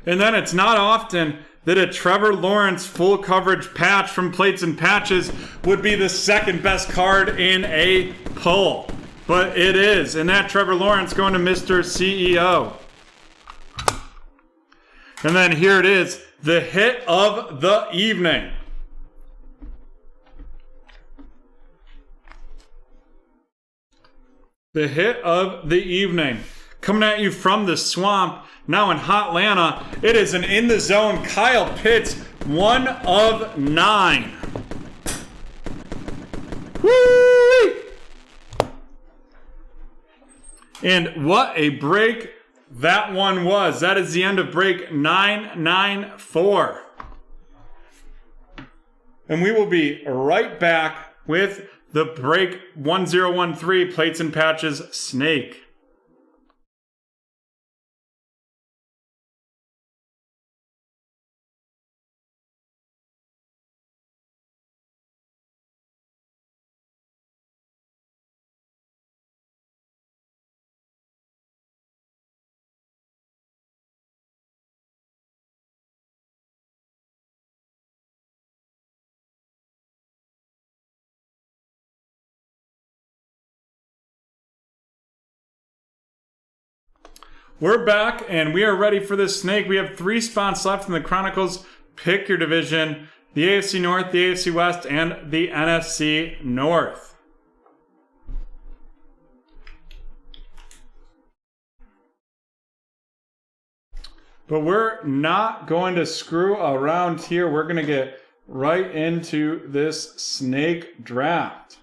And then it's not often that a Trevor Lawrence full coverage patch from Plates and Patches would be the second best card in a pull. But it is. And that Trevor Lawrence going to Mr. CEO. And then here it is, the hit of the evening. The hit of the evening. Coming at you from the swamp. Now in Hotlanta, it is an in the zone Kyle Pitts, 1 of 9. Woo! And what a break that one was. That is the end of break 994. And we will be right back with the break 1013 plates and patches snake. We're back, and we are ready for this snake. We have 3 spots left in the Chronicles Pick Your Division: the AFC North, the AFC West, and the NFC North. But we're not going to screw around here. We're going to get right into this snake draft.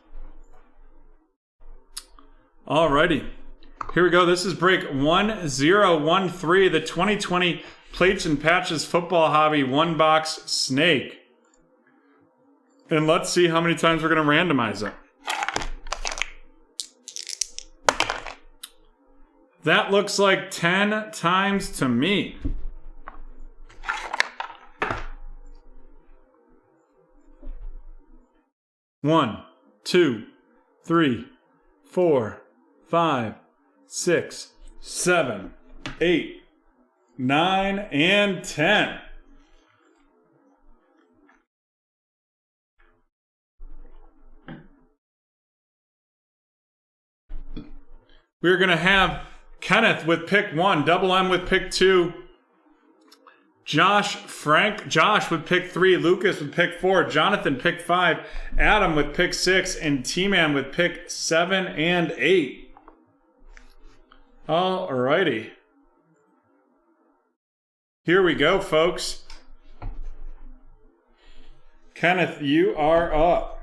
Alrighty. Here we go. This is break 1013, the 2020 Plates and Patches Football Hobby 1-box snake. And let's see how many times we're going to randomize it. That looks like 10 times to me. One, 2, 3, 4, 5, 6, 7, 8, 9, and 10. We're going to have Kenneth with pick 1, Double M with pick 2, Josh with pick 3, Lucas with pick 4, Jonathan pick 5, Adam with pick 6, and T-Man with pick 7 and 8. Alrighty. Here we go, folks. Kenneth, you are up.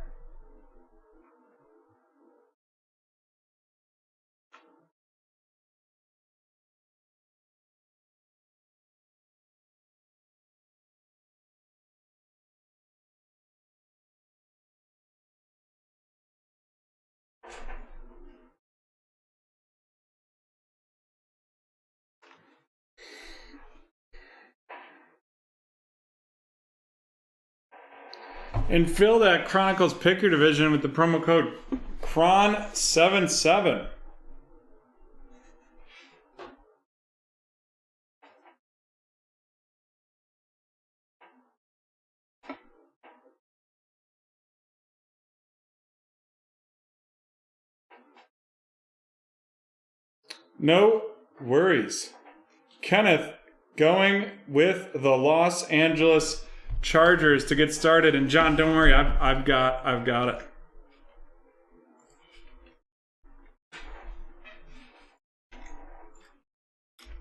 And fill that Chronicles Pick Your Division with the promo code CHRON77. No worries. Kenneth going with the Los Angeles Chargers to get started. And John, don't worry, I've got it.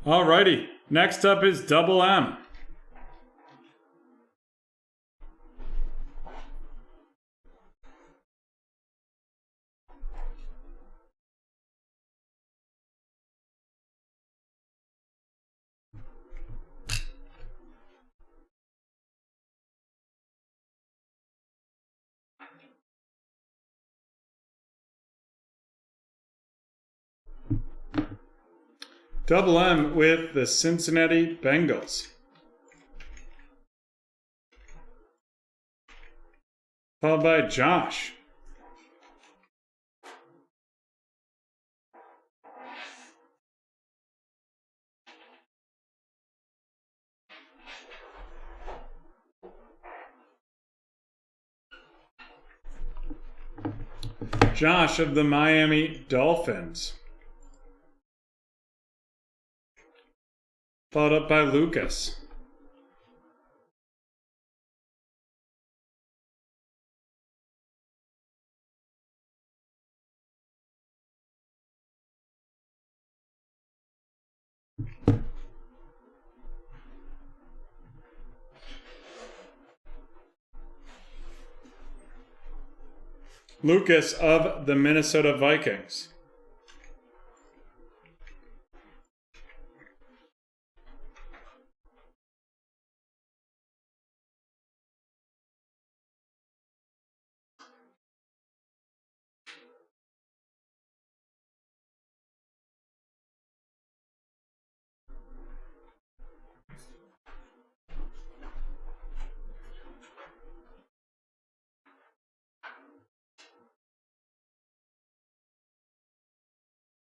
Alrighty, next up is Double M. Double M with the Cincinnati Bengals. Followed by Josh. Josh of the Miami Dolphins. Followed up by Lucas. Lucas of the Minnesota Vikings.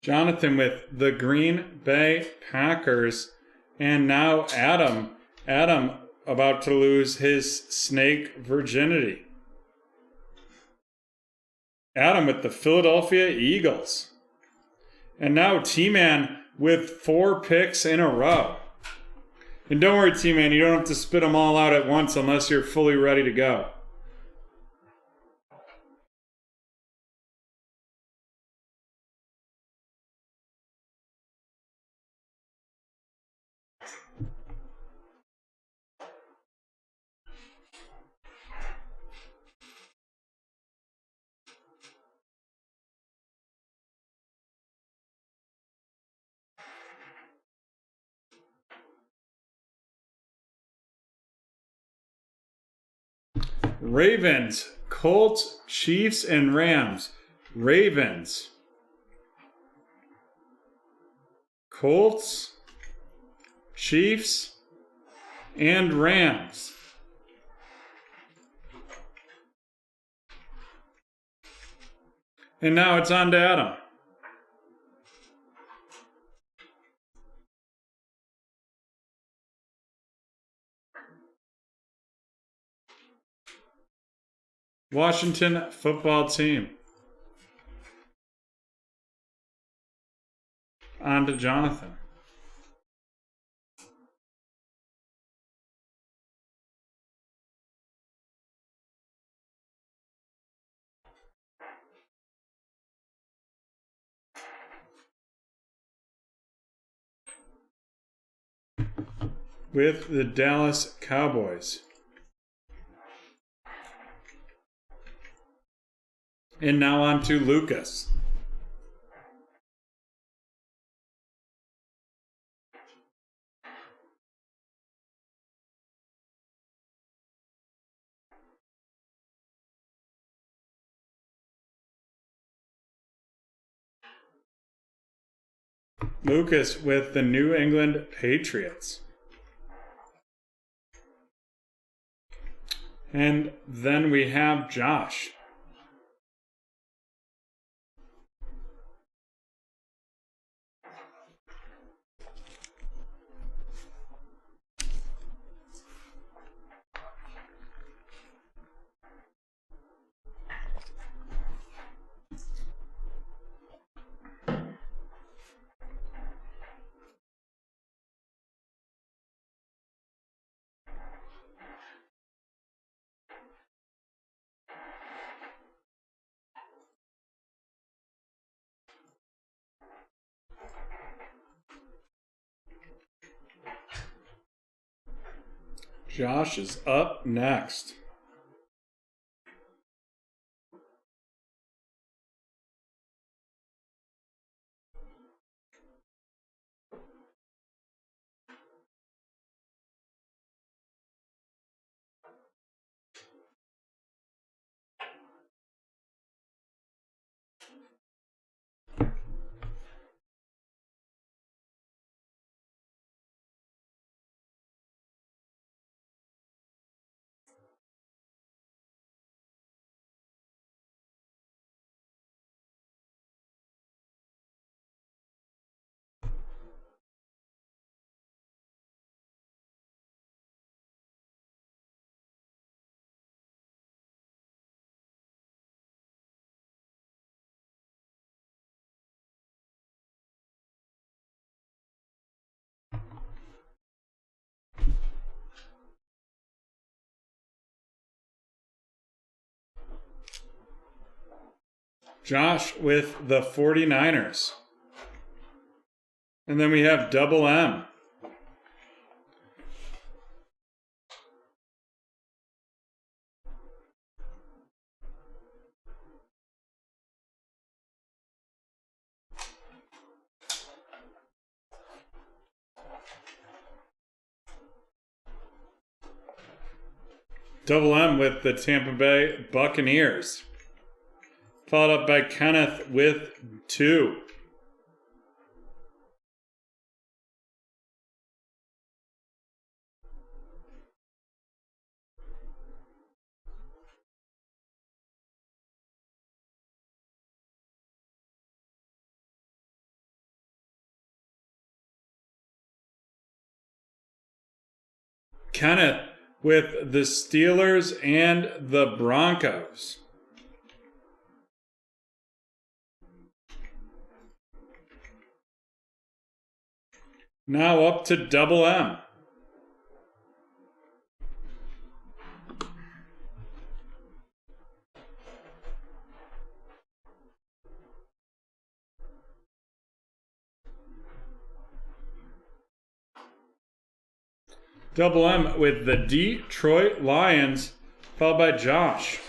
Jonathan with the Green Bay Packers. And now Adam. Adam about to lose his snake virginity. Adam with the Philadelphia Eagles. And now T-Man with 4 picks in a row. And don't worry, T-Man, you don't have to spit them all out at once unless you're fully ready to go. Ravens, Colts, Chiefs, and Rams. Ravens, Colts, Chiefs, and Rams. And now it's on to Adam. Washington football team. On to Jonathan. With the Dallas Cowboys. And now on to Lucas. Lucas with the New England Patriots. And then we have Josh. Josh is up next. Josh with the 49ers. And then we have Double M. Double M with the Tampa Bay Buccaneers. Followed up by Kenneth with 2. Kenneth with the Steelers and the Broncos. Now up to Double M. Double M with the Detroit Lions, followed by Josh.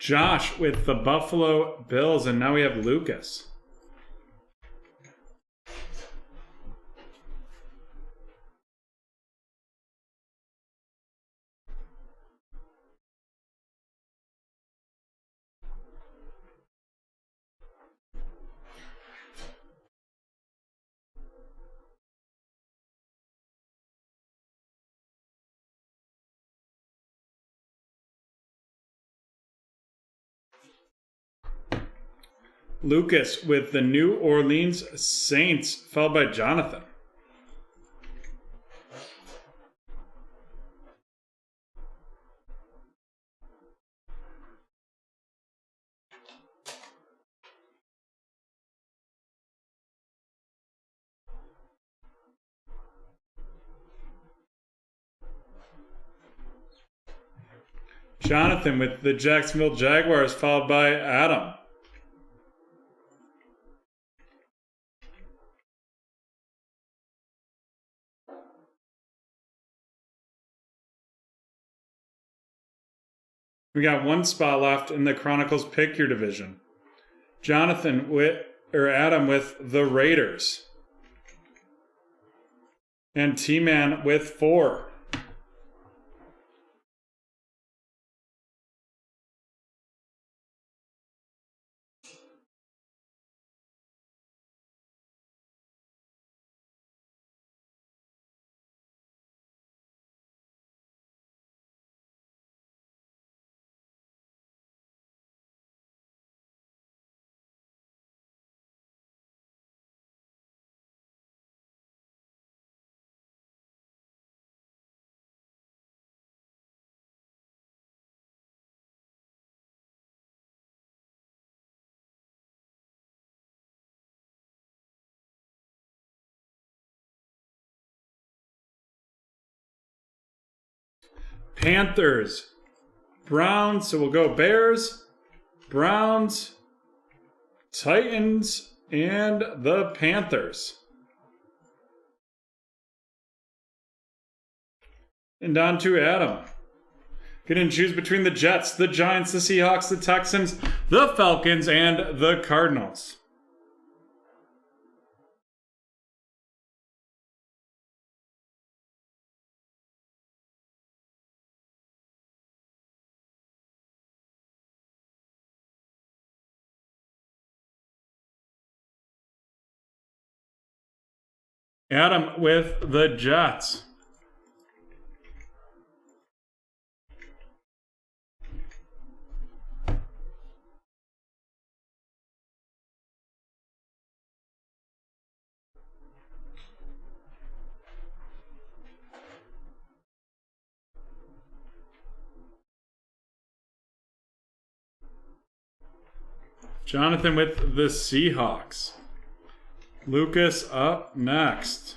Josh with the Buffalo Bills, and now we have Lucas. Lucas with the New Orleans Saints, followed by Jonathan. Jonathan with the Jacksonville Jaguars, followed by Adam. We got one spot left in the Chronicles Pick Your division. Jonathan with, or Adam with the Raiders. And T-Man with 4. Panthers, Browns, so we'll go Bears, Browns, Titans, and the Panthers. And on to Adam. Get to choose between the Jets, the Giants, the Seahawks, the Texans, the Falcons, and the Cardinals. Adam with the Jets. Jonathan with the Seahawks. Lucas up next.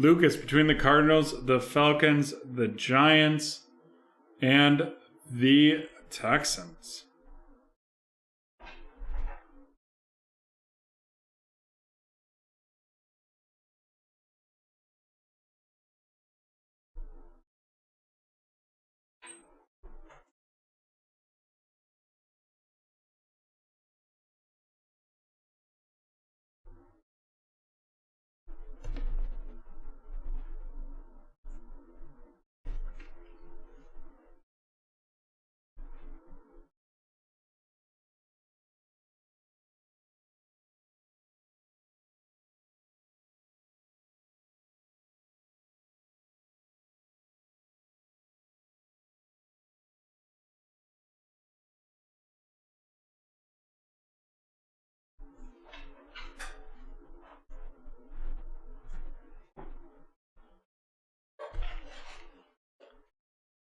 Lucas, between the Cardinals, the Falcons, the Giants, and the Texans.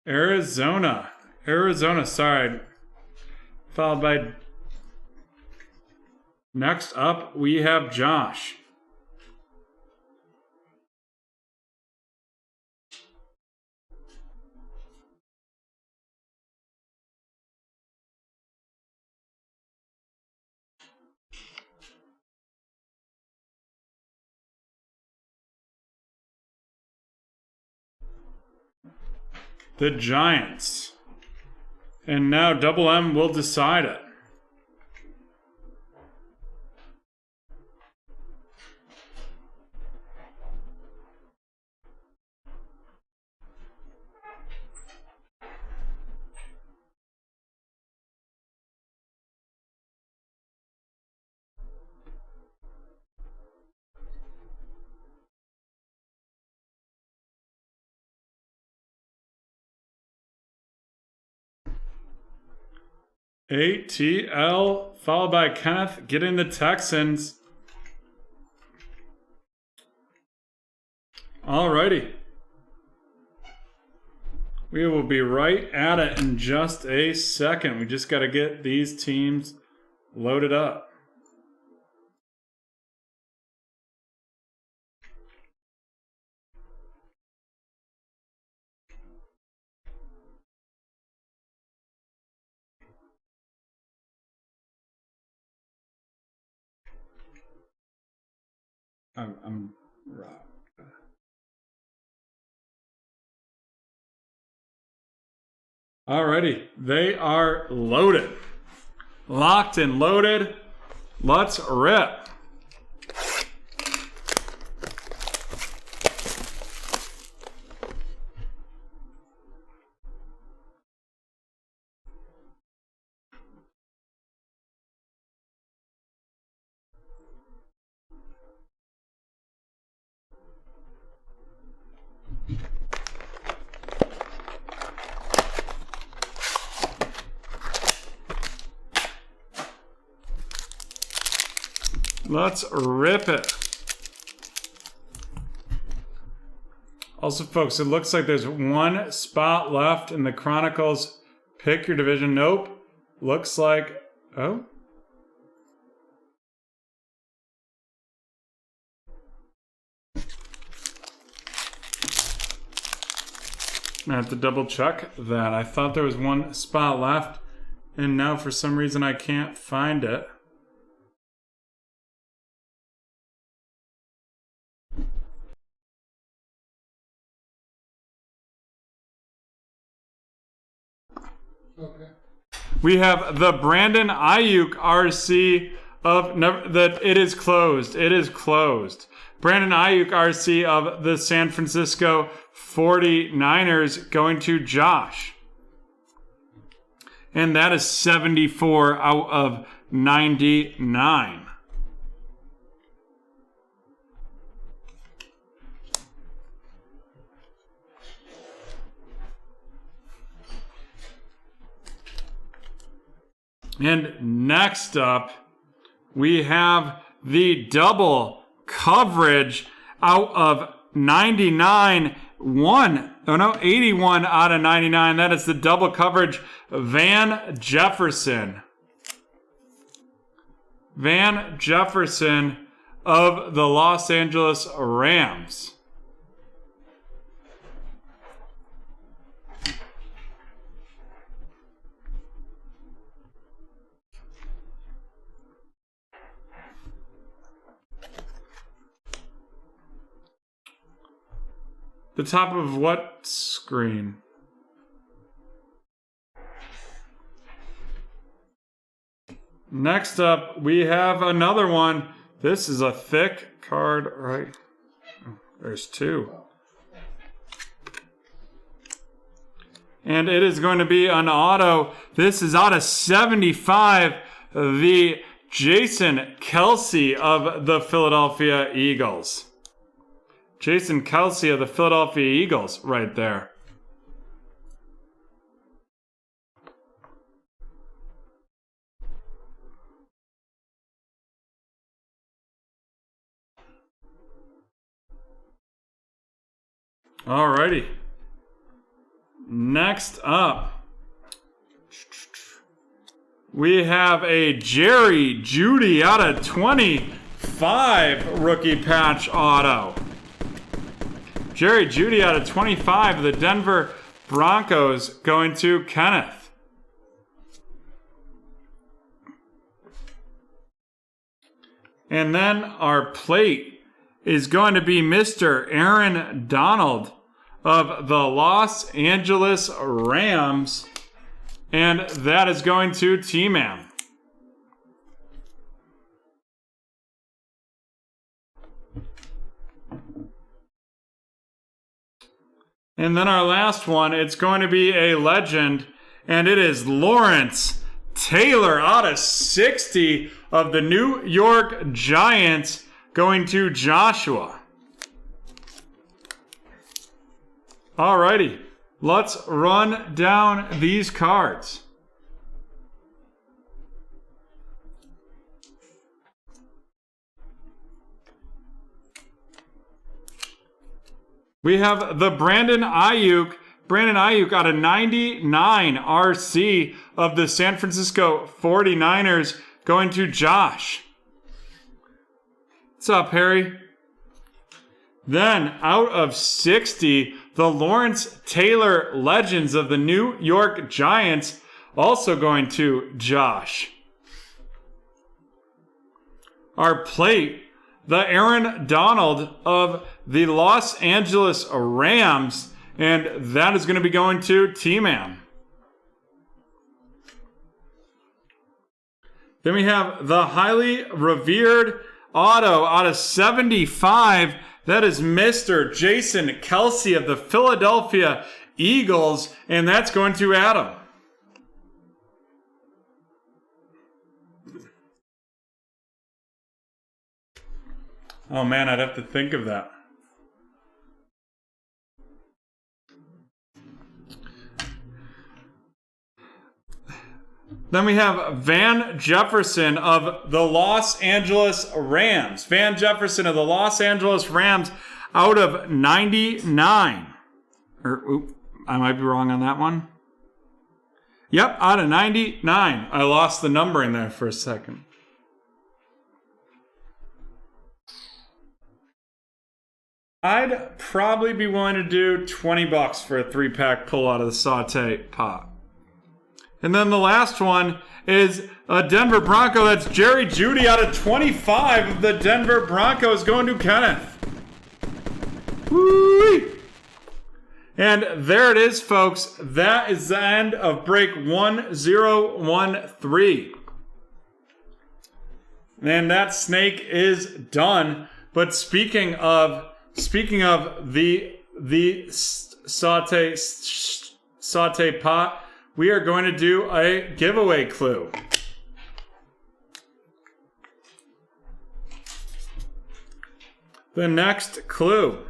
Arizona, sorry. Followed by, next up, we have Josh. The Giants. And now Double M will decide it. ATL, followed by Kenneth getting the Texans. Alrighty. We will be right at it in just a second. We just got to get these teams loaded up. I'm right. Alrighty, they are loaded. Locked and loaded. Let's rip. Let's rip it. Also, folks, it looks like there's one spot left in the Chronicles. Pick your division. Nope. Looks like... Oh. I have to double check that. I thought there was one spot left, and now for some reason I can't find it. Okay. We have the Brandon Ayuk RC of that it is closed. It is closed. Brandon Ayuk RC of the San Francisco 49ers going to Josh. And that is 74 out of 99. And next up, we have the double coverage out of 81 out of 99. That is the double coverage, Van Jefferson. Van Jefferson of the Los Angeles Rams. The top of what screen? Next up, we have another one. This is a thick card, right? There's two. And it is going to be an auto. This is out of 75. The Jason Kelsey of the Philadelphia Eagles. Jason Kelsey of the Philadelphia Eagles right there. Alrighty. Next up, we have a Jerry Jeudy out of 25 rookie patch auto. Jerry Jeudy out of 25 of the Denver Broncos going to Kenneth. And then our plate is going to be Mr. Aaron Donald of the Los Angeles Rams. And that is going to T-Man. And then our last one, it's going to be a legend, and it is Lawrence Taylor out of 60 of the New York Giants going to Joshua. Alrighty, let's run down these cards. We have the Brandon Ayuk out of 99 RC of the San Francisco 49ers going to Josh. What's up, Harry? Then out of 60, the Lawrence Taylor Legends of the New York Giants also going to Josh. Our plate, the Aaron Donald of the Los Angeles Rams, and that is going to be going to T-Man. Then we have the highly revered auto out of 75. That is Mr. Jason Kelsey of the Philadelphia Eagles, and that's going to Adam. Oh man, I'd have to think of that. Then we have Van Jefferson of the Los Angeles Rams. Van Jefferson of the Los Angeles Rams out of 99. I might be wrong on that one. Yep, out of 99. I lost the numbering there for a second. I'd probably be willing to do $20 for a 3-pack pull out of the saute pot. And then the last one is a Denver Bronco. That's Jerry Jeudy out of 25 of the Denver Broncos going to Kenneth. Woo-wee. And there it is, folks. That is the end of break 1013. And that snake is done. But speaking of the saute pot, we are going to do a giveaway clue. The next clue.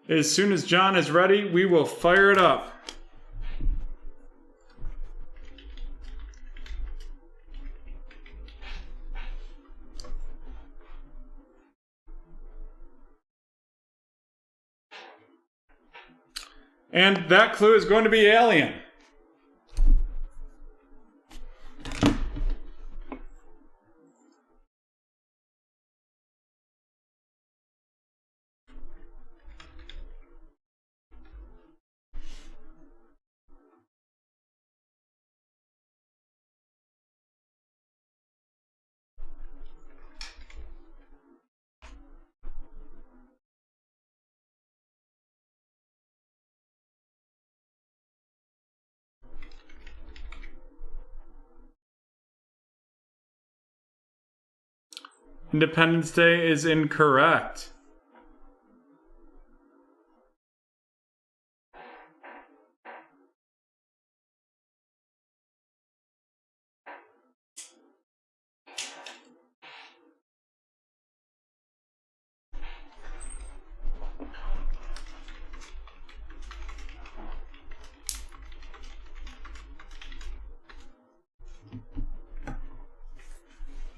As soon as John is ready, we will fire it up. And that clue is going to be alien. Independence Day is incorrect.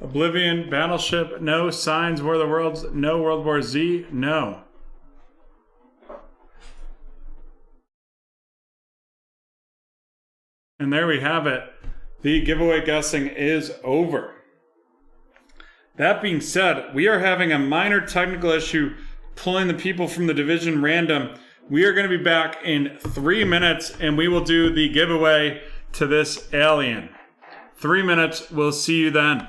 Oblivion, Battleship, no. Signs, War of the Worlds, no. World War Z, no. And there we have it. The giveaway guessing is over. That being said, we are having a minor technical issue pulling the people from the division random. We are going to be back in 3 minutes and we will do the giveaway to this alien. 3 minutes. We'll see you then.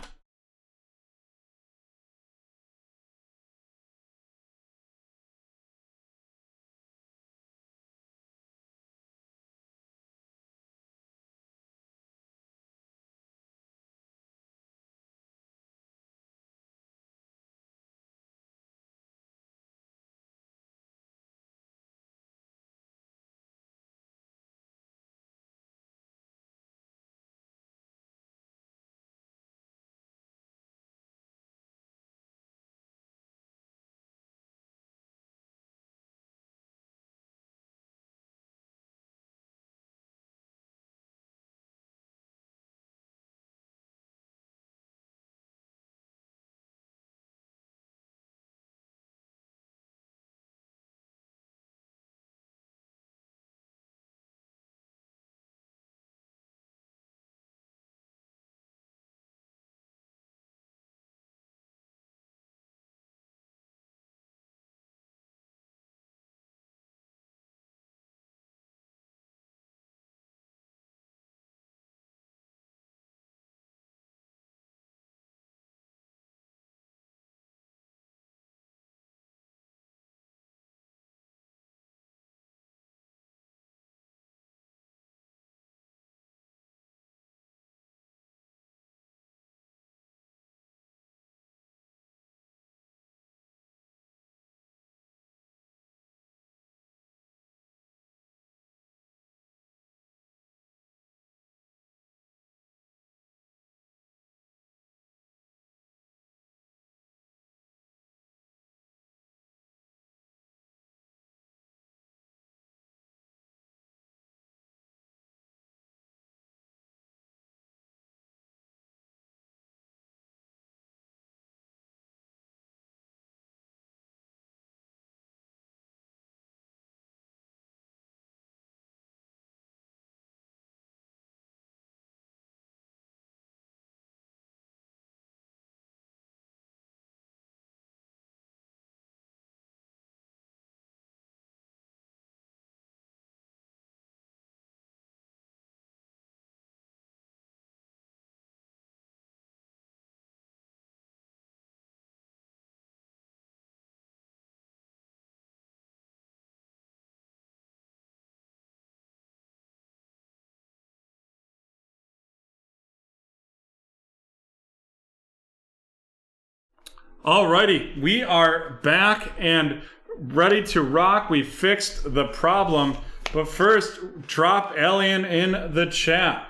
Alrighty, we are back and ready to rock. We fixed the problem, but first, drop alien in the chat.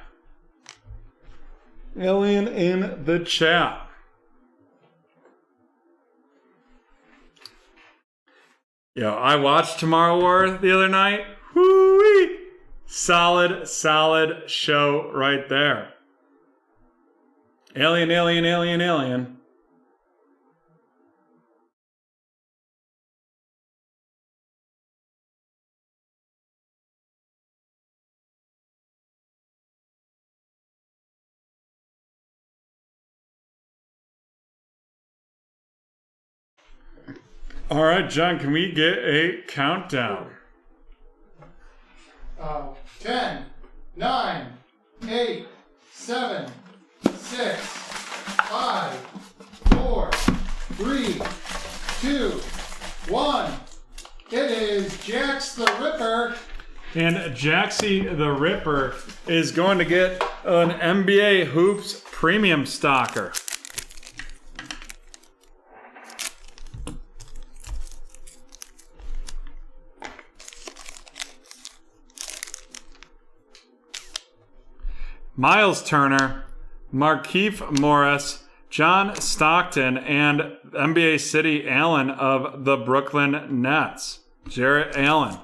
Alien in the chat. Yo, I watched Tomorrow War the other night. Woo-wee! Solid show right there. Alien, alien, alien, alien. All right, John, can we get a countdown? 10, 9, 8, 7, 6, 5, 4, 3, 2, 1. It is Jax the Ripper. And Jaxie the Ripper is going to get an NBA Hoops Premium Stalker. Miles Turner, Markieff Morris, John Stockton, and NBA City Allen of the Brooklyn Nets. Jarrett Allen.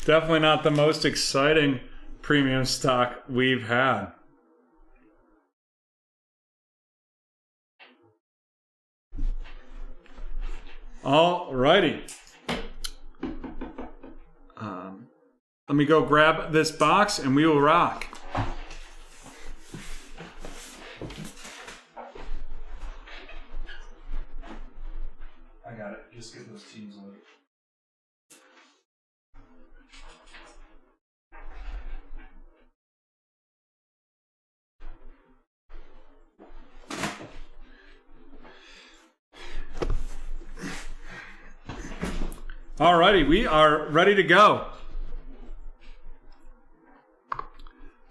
Definitely not the most exciting premium stock we've had. Alrighty. Let me go grab this box and we will rock. I got it. Just get those teams loaded. Alrighty, we are ready to go.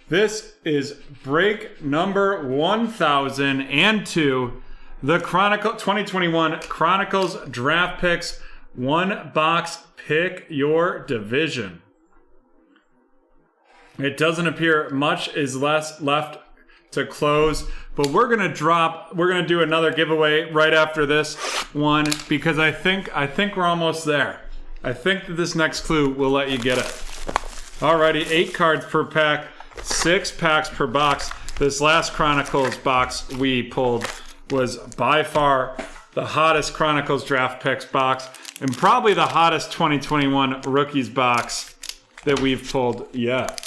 This is break number 1002, the 2021 Chronicles Draft Picks, one box, pick your division. It doesn't appear much is left to close, but we're gonna do another giveaway right after this one because I think we're almost there. I think that this next clue will let you get it. Alrighty, 8 cards per pack, 6 packs per box. This last Chronicles box we pulled was by far the hottest Chronicles Draft Picks box and probably the hottest 2021 Rookies box that we've pulled yet.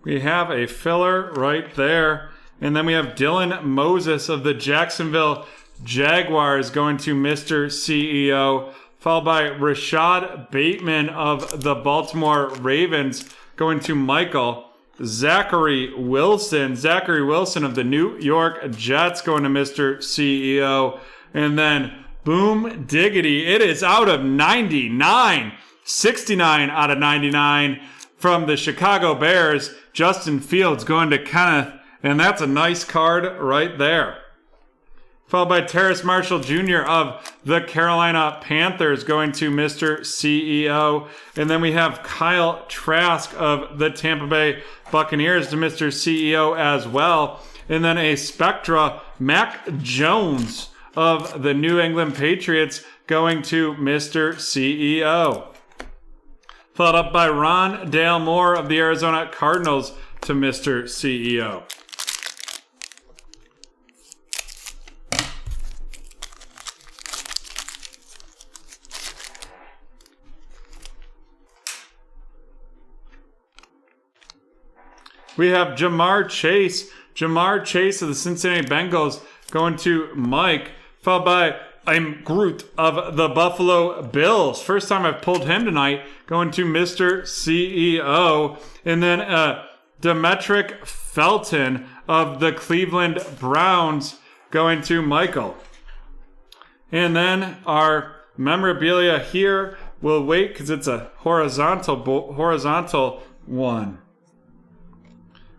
We have a filler right there. And then we have Dylan Moses of the Jacksonville Jaguars going to Mr. CEO, followed by Rashad Bateman of the Baltimore Ravens going to Michael. Zachary Wilson of the New York Jets going to Mr. CEO. And then boom diggity, it is out of 99. 69 out of 99 from the Chicago Bears. Justin Fields going to Kenneth. And that's a nice card right there. Followed by Terrace Marshall Jr. of the Carolina Panthers going to Mr. CEO. And then we have Kyle Trask of the Tampa Bay Buccaneers to Mr. CEO as well. And then a Spectra Mac Jones of the New England Patriots going to Mr. CEO. Followed up by Ron Dale Moore of the Arizona Cardinals to Mr. CEO. We have Jamar Chase of the Cincinnati Bengals going to Mike, followed by Groot of the Buffalo Bills. First time I've pulled him tonight, going to Mr. CEO. And then Demetric Felton of the Cleveland Browns going to Michael. And then our memorabilia here, we'll wait because it's a horizontal one.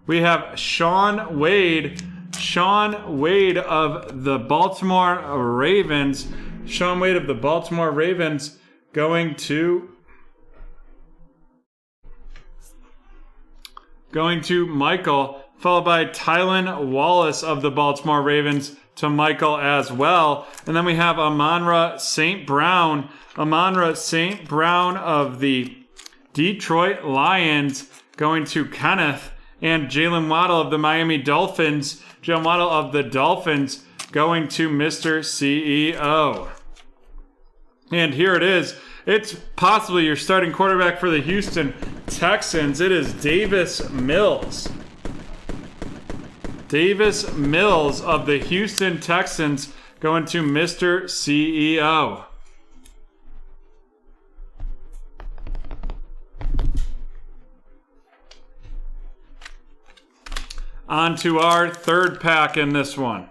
We have Sean Wade of the Baltimore Ravens. Sean Wade of the Baltimore Ravens going to Michael, followed by Tylan Wallace of the Baltimore Ravens to Michael as well. And then we have Amon-Ra St. Brown of the Detroit Lions going to Kenneth. And Jalen Waddle of the Miami Dolphins, going to Mr. CEO. And here it is. It's possibly your starting quarterback for the Houston Texans. It is Davis Mills. Davis Mills of the Houston Texans going to Mr. CEO. On to our third pack in this one.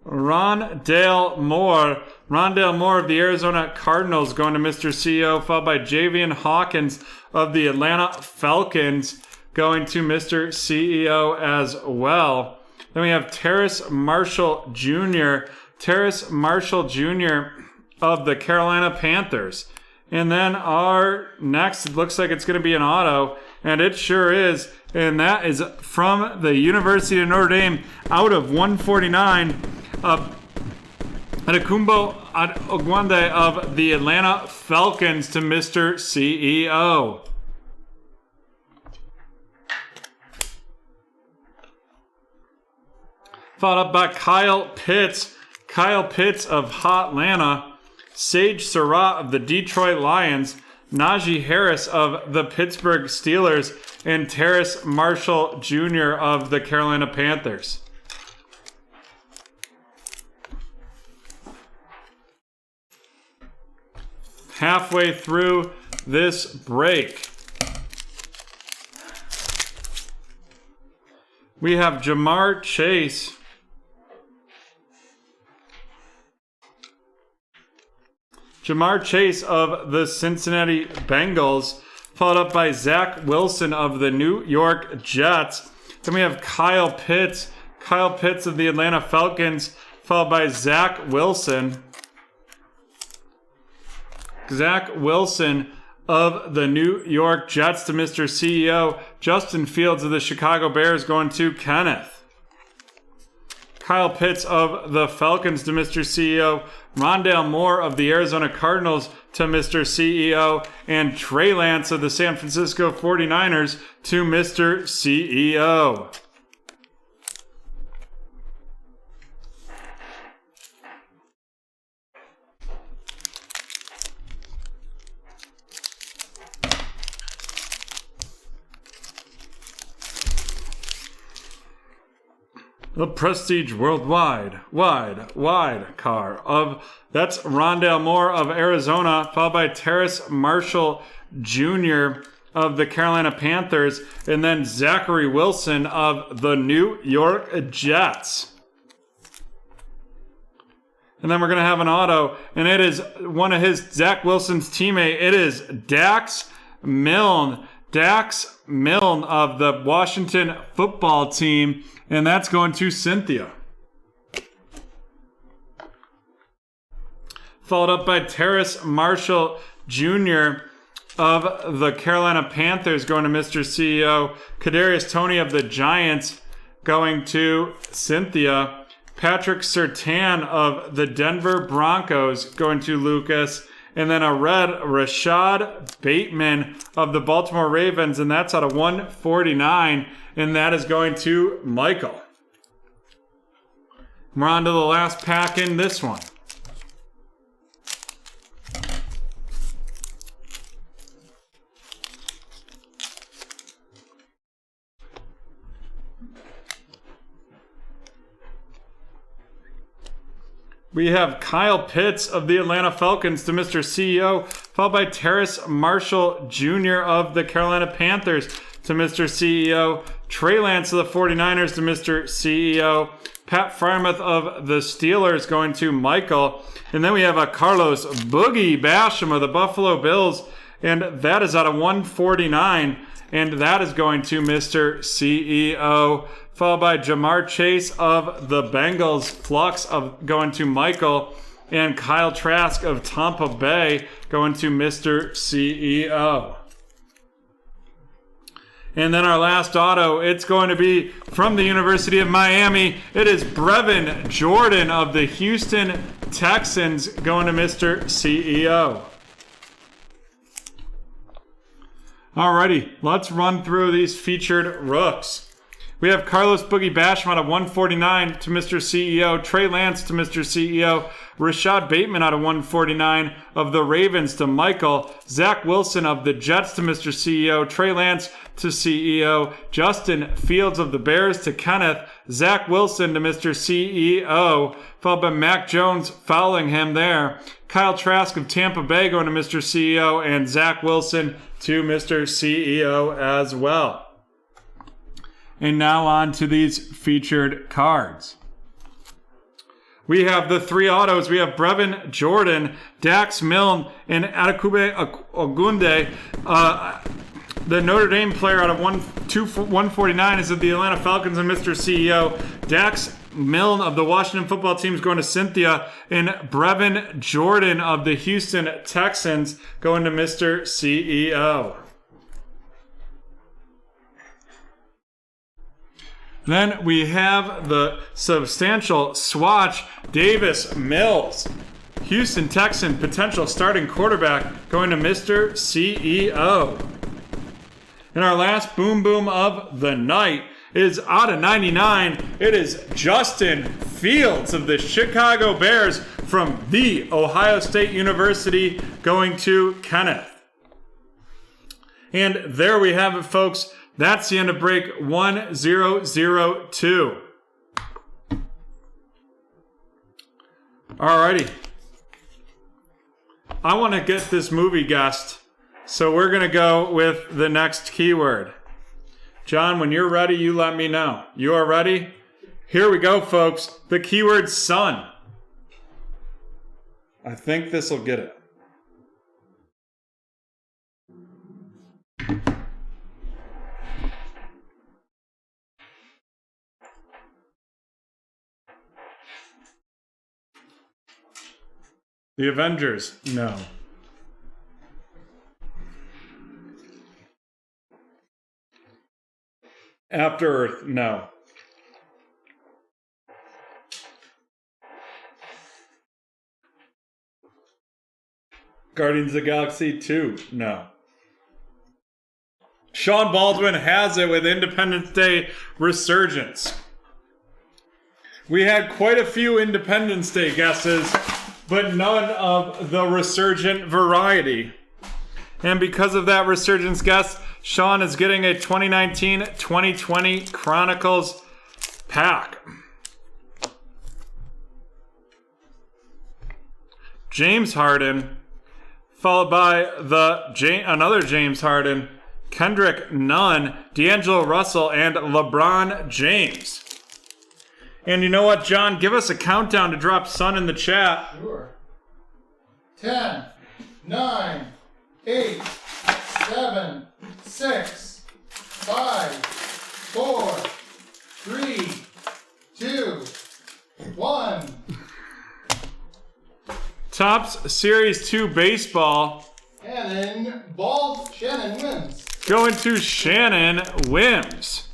Rondale Moore of the Arizona Cardinals going to Mr. CEO, followed by Javian Hawkins of the Atlanta Falcons going to Mr. CEO as well. Then we have Terrace Marshall Jr. Terrace Marshall Jr. of the Carolina Panthers. And then our next, it looks like it's going to be an auto, and it sure is. And that is from the University of Notre Dame out of 149 of Adakumbo Ogwande of the Atlanta Falcons to Mr. CEO. Followed up by Kyle Pitts. Kyle Pitts of Hotlanta. Sage Surratt of the Detroit Lions. Najee Harris of the Pittsburgh Steelers. And Terrace Marshall Jr. of the Carolina Panthers. Halfway through this break, we have Jamar Chase. Jamar Chase of the Cincinnati Bengals, followed up by Zach Wilson of the New York Jets. Then we have Kyle Pitts. Kyle Pitts of the Atlanta Falcons, followed by Zach Wilson. Zach Wilson of the New York Jets to Mr. CEO. Justin Fields of the Chicago Bears going to Kenneth. Kyle Pitts of the Falcons to Mr. CEO. Rondale Moore of the Arizona Cardinals to Mr. CEO. And Trey Lance of the San Francisco 49ers to Mr. CEO. The Prestige Worldwide wide car of, that's Rondale Moore of Arizona, followed by Terrace Marshall Jr. of the Carolina Panthers, and then Zachary Wilson of the New York Jets. And then we're going to have an auto, and it is one of Zach Wilson's teammate. It is Dax Milne. Dax Milne of the Washington football team, and that's going to Cynthia. Followed up by Terrace Marshall Jr. of the Carolina Panthers going to Mr. CEO. Kadarius Toney of the Giants going to Cynthia. Patrick Surtain of the Denver Broncos going to Lucas. And then a red Rashad Bateman of the Baltimore Ravens, and that's out of 149, and that is going to Michael. We're on to the last pack in this one. We have Kyle Pitts of the Atlanta Falcons to Mr. CEO, followed by Terrace Marshall Jr. of the Carolina Panthers to Mr. CEO, Trey Lance of the 49ers to Mr. CEO, Pat Freiermuth of the Steelers going to Michael, and then we have a Carlos Boogie Basham of the Buffalo Bills, and that is out of 149, and that is going to Mr. CEO. Followed by Jamar Chase of the Bengals, Flux of going to Michael, and Kyle Trask of Tampa Bay going to Mr. CEO. And then our last auto, it's going to be from the University of Miami. It is Brevin Jordan of the Houston Texans going to Mr. CEO. Alrighty, let's run through these featured rooks. We have Carlos Boogie Basham out of 149 to Mr. CEO. Trey Lance to Mr. CEO. Rashad Bateman out of 149 of the Ravens to Michael. Zach Wilson of the Jets to Mr. CEO. Trey Lance to CEO. Justin Fields of the Bears to Kenneth. Zach Wilson to Mr. CEO. Followed by Mac Jones following him there. Kyle Trask of Tampa Bay going to Mr. CEO. And Zach Wilson to Mr. CEO as well. And now on to these featured cards. We have the three autos. We have Brevin Jordan, Dax Milne, and Adekube Ogunde. The Notre Dame player out of 149 is of the Atlanta Falcons and Mr. CEO. Dax Milne of the Washington football team is going to Cynthia. And Brevin Jordan of the Houston Texans going to Mr. CEO. Then we have the substantial swatch. Davis Mills, Houston Texan, potential starting quarterback, going to Mr. CEO. And our last boom boom of the night is out of 99. It is Justin Fields of the Chicago Bears from The Ohio State University going to Kenneth. And there we have it, folks. That's the end of break 1002. Alrighty. I want to get this movie guessed, so we're going to go with the next keyword. John, when you're ready, you let me know. You are ready? Here we go, folks. The keyword sun. I think this will get it. The Avengers, no. After Earth, no. Guardians of the Galaxy 2, no. Sean Baldwin has it with Independence Day Resurgence. We had quite a few Independence Day guesses, but none of the resurgent variety. And because of that resurgence guess, Sean is getting a 2019-2020 Chronicles pack. James Harden, followed by another James Harden, Kendrick Nunn, D'Angelo Russell, and LeBron James. And you know what, John? Give us a countdown to drop Sun in the chat. Sure. 10, 9, 8, 7, 6, 5, 4, 3, 2, 1. Topps Series 2 Baseball. And then Bald Shannon wins. Going to Shannon Wims.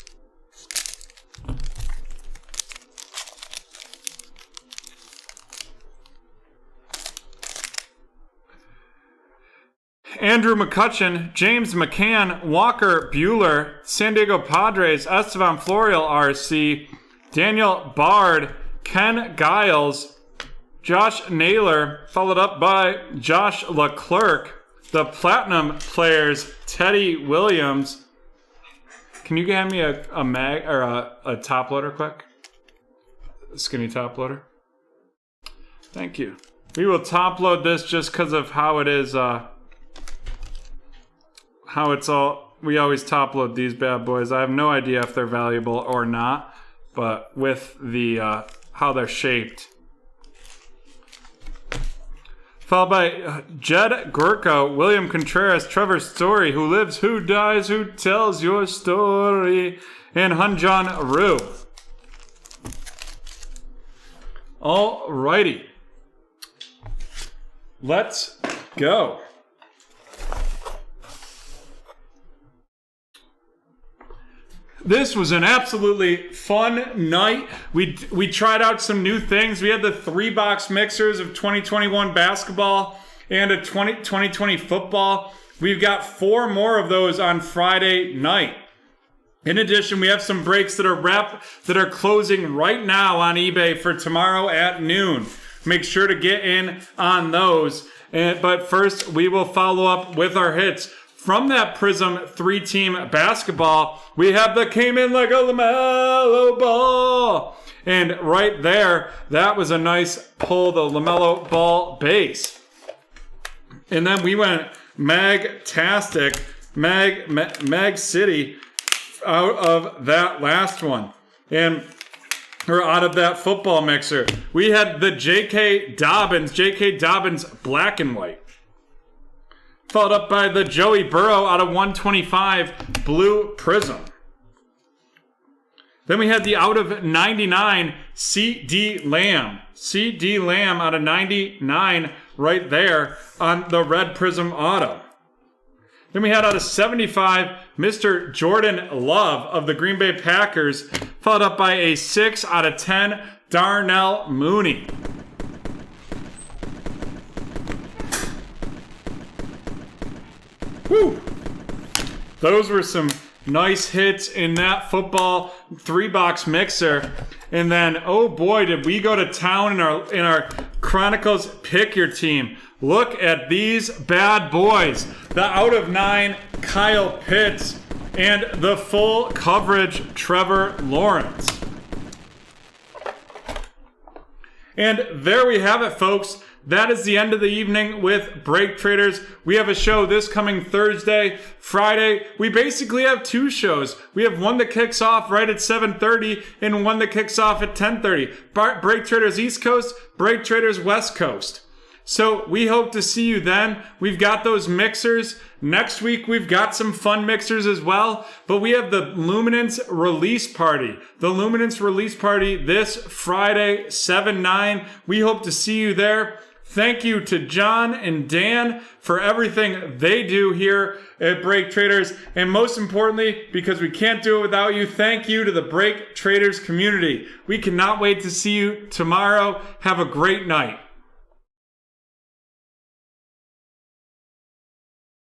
Andrew McCutcheon, James McCann, Walker Bueller, San Diego Padres, Estevan Florial RC, Daniel Bard, Ken Giles, Josh Naylor, followed up by Josh Leclerc, the Platinum Players, Teddy Williams. Can you hand me a mag or a top loader quick? A skinny top loader. Thank you. We will top load this just because of how it is. How it's all, we always top load these bad boys. I have no idea if they're valuable or not, but with the how they're shaped. Followed by Jed Gurko, William Contreras, Trevor Story, Who Lives, Who Dies, Who Tells Your Story, and Hunjan Rue. Alrighty. Let's go. This was an absolutely fun night. We tried out some new things. We had the 3-box mixers of 2021 basketball and a 2020 football. We've got 4 more of those on Friday night. In addition, we have some breaks that are closing right now on eBay for tomorrow at noon. Make sure to get in on those. But first, we will follow up with our hits. From that Prism 3-team basketball, we have the Came In Like a LaMelo Ball. And right there, that was a nice pull, the LaMelo Ball base. And then we went Mag-tastic, Mag City out of that last one. And or out of that football mixer. We had the J.K. Dobbins black and white. Followed up by the Joey Burrow out of 125 blue prism. Then we had the out of 99 C.D. Lamb. C.D. Lamb out of 99 right there on the red Prism Auto. Then we had out of 75, Mr. Jordan Love of the Green Bay Packers, followed up by a 6 out of 10, Darnell Mooney. Woo! Those were some nice hits in that football 3-box mixer. And then, oh boy, did we go to town in our Chronicles Pick Your Team. Look at these bad boys. The out of 9, Kyle Pitts, and the full coverage, Trevor Lawrence. And there we have it, folks. That is the end of the evening with Break Traders. We have a show this coming Thursday, Friday. We basically have 2 shows. We have one that kicks off right at 7:30 and one that kicks off at 10:30. Break Traders East Coast, Break Traders West Coast. So we hope to see you then. We've got those mixers. Next week, we've got some fun mixers as well. But we have the Luminance release party. The Luminance release party this Friday, 7/9. We hope to see you there. Thank you to John and Dan for everything they do here at Break Traders. And most importantly, because we can't do it without you, thank you to the Break Traders community. We cannot wait to see you tomorrow. Have a great night.